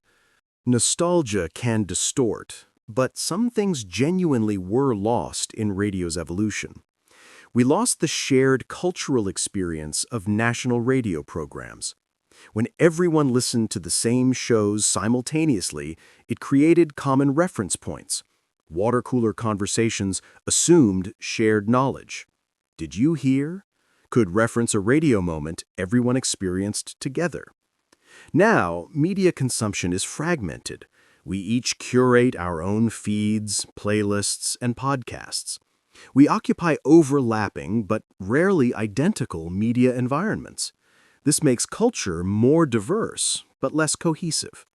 Nostalgia can distort, but some things genuinely were lost in radio's evolution. We lost the shared cultural experience of national radio programs. When everyone listened to the same shows simultaneously, it created common reference points. Water cooler conversations assumed shared knowledge. Did you hear? Could reference a radio moment everyone experienced together. Now, media consumption is fragmented. We each curate our own feeds, playlists, and podcasts. We occupy overlapping but rarely identical media environments. This makes culture more diverse but less cohesive.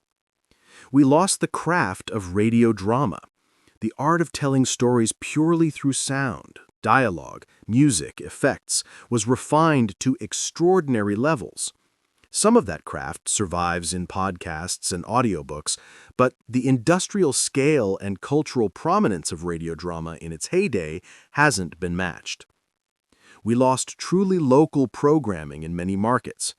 We lost the craft of radio drama. The art of telling stories purely through sound, dialogue, music, effects was refined to extraordinary levels. Some of that craft survives in podcasts and audiobooks, but the industrial scale and cultural prominence of radio drama in its heyday hasn't been matched. We lost truly local programming in many markets.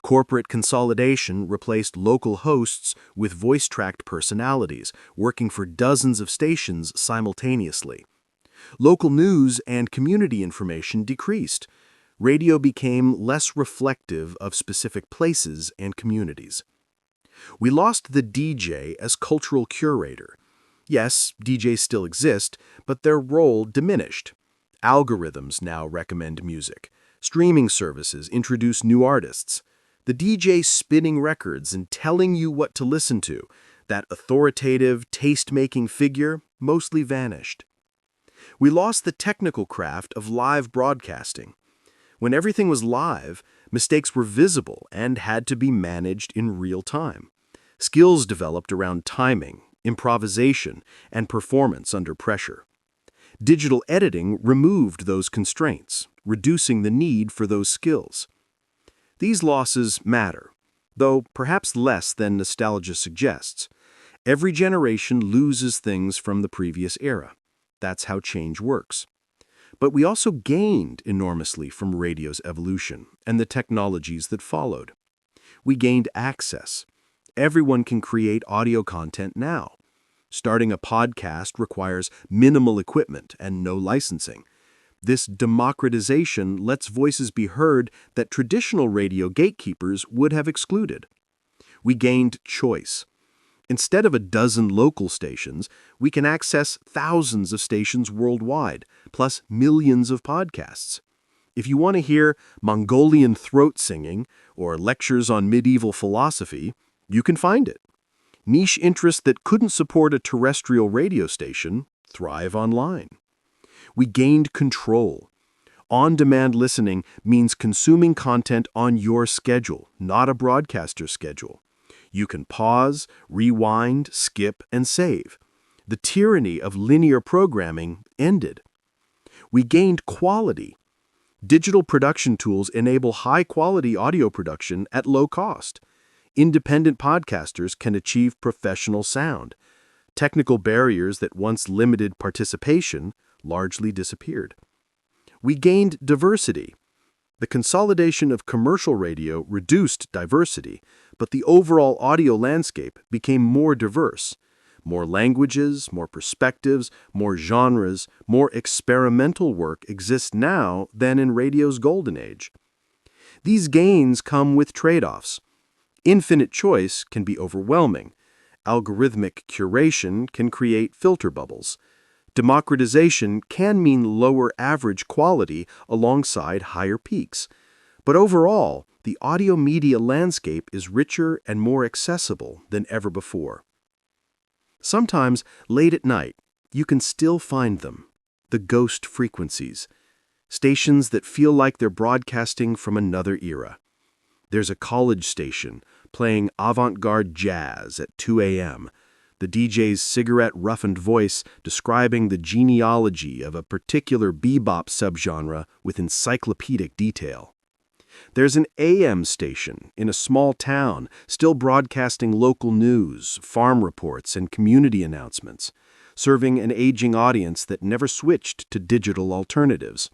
Corporate consolidation replaced local hosts with voice-tracked personalities, working for dozens of stations simultaneously. Local news and community information decreased. Radio became less reflective of specific places and communities. We lost the DJ as cultural curator. Yes, DJs still exist, but their role diminished. Algorithms now recommend music. Streaming services introduce new artists. The DJ spinning records and telling you what to listen to, that authoritative, taste-making figure, mostly vanished. We lost the technical craft of live broadcasting. When everything was live, mistakes were visible and had to be managed in real time. Skills developed around timing, improvisation, and performance under pressure. Digital editing removed those constraints, reducing the need for those skills. These losses matter, though perhaps less than nostalgia suggests. Every generation loses things from the previous era. That's how change works. But we also gained enormously from radio's evolution and the technologies that followed. We gained access. Everyone can create audio content now. Starting a podcast requires minimal equipment and no licensing. This democratization lets voices be heard that traditional radio gatekeepers would have excluded. We gained choice. Instead of a dozen local stations, we can access thousands of stations worldwide, plus millions of podcasts. If you want to hear Mongolian throat singing or lectures on medieval philosophy, you can find it. Niche interests that couldn't support a terrestrial radio station thrive online. We gained control. On-demand listening means consuming content on your schedule, not a broadcaster's schedule. You can pause, rewind, skip, and save. The tyranny of linear programming ended. We gained quality. Digital production tools enable high-quality audio production at low cost. Independent podcasters can achieve professional sound. Technical barriers that once limited participation largely disappeared. We gained diversity. The consolidation of commercial radio reduced diversity, but the overall audio landscape became more diverse. More languages, more perspectives, more genres, more experimental work exists now than in radio's golden age. These gains come with trade-offs. Infinite choice can be overwhelming. Algorithmic curation can create filter bubbles. Democratization can mean lower average quality alongside higher peaks. But overall, the audio media landscape is richer and more accessible than ever before. Sometimes, late at night, you can still find them, the ghost frequencies, stations that feel like they're broadcasting from another era. There's a college station playing avant-garde jazz at 2 a.m., the DJ's cigarette-roughened voice describing the genealogy of a particular bebop subgenre with encyclopedic detail. There's an AM station in a small town still broadcasting local news, farm reports, and community announcements, serving an aging audience that never switched to digital alternatives.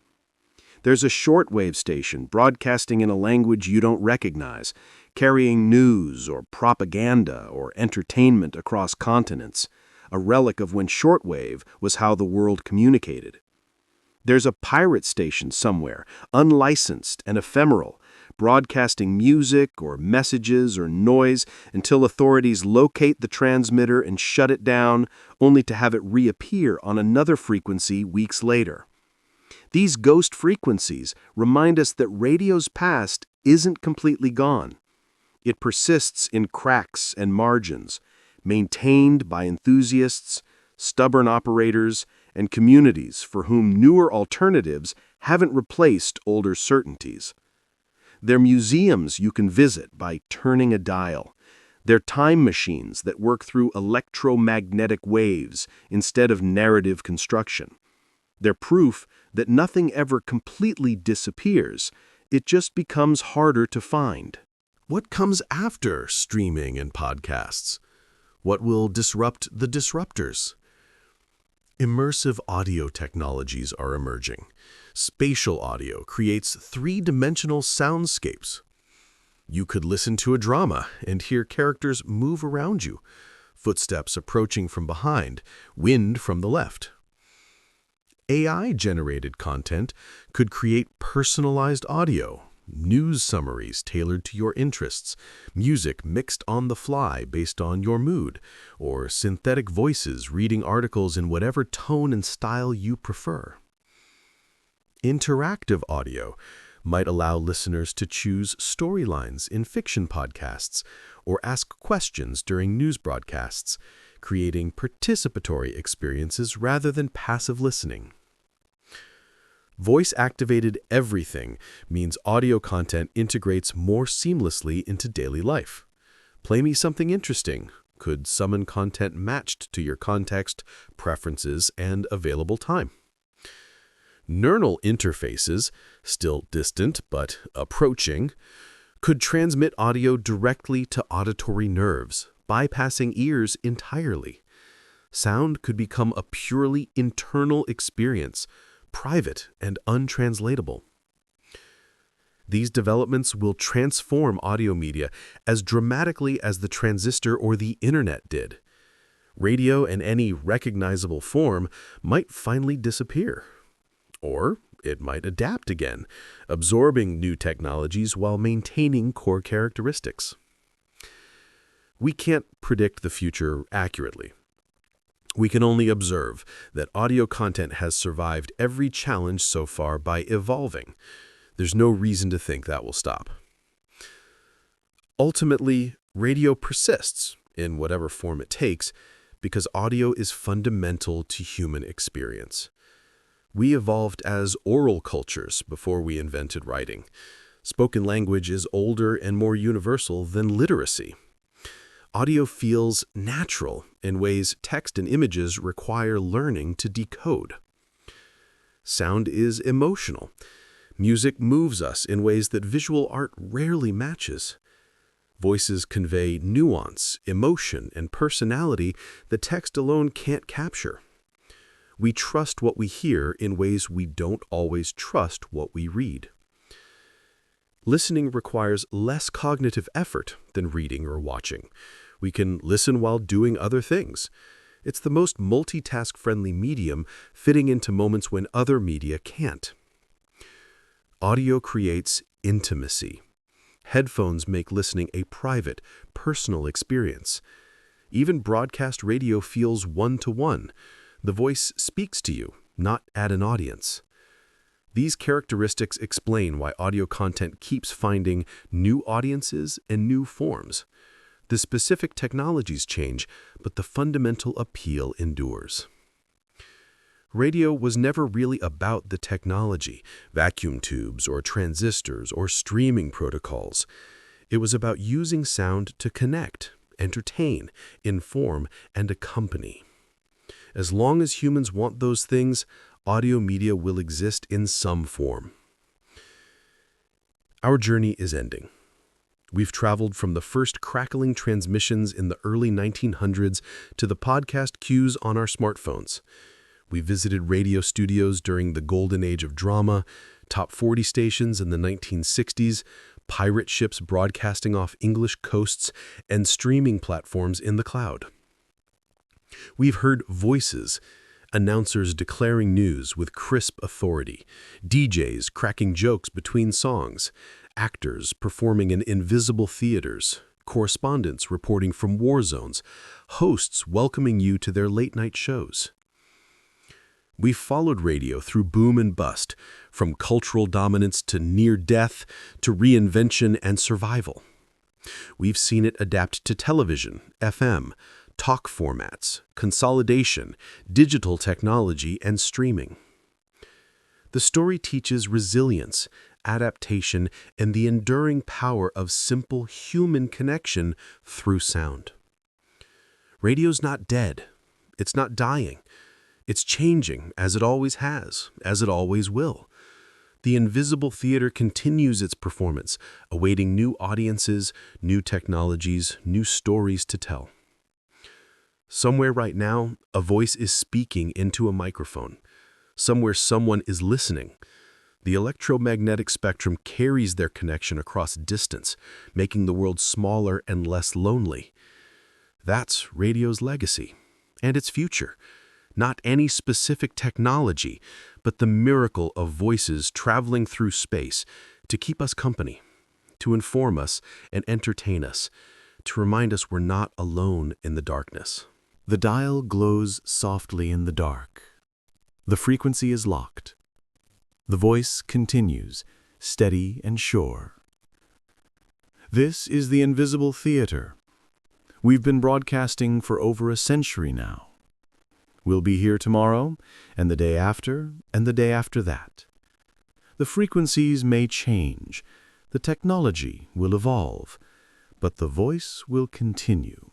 There's a shortwave station broadcasting in a language you don't recognize, carrying news or propaganda or entertainment across continents, a relic of when shortwave was how the world communicated. There's a pirate station somewhere, unlicensed and ephemeral, broadcasting music or messages or noise until authorities locate the transmitter and shut it down, only to have it reappear on another frequency weeks later. These ghost frequencies remind us that radio's past isn't completely gone. It persists in cracks and margins, maintained by enthusiasts, stubborn operators, and communities for whom newer alternatives haven't replaced older certainties. They're museums you can visit by turning a dial. They're time machines that work through electromagnetic waves instead of narrative construction. They're proof that nothing ever completely disappears, it just becomes harder to find. What comes after streaming and podcasts? What will disrupt the disruptors? Immersive audio technologies are emerging. Spatial audio creates three-dimensional soundscapes. You could listen to a drama and hear characters move around you, footsteps approaching from behind, wind from the left. AI-generated content could create personalized audio, news summaries tailored to your interests, music mixed on the fly based on your mood, or synthetic voices reading articles in whatever tone and style you prefer. Interactive audio might allow listeners to choose storylines in fiction podcasts or ask questions during news broadcasts, creating participatory experiences rather than passive listening. Voice-activated everything means audio content integrates more seamlessly into daily life. Play me something interesting could summon content matched to your context, preferences, and available time. Neural interfaces, still distant but approaching, could transmit audio directly to auditory nerves, bypassing ears entirely. Sound could become a purely internal experience, private and untranslatable. These developments will transform audio media as dramatically as the transistor or the internet did. Radio in any recognizable form might finally disappear. Or it might adapt again, absorbing new technologies while maintaining core characteristics. We can't predict the future accurately. We can only observe that audio content has survived every challenge so far by evolving. There's no reason to think that will stop. Ultimately, radio persists, in whatever form it takes, because audio is fundamental to human experience. We evolved as oral cultures before we invented writing. Spoken language is older and more universal than literacy. Audio feels natural in ways text and images require learning to decode. Sound is emotional. Music moves us in ways that visual art rarely matches. Voices convey nuance, emotion, and personality that text alone can't capture. We trust what we hear in ways we don't always trust what we read. Listening requires less cognitive effort than reading or watching. We can listen while doing other things. It's the most multitask-friendly medium, fitting into moments when other media can't. Audio creates intimacy. Headphones make listening a private, personal experience. Even broadcast radio feels one-to-one. The voice speaks to you, not at an audience. These characteristics explain why audio content keeps finding new audiences and new forms. The specific technologies change, but the fundamental appeal endures. Radio was never really about the technology, vacuum tubes or transistors or streaming protocols. It was about using sound to connect, entertain, inform, and accompany. As long as humans want those things, audio media will exist in some form. Our journey is ending. We've traveled from the first crackling transmissions in the early 1900s to the podcast queues on our smartphones. We visited radio studios during the golden age of drama, top 40 stations in the 1960s, pirate ships broadcasting off English coasts, and streaming platforms in the cloud. We've heard voices, announcers declaring news with crisp authority, DJs cracking jokes between songs, actors performing in invisible theaters, correspondents reporting from war zones, hosts welcoming you to their late-night shows. We've followed radio through boom and bust, from cultural dominance to near death to reinvention and survival. We've seen it adapt to television, FM, talk formats, consolidation, digital technology, and streaming. The story teaches resilience, adaptation, and the enduring power of simple human connection through sound. Radio's not dead. It's not dying. It's changing, as it always has, as it always will. The invisible theater continues its performance, awaiting new audiences, new technologies, new stories to tell. Somewhere right now, a voice is speaking into a microphone. Somewhere someone is listening. The electromagnetic spectrum carries their connection across distance, making the world smaller and less lonely. That's radio's legacy and its future. Not any specific technology, but the miracle of voices traveling through space to keep us company, to inform us and entertain us, to remind us we're not alone in the darkness. The dial glows softly in the dark. The frequency is locked. The voice continues, steady and sure. This is the invisible theater. We've been broadcasting for over a century now. We'll be here tomorrow, and the day after, and the day after that. The frequencies may change, the technology will evolve, but the voice will continue.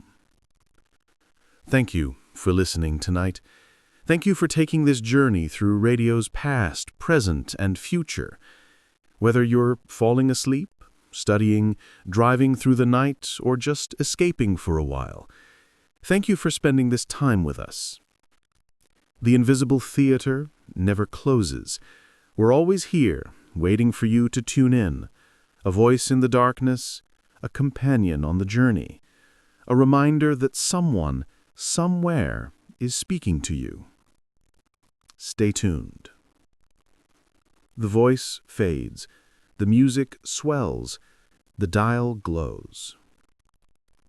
Thank you for listening tonight. Thank you for taking this journey through radio's past, present, and future. Whether you're falling asleep, studying, driving through the night, or just escaping for a while, thank you for spending this time with us. The invisible theater never closes. We're always here, waiting for you to tune in. A voice in the darkness, a companion on the journey, a reminder that someone, somewhere, is speaking to you. Stay tuned. The voice fades, the music swells, the dial glows.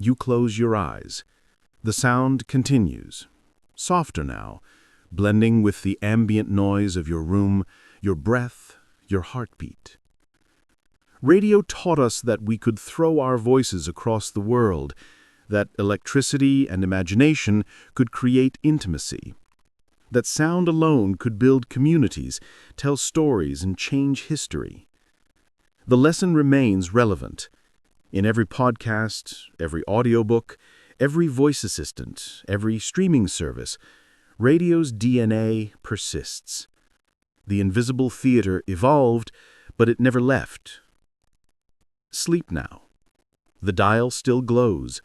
You close your eyes. The sound continues, softer now, blending with the ambient noise of your room, your breath, your heartbeat. Radio taught us that we could throw our voices across the world, that electricity and imagination could create intimacy, that sound alone could build communities, tell stories, and change history. The lesson remains relevant. In every podcast, every audiobook, every voice assistant, every streaming service, radio's DNA persists. The invisible theater evolved, but it never left. Sleep now. The dial still glows.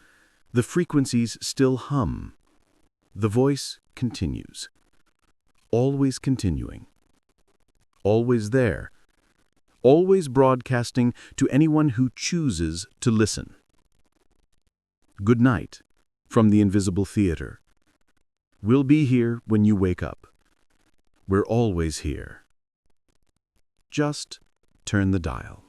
The frequencies still hum. The voice continues. Always continuing. Always there. Always broadcasting to anyone who chooses to listen. Good night from the Invisible Theater. We'll be here when you wake up. We're always here. Just turn the dial.